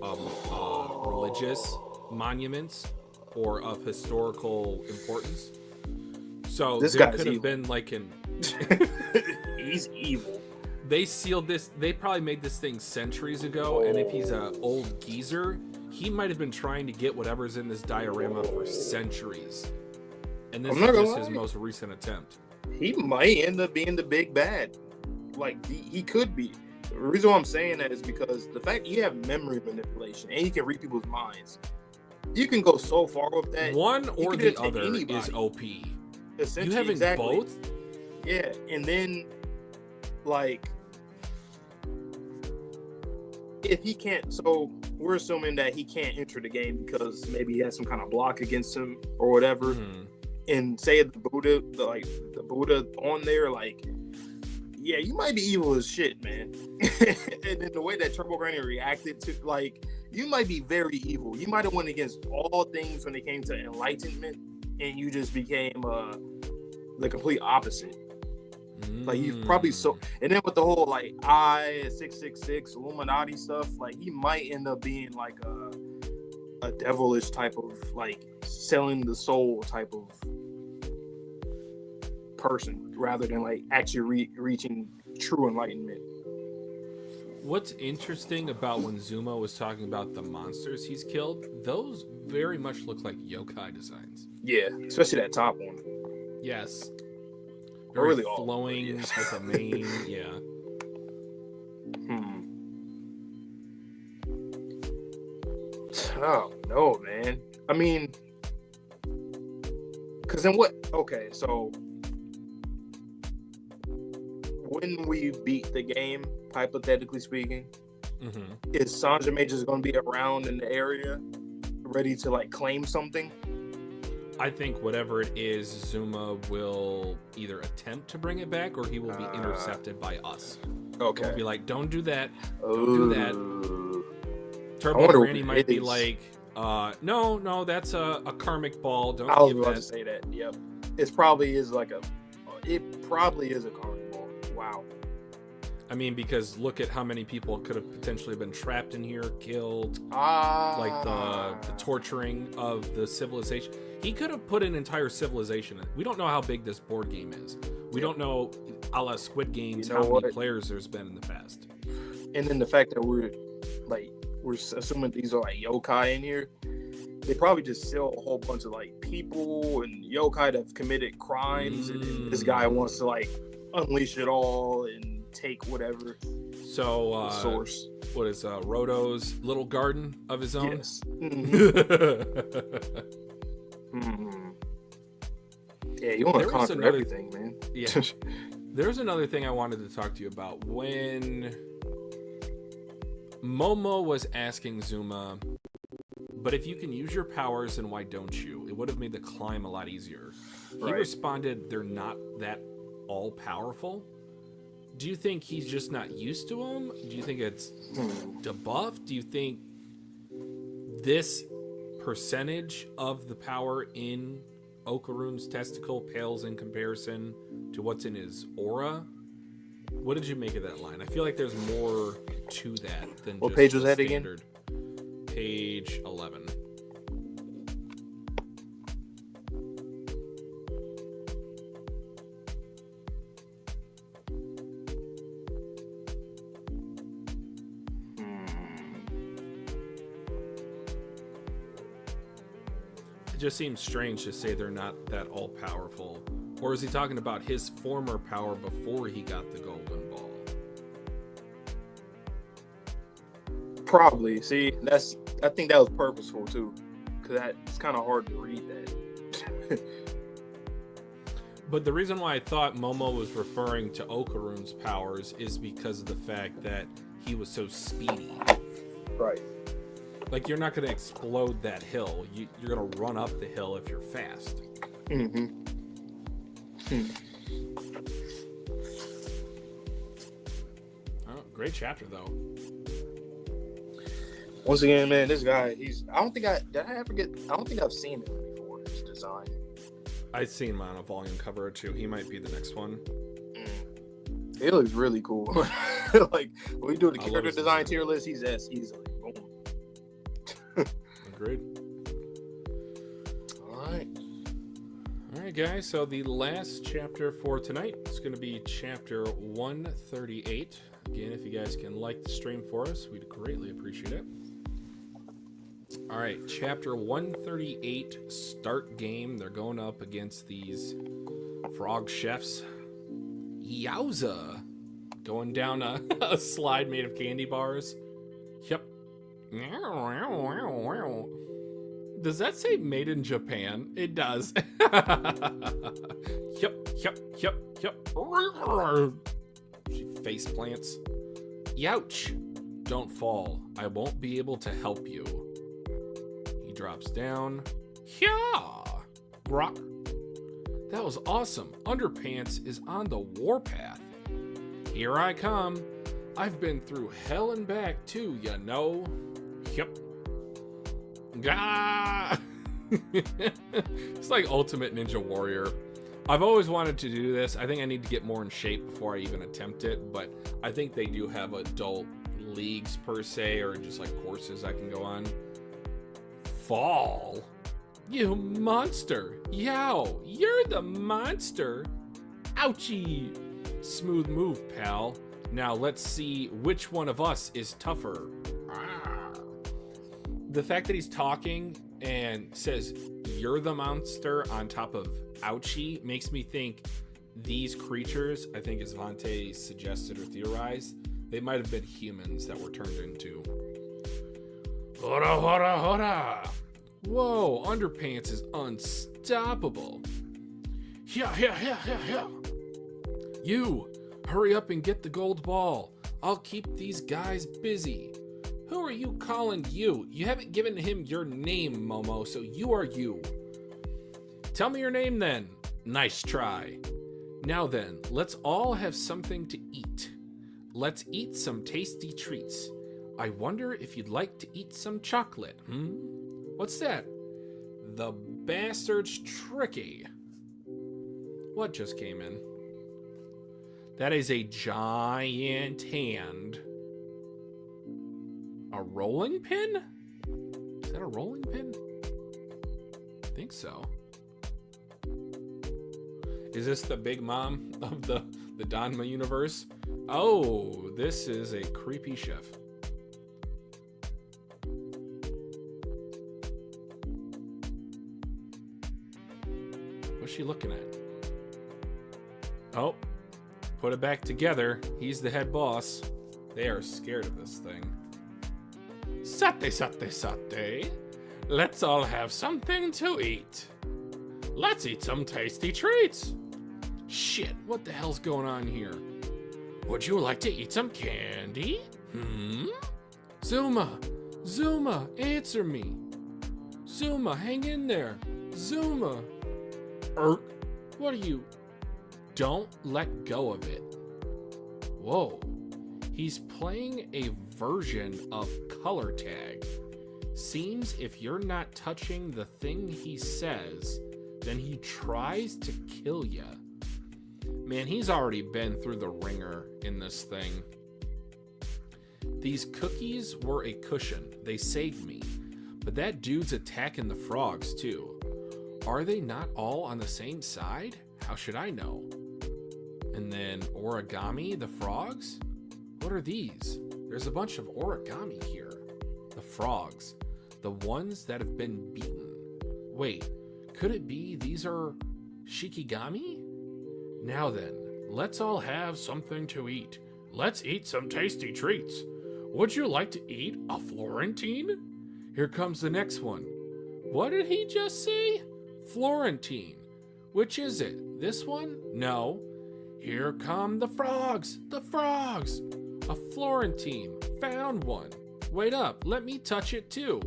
Speaker 1: religious monuments or of historical importance. So
Speaker 2: this
Speaker 1: there
Speaker 2: guy
Speaker 1: could have been like
Speaker 2: he's evil.
Speaker 1: They sealed this. They probably made this thing centuries ago, and if he's an old geezer, he might have been trying to get whatever's in this diorama for centuries. And this is just his most recent attempt.
Speaker 2: He might end up being the big bad. Like, he could be. The reason why I'm saying that is because the fact you have memory manipulation and you can read people's minds, you can go so far with that.
Speaker 1: One or the other is OP.
Speaker 2: Essentially,
Speaker 1: you having both?
Speaker 2: Yeah, and then, like, if he can't, so we're assuming that he can't enter the game because maybe he has some kind of block against him or whatever. And say the Buddha on there, like, yeah, you might be evil as shit, man. And then the way that Turbo Granny reacted to, like, you might be very evil. You might have went against all things when it came to enlightenment, and you just became the complete opposite. Like, he's probably so, and then with the whole like 666 Illuminati stuff, like he might end up being like a devilish type of, like, selling the soul type of person rather than like actually reaching true enlightenment.
Speaker 1: What's interesting about when Zuma was talking about the monsters he's killed, those very much look like yokai designs.
Speaker 2: Yeah, especially that top one.
Speaker 1: Yes. very
Speaker 2: really all
Speaker 1: flowing with a mane. Yeah.
Speaker 2: Oh no, man. I mean, because then what? Okay, so when we beat the game, hypothetically speaking, is Sanjime just going to be around in the area, ready to like claim something?
Speaker 1: I think whatever it is, Zuma will either attempt to bring it back, or he will be intercepted by us.
Speaker 2: Okay.
Speaker 1: We'll be like, don't do that. Don't do that. Turbo Granny might be like, no, that's a karmic ball. Don't
Speaker 2: I was
Speaker 1: give
Speaker 2: about
Speaker 1: that.
Speaker 2: to say that. Yep. It probably is a karmic ball. Wow.
Speaker 1: I mean, because look at how many people could have potentially been trapped in here, killed, like the torturing of the civilization. He could have put an entire civilization in. We don't know how big this board game is. We don't know, a la Squid Games, how many players there's been in the past.
Speaker 2: And then the fact that we're assuming these are like yokai in here, they probably just sell a whole bunch of like people and yokai that have committed crimes, and this guy wants to like unleash it all and take whatever.
Speaker 1: So
Speaker 2: source.
Speaker 1: What is Roto's little garden of his own?
Speaker 2: Yes. Yeah, you want to conquer everything, man.
Speaker 1: Yeah. There's another thing I wanted to talk to you about. When Momo was asking Zuma, but if you can use your powers, then why don't you? It would have made the climb a lot easier. Right. He responded, they're not that all-powerful. Do you think he's just not used to them? Do you think it's debuffed? Do you think this percentage of the power in Okarun's testicle pales in comparison to what's in his aura? What did you make of that line? I feel like there's more to that than
Speaker 2: what
Speaker 1: just
Speaker 2: page was that
Speaker 1: standard.
Speaker 2: Again?
Speaker 1: Page 11. It just seems strange to say they're not that all-powerful. Or is he talking about his former power before he got the golden ball?
Speaker 2: Probably. See, I think that was purposeful too, because it's kind of hard to read that.
Speaker 1: But the reason why I thought Momo was referring to Okarun's powers is because of the fact that he was so speedy.
Speaker 2: Right.
Speaker 1: Like, you're not going to explode that hill. You're going to run up the hill if you're fast. Oh, great chapter, though.
Speaker 2: Once again, man, this guy, I don't think I've seen him before, his design.
Speaker 1: I've seen him on a volume cover or two. He might be the next one.
Speaker 2: It looks really cool. Like, when we do the character design tier list, he's easily. Boom.
Speaker 1: Agreed. All right, guys. So the last chapter for tonight is going to be chapter 138. Again, if you guys can like the stream for us, we'd greatly appreciate it. All right, chapter 138, start game. They're going up against these frog chefs. Yowza! Going down a slide made of candy bars. Yep. Does that say made in Japan? It does. Yep. She face plants. Youch! Don't fall. I won't be able to help you. He drops down. Yeah! Rock. That was awesome. Underpants is on the warpath. Here I come. I've been through hell and back too, you know. Yep. Gah! It's like Ultimate Ninja Warrior. I've always wanted to do this. I think I need to get more in shape before I even attempt it, but I think they do have adult leagues per se, or just like courses I can go on. Fall. You monster. Yow, you're the monster. Ouchie. Smooth move, pal. Now let's see which one of us is tougher. The fact that he's talking and says, you're the monster on top of ouchie makes me think these creatures, I think as Vante suggested or theorized, they might have been humans that were turned into. Hora, hora, hora! Whoa, Underpants is unstoppable. Yeah. You, hurry up and get the gold ball. I'll keep these guys busy. Who are you calling you? You haven't given him your name, Momo, so you are you. Tell me your name then. Nice try. Now then, let's all have something to eat. Let's eat some tasty treats. I wonder if you'd like to eat some chocolate, What's that? The bastard's tricky. What just came in? That is a giant hand. A rolling pin? Is that a rolling pin? I think so. Is this the big mom of the Danma universe? Oh, this is a creepy chef. What's she looking at? Oh, put it back together. He's the head boss. They are scared of this thing. Sate. Let's all have something to eat. Let's eat some tasty treats. Shit, what the hell's going on here? Would you like to eat some candy? Zuma, answer me. Zuma, hang in there. Zuma. What are you? Don't let go of it. Whoa. He's playing a version of color tag. Seems if you're not touching the thing he says, then he tries to kill ya. Man, he's already been through the ringer in this thing. These cookies were a cushion. They saved me. But that dude's attacking the frogs too. Are they not all on the same side? How should I know? And then origami, the frogs? What are these? There's a bunch of origami here. The frogs. The ones that have been beaten. Wait, could it be these are shikigami? Now then, let's all have something to eat. Let's eat some tasty treats. Would you like to eat a Florentine? Here comes the next one. What did he just say? Florentine. Which is it? This one? No. Here come the frogs. The frogs. A Florentine. Found one. Wait up. Let me touch it too.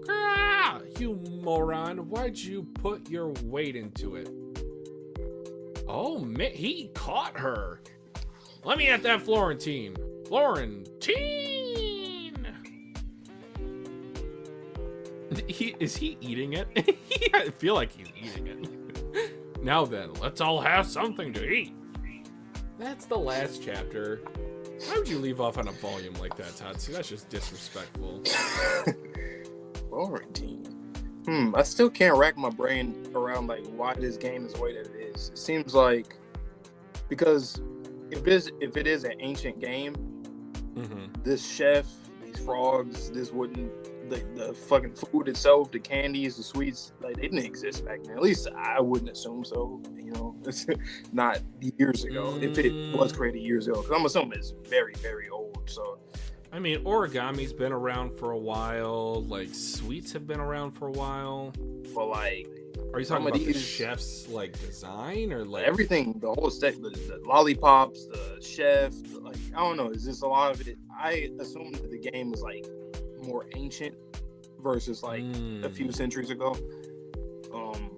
Speaker 1: Grah! You moron. Why'd you put your weight into it? Oh, man. He caught her. Let me at that Florentine. Florentine! Is he eating it? I feel like he's eating it. Now then, let's all have something to eat. That's the last chapter. Why would you leave off on a volume like that, Tatsu? That's just disrespectful.
Speaker 2: Florentine. I still can't rack my brain around like why this game is the way that it is. It seems like because if it is an ancient game, this chef, these frogs, this wouldn't the fucking food itself, the candies, the sweets, like they didn't exist back then. At least I wouldn't assume so. You know, it's not years ago. If it was created years ago, because I'm assuming it's very, very old. So,
Speaker 1: I mean, origami's been around for a while. Like sweets have been around for a while.
Speaker 2: But like,
Speaker 1: are you talking about the chef's like design or like
Speaker 2: everything? The whole set, the lollipops, the chef. Like I don't know. Is this a lot of it? I assume that the game was like more ancient versus like a few centuries ago.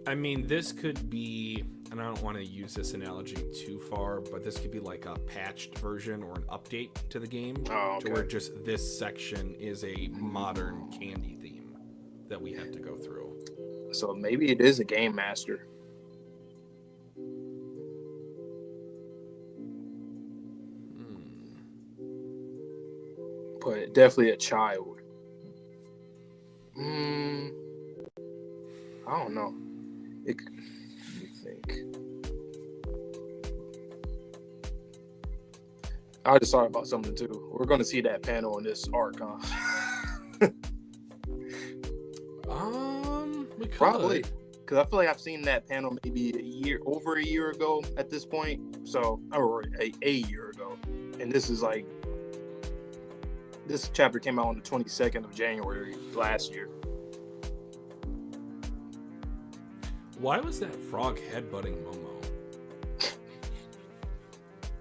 Speaker 1: I mean, this could be, and I don't want to use this analogy too far, but this could be like a patched version or an update to the game, to where just this section is a modern candy theme that we have to go through.
Speaker 2: So maybe it is a game master. But definitely a child. I don't know. Let me think. I just thought about something too. We're going to see that panel in this arc, huh?
Speaker 1: We could.
Speaker 2: Probably. because I feel like I've seen that panel maybe over a year ago at this point. So, or a year ago, and this chapter came out on the 22nd of January last year.
Speaker 1: Why was that frog headbutting Momo?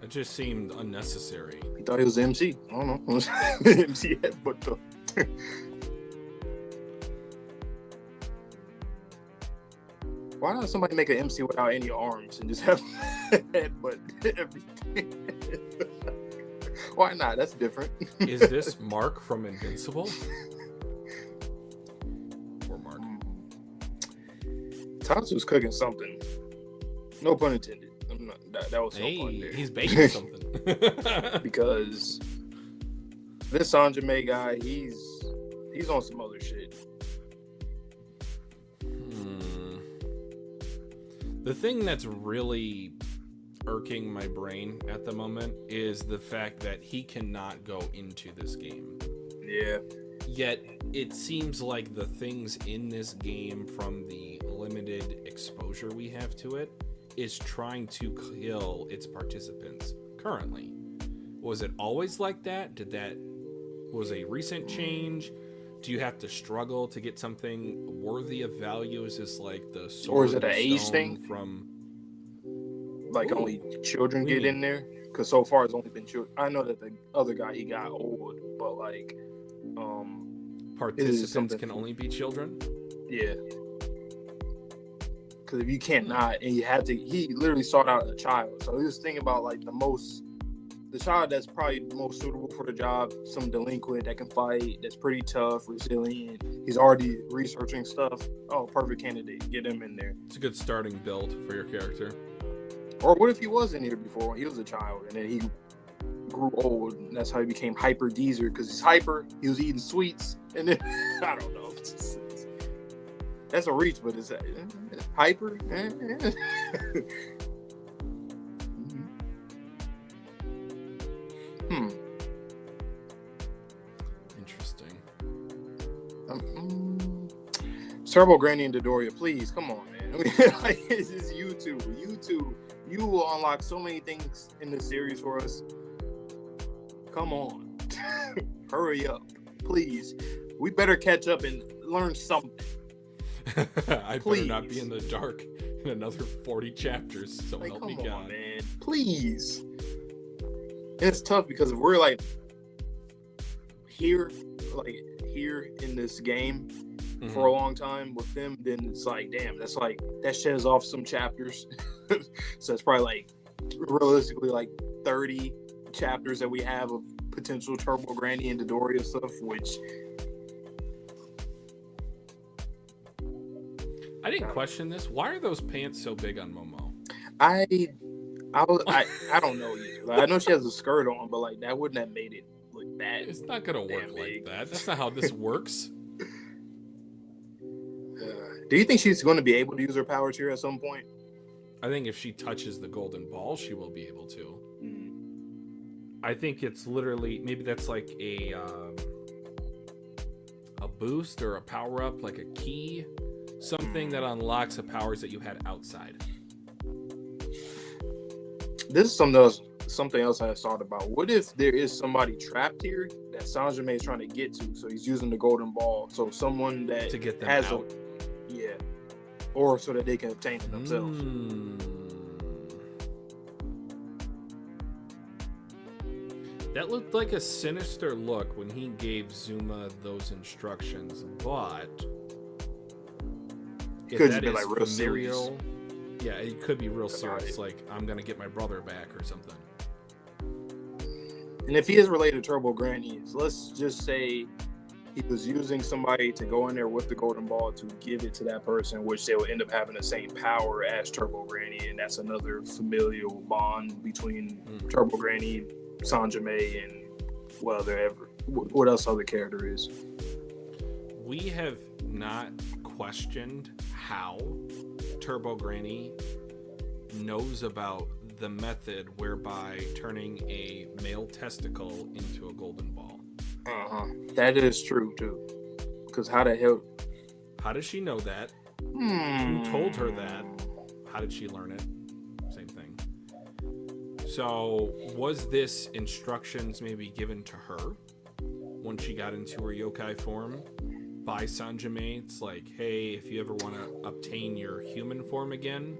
Speaker 1: It just seemed unnecessary.
Speaker 2: He thought he was the MC. I don't know. MC headbutt though. Why not somebody make an MC without any arms and just have headbutt everything? Why not? That's different.
Speaker 1: Is this Mark from Invincible? Or Mark?
Speaker 2: Tatsu's cooking something. No pun intended. That was so fun there.
Speaker 1: He's baking something.
Speaker 2: Because this Sanjime guy, he's on some other shit.
Speaker 1: The thing that's really irking my brain at the moment is the fact that he cannot go into this game.
Speaker 2: Yeah.
Speaker 1: Yet it seems like the things in this game, from the limited exposure we have to it, is trying to kill its participants currently. Was it always like that? Was a recent change? Do you have to struggle to get something worthy of value? Is this like the sword,
Speaker 2: or is it an age thing
Speaker 1: from
Speaker 2: like only children get in there? Because so far it's only been children. I know that the other guy, he got old, but like
Speaker 1: participants can only be children.
Speaker 2: Yeah. Because if you can't not, and he literally sought out a child. So he was thinking about like the child that's probably the most suitable for the job, some delinquent that can fight, that's pretty tough, resilient. He's already researching stuff. Oh, perfect candidate. Get him in there.
Speaker 1: It's a good starting build for your character.
Speaker 2: Or what if he was in here before? He was a child, and then he grew old, and that's how he became Hyper Geezer, because he's hyper, he was eating sweets, and then, I don't know. That's a reach, but it's hyper.
Speaker 1: Interesting.
Speaker 2: Turbo Granny and Dodoria, please, come on, man. Like, this is YouTube. You will unlock so many things in this series for us. Come on. Hurry up, please. We better catch up and learn something.
Speaker 1: I better not be in the dark in another 40 chapters, so help me God.
Speaker 2: Come on, man. Please. And it's tough because if we're like here in this game for a long time with them, then it's like, damn, that sheds off some chapters. So it's probably like realistically like 30 chapters that we have of potential Turbo Granny and Dodoria stuff, which
Speaker 1: I didn't question this. Why are those pants so big on Momo?
Speaker 2: I don't know either. Like, I know she has a skirt on, but like that wouldn't have made it look that.
Speaker 1: It's not gonna work like that. That's not how this works.
Speaker 2: Do you think she's going to be able to use her powers here at some point?
Speaker 1: I think if she touches the golden ball, she will be able to. I think it's literally, maybe that's like a boost or a power up, like a key. Something that unlocks the powers that you had outside.
Speaker 2: This is something else I thought about. What if there is somebody trapped here that Sanjime is trying to get to? So he's using the golden ball. So someone that
Speaker 1: to get them
Speaker 2: has
Speaker 1: out.
Speaker 2: Or so that they can obtain it themselves.
Speaker 1: That looked like a sinister look when he gave Zuma those instructions, but
Speaker 2: it could just be like real serious.
Speaker 1: Yeah, it could be real serious. Like, I'm gonna get my brother back or something.
Speaker 2: And if he is related to Turbo Granny, let's just say he was using somebody to go in there with the golden ball to give it to that person, which they will end up having the same power as Turbo Granny, and that's another familial bond between Turbo Granny, Sanjime, and what else other character is.
Speaker 1: We have not questioned how Turbo Granny knows about the method whereby turning a male testicle into a golden ball.
Speaker 2: That is true too. Because how the hell?
Speaker 1: How does she know that? Who told her that? How did she learn it? Same thing. So, was this instructions maybe given to her once she got into her yokai form by Sanjime? It's like, hey, if you ever want to obtain your human form again,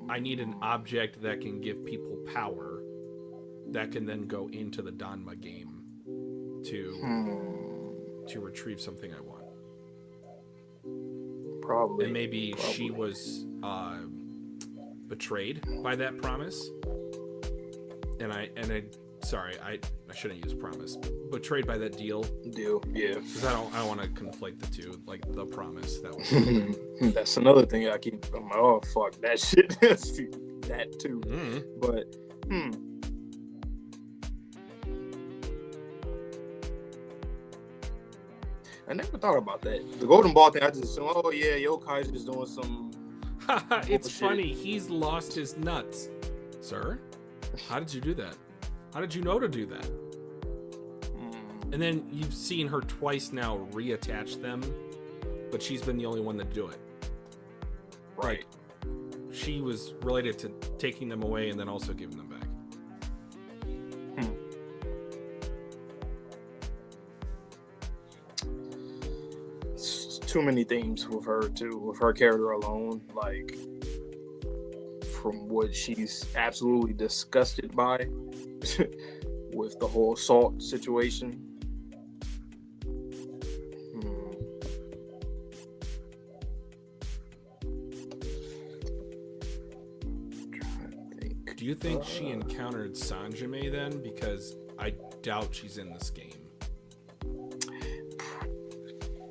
Speaker 1: I need an object that can give people power that can then go into the Danma game to retrieve something I want.
Speaker 2: Probably.
Speaker 1: And maybe she was betrayed by that promise. And I shouldn't use promise. Betrayed by that deal.
Speaker 2: Yeah.
Speaker 1: Because I don't want to conflate the two. Like the promise that was.
Speaker 2: That's another thing I keep. I'm like, oh fuck that shit. That too. But I never thought about that. The golden ball thing, I just assume, oh yeah, Yokai's just doing some.
Speaker 1: It's funny. He's lost his nuts, sir. How did you do that? How did you know to do that? And then you've seen her twice now reattach them, but she's been the only one to do it.
Speaker 2: Right.
Speaker 1: Like, she was related to taking them away and then also giving them back.
Speaker 2: It's too many things with her too, with her character alone. Like, from what she's absolutely disgusted by with the whole assault situation.
Speaker 1: Do you think she encountered Sanjime then? Because I doubt she's in this game.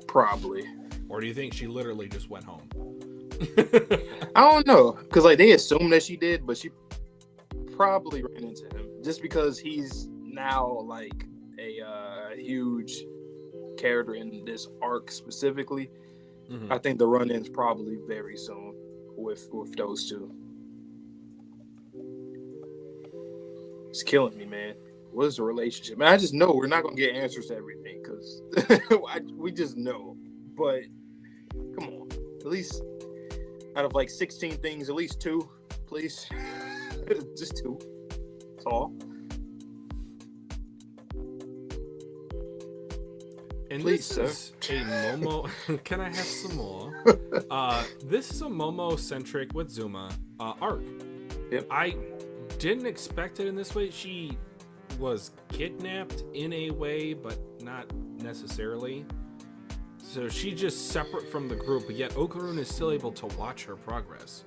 Speaker 2: Probably.
Speaker 1: Or do you think she literally just went home?
Speaker 2: I don't know, because like they assume that she did, but she probably ran into him just because he's now like a huge character in this arc specifically. I think the run-in's probably very soon with those two. It's killing me, man. What is the relationship? Man, I just know we're not gonna get answers to everything because we just know. But come on, at least out of like 16 things, at least 2, please. Just 2. That's all.
Speaker 1: And
Speaker 2: please,
Speaker 1: this is a Momo. Can I have some more? This is a Momo-centric with Zuma arc.
Speaker 2: Yep.
Speaker 1: I didn't expect it in this way. She was kidnapped in a way, but not necessarily. So she's just separate from the group, but yet Okarun is still able to watch her progress.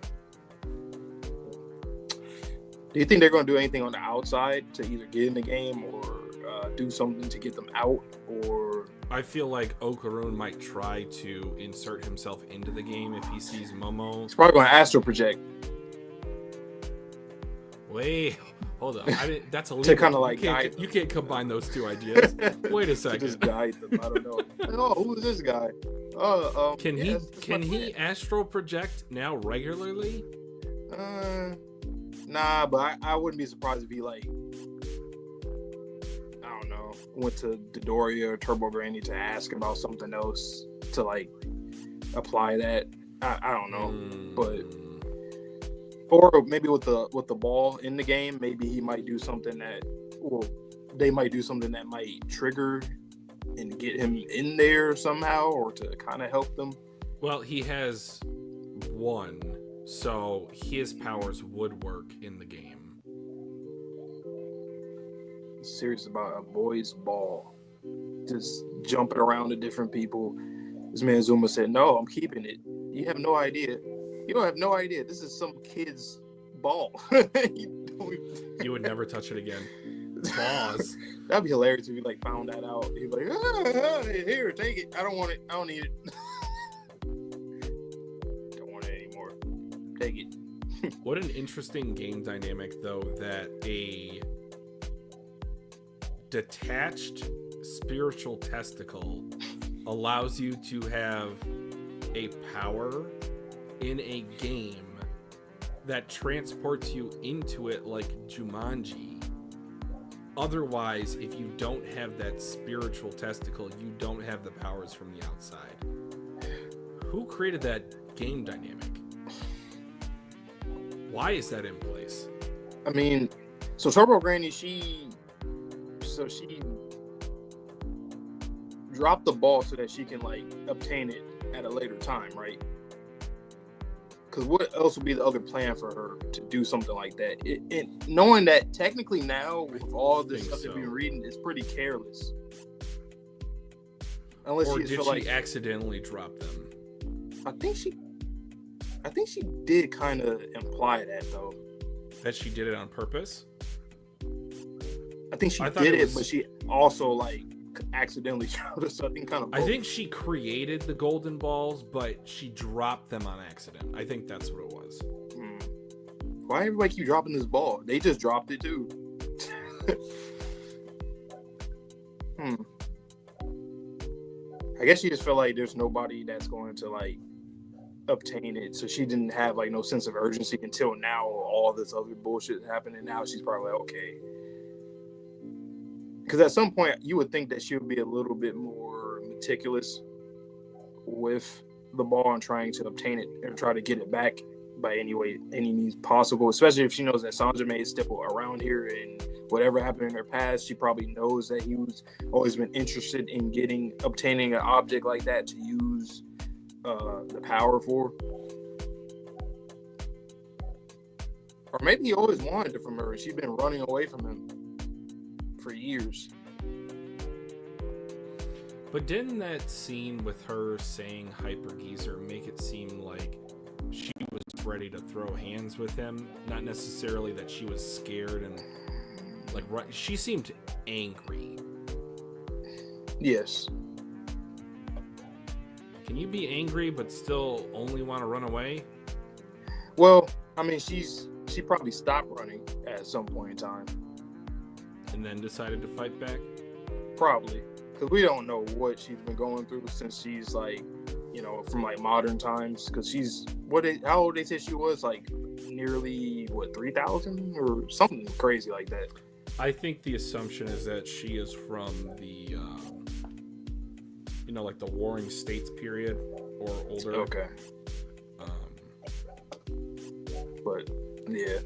Speaker 2: Do you think they're going to do anything on the outside to either get in the game or do something to get them out? Or
Speaker 1: I feel like Okarun might try to insert himself into the game if he sees Momo.
Speaker 2: He's probably going to astral project.
Speaker 1: Wait, hold on. That's illegal.
Speaker 2: To kind of like
Speaker 1: you can't combine those two ideas. Wait a second.
Speaker 2: Just guide them. I don't know. Oh, who is this guy?
Speaker 1: Can he astral project now regularly?
Speaker 2: Nah, but I wouldn't be surprised if he like, I don't know, went to Dodoria or Turbo Granny to ask about something else to like apply that. I don't know, but. Or maybe with the ball in the game, maybe he might do something they might do something that might trigger and get him in there somehow, or to kind of help them.
Speaker 1: Well, he has 1, so his powers would work in the game.
Speaker 2: It's serious about a boy's ball, just jumping around to different people. This man Zuma said, "No, I'm keeping it. You have no idea. You don't have no idea. This is some kid's ball."
Speaker 1: You would never touch it again. Pause.
Speaker 2: That'd be hilarious if you like found that out. He'd be like, here, take it. I don't want it. I don't need it. Don't want it anymore. Take it.
Speaker 1: What an interesting game dynamic, though, that a detached spiritual testicle allows you to have a power in a game that transports you into it like Jumanji. Otherwise, if you don't have that spiritual testicle, you don't have the powers from the outside. Who created that game dynamic? Why is that in place?
Speaker 2: I mean, so Turbo Granny, she dropped the ball so that she can like obtain it at a later time, right? Because what else would be the other plan for her to do something like that? Knowing that technically now with all this stuff that we've been reading, it's pretty careless. Unless
Speaker 1: or
Speaker 2: she
Speaker 1: did she accidentally drop them?
Speaker 2: I think she did kind of imply that though.
Speaker 1: That she did it on purpose?
Speaker 2: I think she did it, but she also like accidentally dropped it. So I think kind of both.
Speaker 1: I think she created the golden balls, but she dropped them on accident. I think that's what it was.
Speaker 2: Why everybody keep dropping this ball? They just dropped it too. I guess she just felt like there's nobody that's going to like obtain it, so she didn't have like no sense of urgency until now. All this other bullshit happened, and now she's probably like, okay. Because at some point, you would think that she would be a little bit more meticulous with the ball and trying to obtain it and try to get it back by any means possible. Especially if she knows that Sanjime is still around here and whatever happened in her past, she probably knows that he was always been interested in obtaining an object like that to use the power for. Or maybe he always wanted it from her and she's been running away from him for years.
Speaker 1: But didn't that scene with her saying Hyper Geezer make it seem like she was ready to throw hands with him? Not necessarily that she was scared and like she seemed angry.
Speaker 2: Yes.
Speaker 1: Can you be angry but still only want to run away?
Speaker 2: Well, I mean, she probably stopped running at some point in time.
Speaker 1: And then decided to fight back?
Speaker 2: Probably. Because we don't know what she's been going through since she's like, from like modern times. Because she's, how old they said she was? Like nearly, 3,000 or something crazy like that.
Speaker 1: I think the assumption is that she is from the, like the Warring States period or older.
Speaker 2: Okay. But yeah,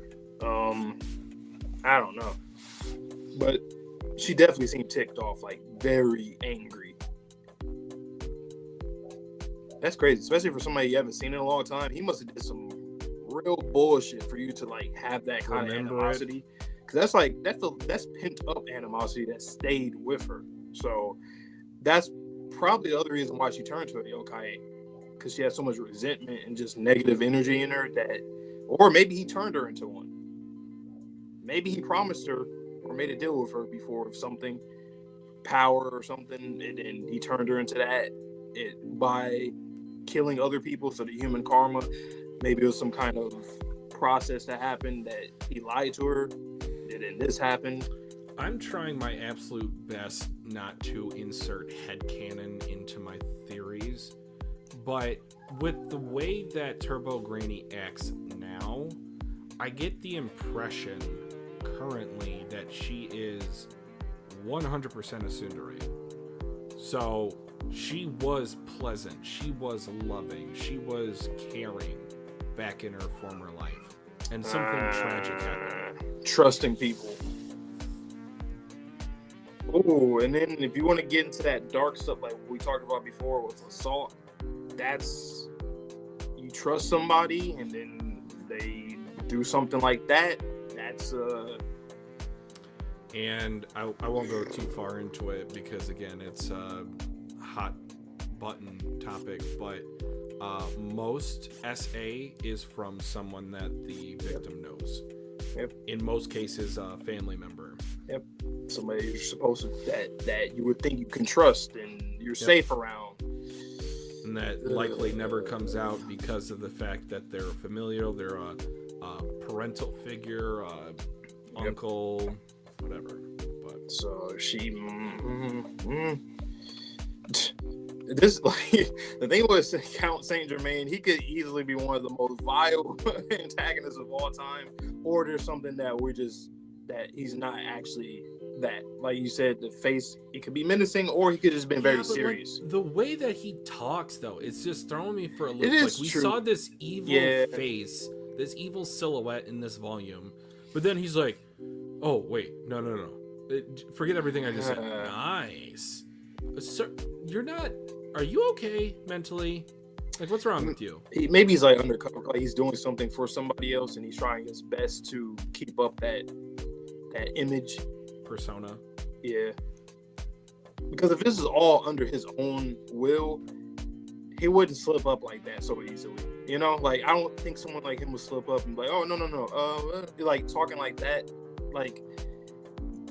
Speaker 2: I don't know. But she definitely seemed ticked off, like very angry. That's crazy, especially for somebody you haven't seen in a long time. He must have did some real bullshit for you to like have that kind of animosity. Because that's pent up animosity that stayed with her. So that's probably the other reason why she turned to a yokai, because she had so much resentment and just negative energy in her or maybe he turned her into one. Maybe he promised her or made a deal with her before of something, power or something, and then he turned her into that by killing other people. So the human karma, maybe it was some kind of process that happened that he lied to her, and then this happened.
Speaker 1: I'm trying my absolute best not to insert headcanon into my theories, but with the way that Turbo Granny acts now, I get the impression currently that she is 100% a tsundere. So she was pleasant, she was loving, she was caring back in her former life, and something tragic happened.
Speaker 2: Trusting people. Oh, and then if you want to get into that dark stuff like we talked about before with assault, that's you trust somebody and then they do something like that. That's
Speaker 1: and I won't go too far into it because again it's a hot button topic, but most SA is from someone that the victim knows.
Speaker 2: Yep.
Speaker 1: In most cases, a family member.
Speaker 2: Yep. Somebody you're supposed to that you would think you can trust and you're safe around.
Speaker 1: And that likely never comes out because of the fact that they're familial, they're a parental figure, uncle, whatever. But
Speaker 2: so she this like the thing was Count Saint Germain, he could easily be one of the most vile antagonists of all time, or there's something that that he's not actually that. Like you said, the face, it could be menacing, or he could have just been very
Speaker 1: but,
Speaker 2: serious.
Speaker 1: Like, the way that he talks, though, it's just throwing me for a loop.
Speaker 2: It is
Speaker 1: like, we
Speaker 2: true.
Speaker 1: saw this evil face, this evil silhouette in this volume, but then he's like, oh, wait, no. Forget everything I just said. Nice. Sir, you're not... Are you okay mentally? Like, what's wrong with you?
Speaker 2: Maybe he's like undercover, like he's doing something for somebody else, and he's trying his best to keep up that image
Speaker 1: persona.
Speaker 2: Yeah, because if this is all under his own will, he wouldn't slip up like that so easily. You know, like I don't think someone like him would slip up and be like, oh no, like talking like that. Like,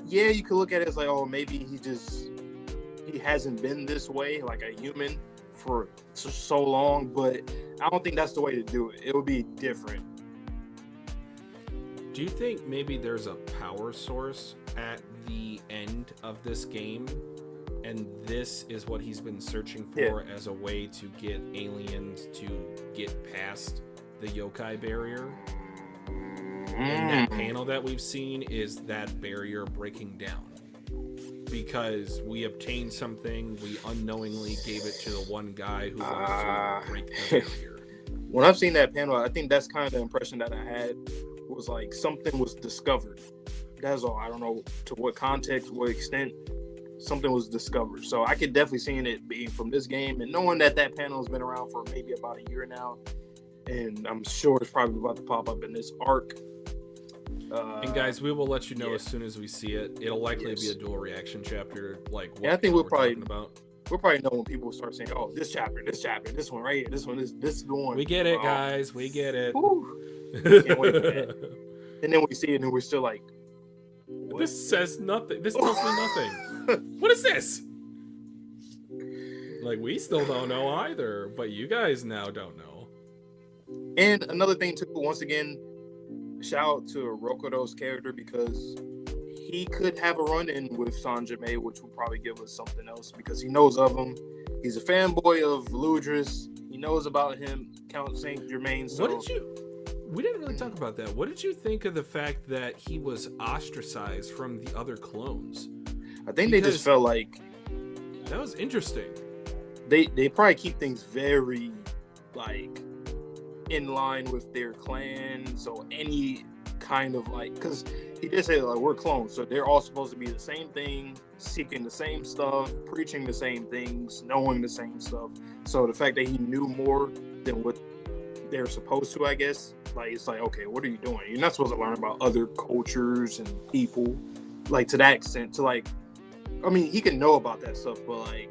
Speaker 2: yeah, you could look at it as like, oh, maybe he hasn't been this way, like a human, for so long, but I don't think that's the way to do it. It would be different.
Speaker 1: Do you think maybe there's a power source at the end of this game, and this is what he's been searching for as a way to get aliens to get past the yokai barrier? And that panel that we've seen is that barrier breaking down. Because we obtained something, we unknowingly gave it to the one guy who wanted to break the barrier.
Speaker 2: When I've seen that panel, I think that's kind of the impression that I had, was like something was discovered. That's all. I don't know to what context, what extent something was discovered. So I could definitely see it being from this game, and knowing that panel has been around for maybe about a year now, and I'm sure it's probably about to pop up in this arc.
Speaker 1: And guys, we will let you know as soon as we see it. It'll likely be a dual reaction chapter, like what
Speaker 2: I think we'll probably
Speaker 1: talking about.
Speaker 2: We'll probably know when people start saying, "Oh, this chapter, this one right here, this is the one."
Speaker 1: We get it, guys. We get it.
Speaker 2: Can't wait for that. And then we see it, and we're still like, what?
Speaker 1: "This says nothing. This tells me nothing. What is this?" Like, we still don't know either, but you guys now don't know.
Speaker 2: And another thing too, once again, shout out to Rokudo's character, because he could have a run-in with Sanjime, which will probably give us something else, because he knows of him. He's a fanboy of Ludris. He knows about him, Count Saint Germain. So
Speaker 1: we didn't really talk about that. What did you think of the fact that he was ostracized from the other clones?
Speaker 2: I think they just felt like
Speaker 1: that was interesting.
Speaker 2: They probably keep things very like in line with their clan. So any kind of like, because he did say like we're clones, so they're all supposed to be the same thing, seeking the same stuff, preaching the same things, knowing the same stuff. So the fact that he knew more than what they're supposed to, I guess, like it's like, okay, what are you doing? You're not supposed to learn about other cultures and people, like to that extent. To like, I mean, he can know about that stuff, but like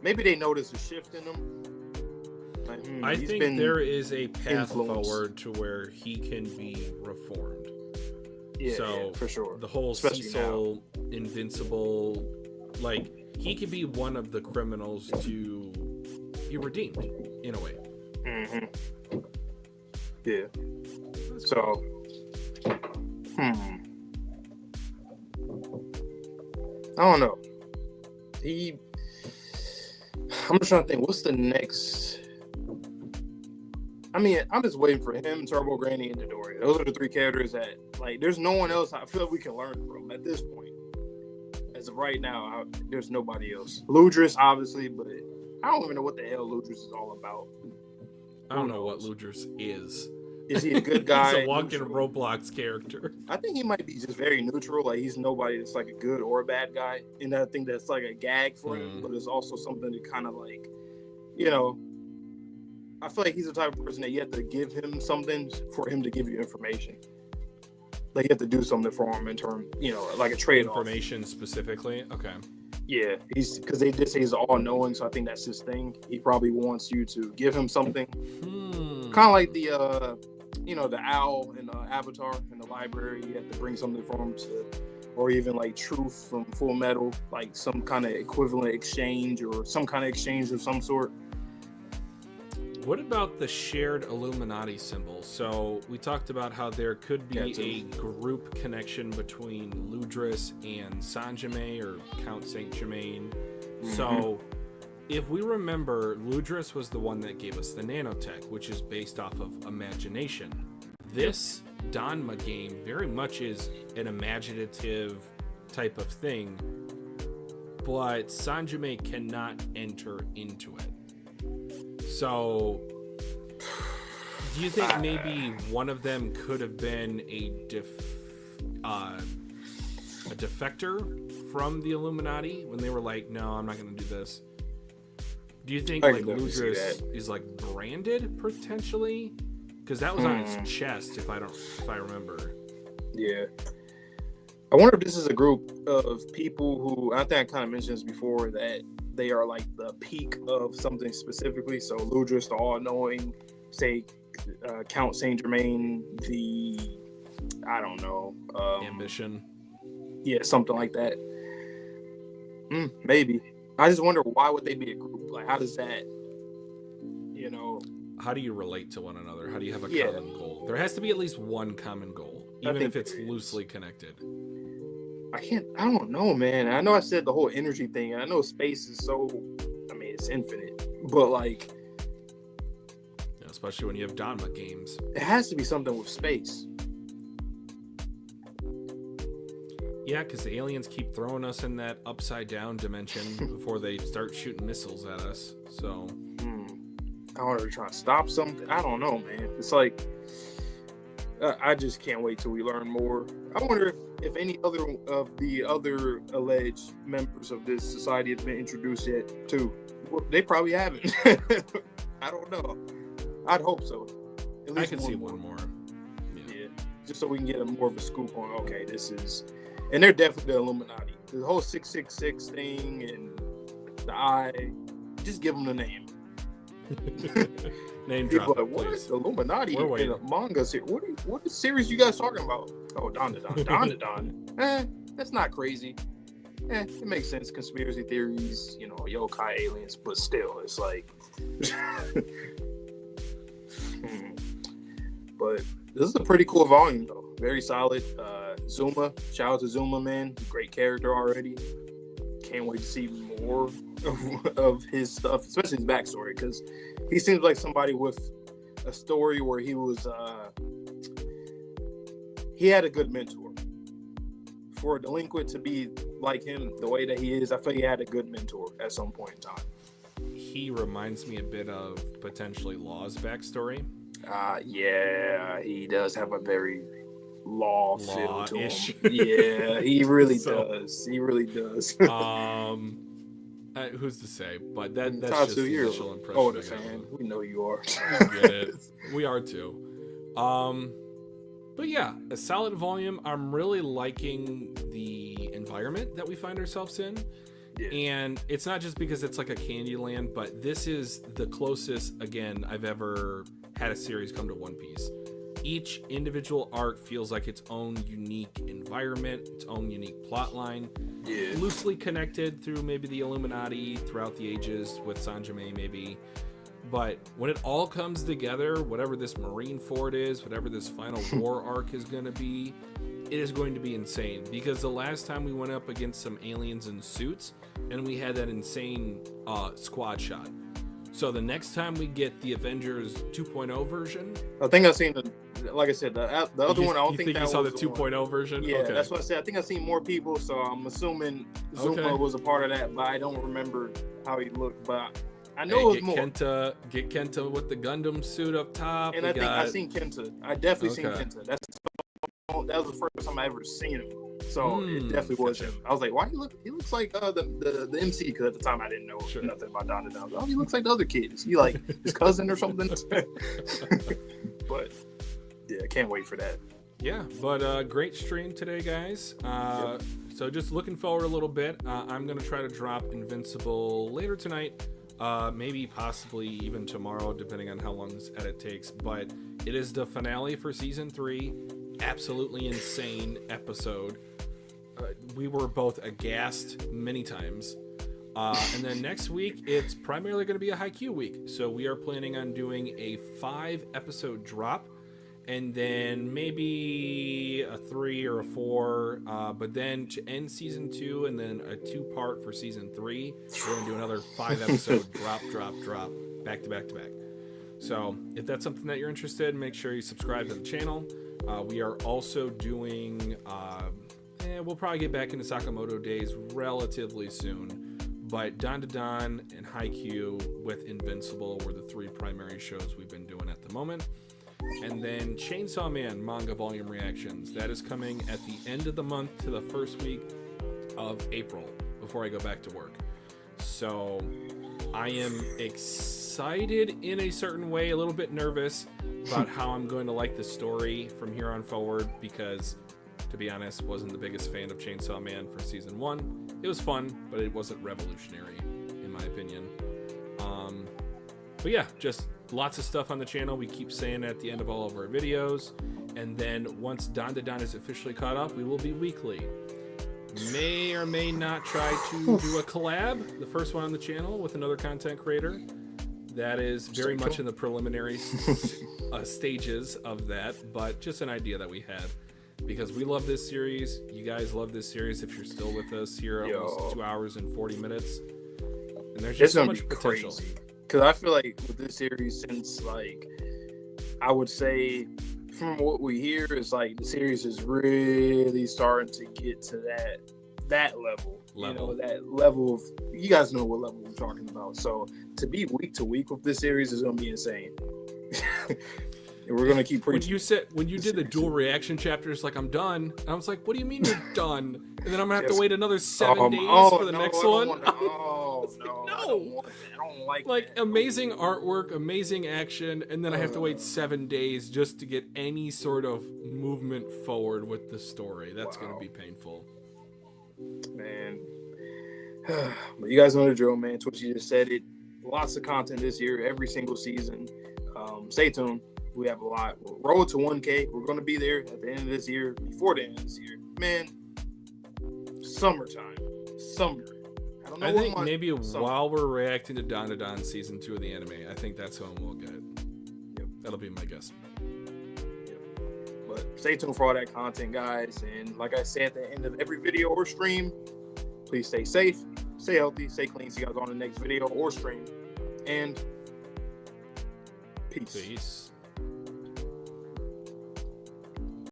Speaker 2: maybe they notice a shift in him. Like,
Speaker 1: I think there is a path forward to where he can be reformed.
Speaker 2: Yeah,
Speaker 1: so
Speaker 2: for sure.
Speaker 1: The whole Cecil Invincible, like he could be one of the criminals to be redeemed in a way.
Speaker 2: Mm-hmm. Yeah. So, I don't know. I'm just trying to think. What's the next? I mean, I'm just waiting for him, Turbo, Granny, and Midoriya. Those are the three characters that, like, there's no one else I feel like we can learn from at this point. As of right now, there's nobody else. Ludris, obviously, but I don't even know what the hell Ludris is all about.
Speaker 1: I don't know what Ludris is.
Speaker 2: Is he a good guy?
Speaker 1: He's a walking Roblox character.
Speaker 2: I think he might be just very neutral. Like, he's nobody that's like a good or a bad guy. And I think that's like a gag for him, but it's also something to kind of like, you know, I feel like he's the type of person that you have to give him something for him to give you information. Like, you have to do something for him in terms, you know, like a trade-off.
Speaker 1: Information specifically? Okay.
Speaker 2: Yeah, because they did say he's all-knowing, so I think that's his thing. He probably wants you to give him something. Kind of like the, you know, the owl in Avatar in the library. You have to bring something for him to, or even like Truth from Full Metal, like some kind of equivalent exchange or some kind of exchange of some sort.
Speaker 1: What about the shared Illuminati symbol? So we talked about how there could be a group connection between Ludris and Sanjime or Count Saint Germain. Mm-hmm. So if we remember, Ludris was the one that gave us the nanotech, which is based off of imagination. This Danma game very much is an imaginative type of thing, but Sanjime cannot enter into it. So, do you think maybe one of them could have been a defector from the Illuminati when they were like, no, I'm not going to do this? Do you think like Ludris is like branded potentially? Because that was on his chest, if I remember.
Speaker 2: Yeah. I wonder if this is a group of people who, I think I kind of mentioned this before, that they are like the peak of something specifically. So Ludris, the all-knowing, say Count Saint Germain, the, I don't know,
Speaker 1: ambition.
Speaker 2: Yeah, something like that. Maybe. I just wonder, why would they be a group? Like, how does that,
Speaker 1: how do you relate to one another? How do you have a common goal? There has to be at least one common goal, even if it's loosely connected.
Speaker 2: I don't know, man. I know I said the whole energy thing. I know space is it's infinite. But, like,
Speaker 1: especially when you have Danma games.
Speaker 2: It has to be something with space.
Speaker 1: Yeah, because the aliens keep throwing us in that upside down dimension before they start shooting missiles at us. So,
Speaker 2: I wonder if they're trying to stop something. I don't know, man. It's like, I just can't wait till we learn more. I wonder if any other of the other alleged members of this society have been introduced yet, too. Well, they probably haven't. I don't know. I'd hope so.
Speaker 1: At least I can see one more.
Speaker 2: Yeah. Just so we can get more of a scoop on, okay, this is... And they're definitely the Illuminati. The whole 666 thing and the eye, just give them the name.
Speaker 1: Name drop,
Speaker 2: like, what is the Illuminati in a manga series? What series you guys talking about? Oh, Dandadan. Dandadan. That's not crazy. It makes sense. Conspiracy theories, yokai aliens, but still, it's like... But this is a pretty cool volume, though. Very solid. Zuma, shout out to Zuma, man. Great character already. Can't wait to see more of his stuff, especially his backstory, because he seems like somebody with a story where he was, he had a good mentor. For a delinquent to be like him the way that he is, I feel he had a good mentor at some point in time.
Speaker 1: He reminds me a bit of potentially Law's backstory.
Speaker 2: Yeah, he does have a very law feel to him. Yeah, he really does. He really does.
Speaker 1: Who's to say? But that's
Speaker 2: Tatsu,
Speaker 1: just the initial impression.
Speaker 2: Oh, the fan. We know you are.
Speaker 1: Get it. We are too. But yeah, a solid volume. I'm really liking the environment that we find ourselves in. Yeah. And it's not just because it's like a Candyland, but this is the closest, again, I've ever had a series come to One Piece. Each individual arc feels like its own unique environment, its own unique plot line. Yeah. Loosely connected through maybe the Illuminati throughout the ages with Sanjime maybe. But when it all comes together, whatever this Marine Fort is, whatever this final war arc is going to be, it is going to be insane. Because the last time we went up against some aliens in suits, and we had that insane squad shot. So the next time we get the Avengers 2.0 version,
Speaker 2: I think I've seen like I said, the other one. I don't think
Speaker 1: you saw the 2.0 version.
Speaker 2: Yeah,
Speaker 1: okay.
Speaker 2: That's what I said. I think I've seen more people, so I'm assuming Zuma was a part of that, but I don't remember how he looked. But I know it was more.
Speaker 1: Get Kenta with the Gundam suit up top.
Speaker 2: And I think I've seen Kenta. I definitely seen Kenta. That was the first time I ever seen him. So it definitely was him. I was like, why he looks like the MC, because at the time I didn't know nothing about Dandadan. Oh, he looks like the other kid. Is he like his cousin or something? But yeah, I can't wait for that.
Speaker 1: Yeah, but great stream today, guys. So just looking forward a little bit. I'm gonna try to drop Invincible later tonight. Maybe possibly even tomorrow, depending on how long this edit takes. But it is the finale for season 3. Absolutely insane episode. We were both aghast many times. And then next week, it's primarily going to be a Haikyuu week. So we are planning on doing a 5-episode drop, and then maybe a 3 or a 4. But then to end season 2, and then a 2-part for season 3, we're going to do another 5-episode drop, back to back to back. So if that's something that you're interested in, make sure you subscribe to the channel. We are also doing, we'll probably get back into Sakamoto days relatively soon. But Dandadan and Haikyuu with Invincible were the 3 primary shows we've been doing at the moment. And then Chainsaw Man manga volume reactions. That is coming at the end of the month to the first week of April before I go back to work. So I am excited in a certain way, a little bit nervous about how I'm going to like the story from here on forward because, to be honest, wasn't the biggest fan of Chainsaw Man for season 1. It was fun, but it wasn't revolutionary, in my opinion. But yeah, just lots of stuff on the channel. We keep saying at the end of all of our videos. And then once Dandadan is officially caught up, we will be weekly. May or may not try to do a collab, the first one on the channel, with another content creator. That is very much in the preliminary stages of that, but just an idea that we had. Because we love this series. You guys love this series if you're still with us here almost 2 hours and 40 minutes. And there's just so much potential.
Speaker 2: Because I feel like with this series, since like I would say from what we hear is like the series is really starting to get to that level. You know, that level of, you guys know what level we're talking about. So to be week to week with this series is gonna be insane. And we're gonna keep preaching.
Speaker 1: When you did the dual reaction chapters, like I'm done. I was like, what do you mean you're done? And then I'm gonna have to wait another 7 days for the next one.
Speaker 2: No. I don't like that.
Speaker 1: Amazing artwork, amazing action, and then I have to wait 7 days just to get any sort of movement forward with the story. That's gonna be painful.
Speaker 2: Man. But you guys know the drill, man. Twitchy just said it. Lots of content this year, every single season. Stay tuned. We have a lot. Road to 1K. We're going to be there at the end of this year, before the end of this year. Man, summertime. Summer.
Speaker 1: I think maybe while we're reacting to Dandadan season 2 of the anime, I think that's when we'll get. Yep. That'll be my guess.
Speaker 2: Yep. But stay tuned for all that content, guys. And like I said at the end of every video or stream, please stay safe, stay healthy, stay clean. See you guys on the next video or stream. And peace.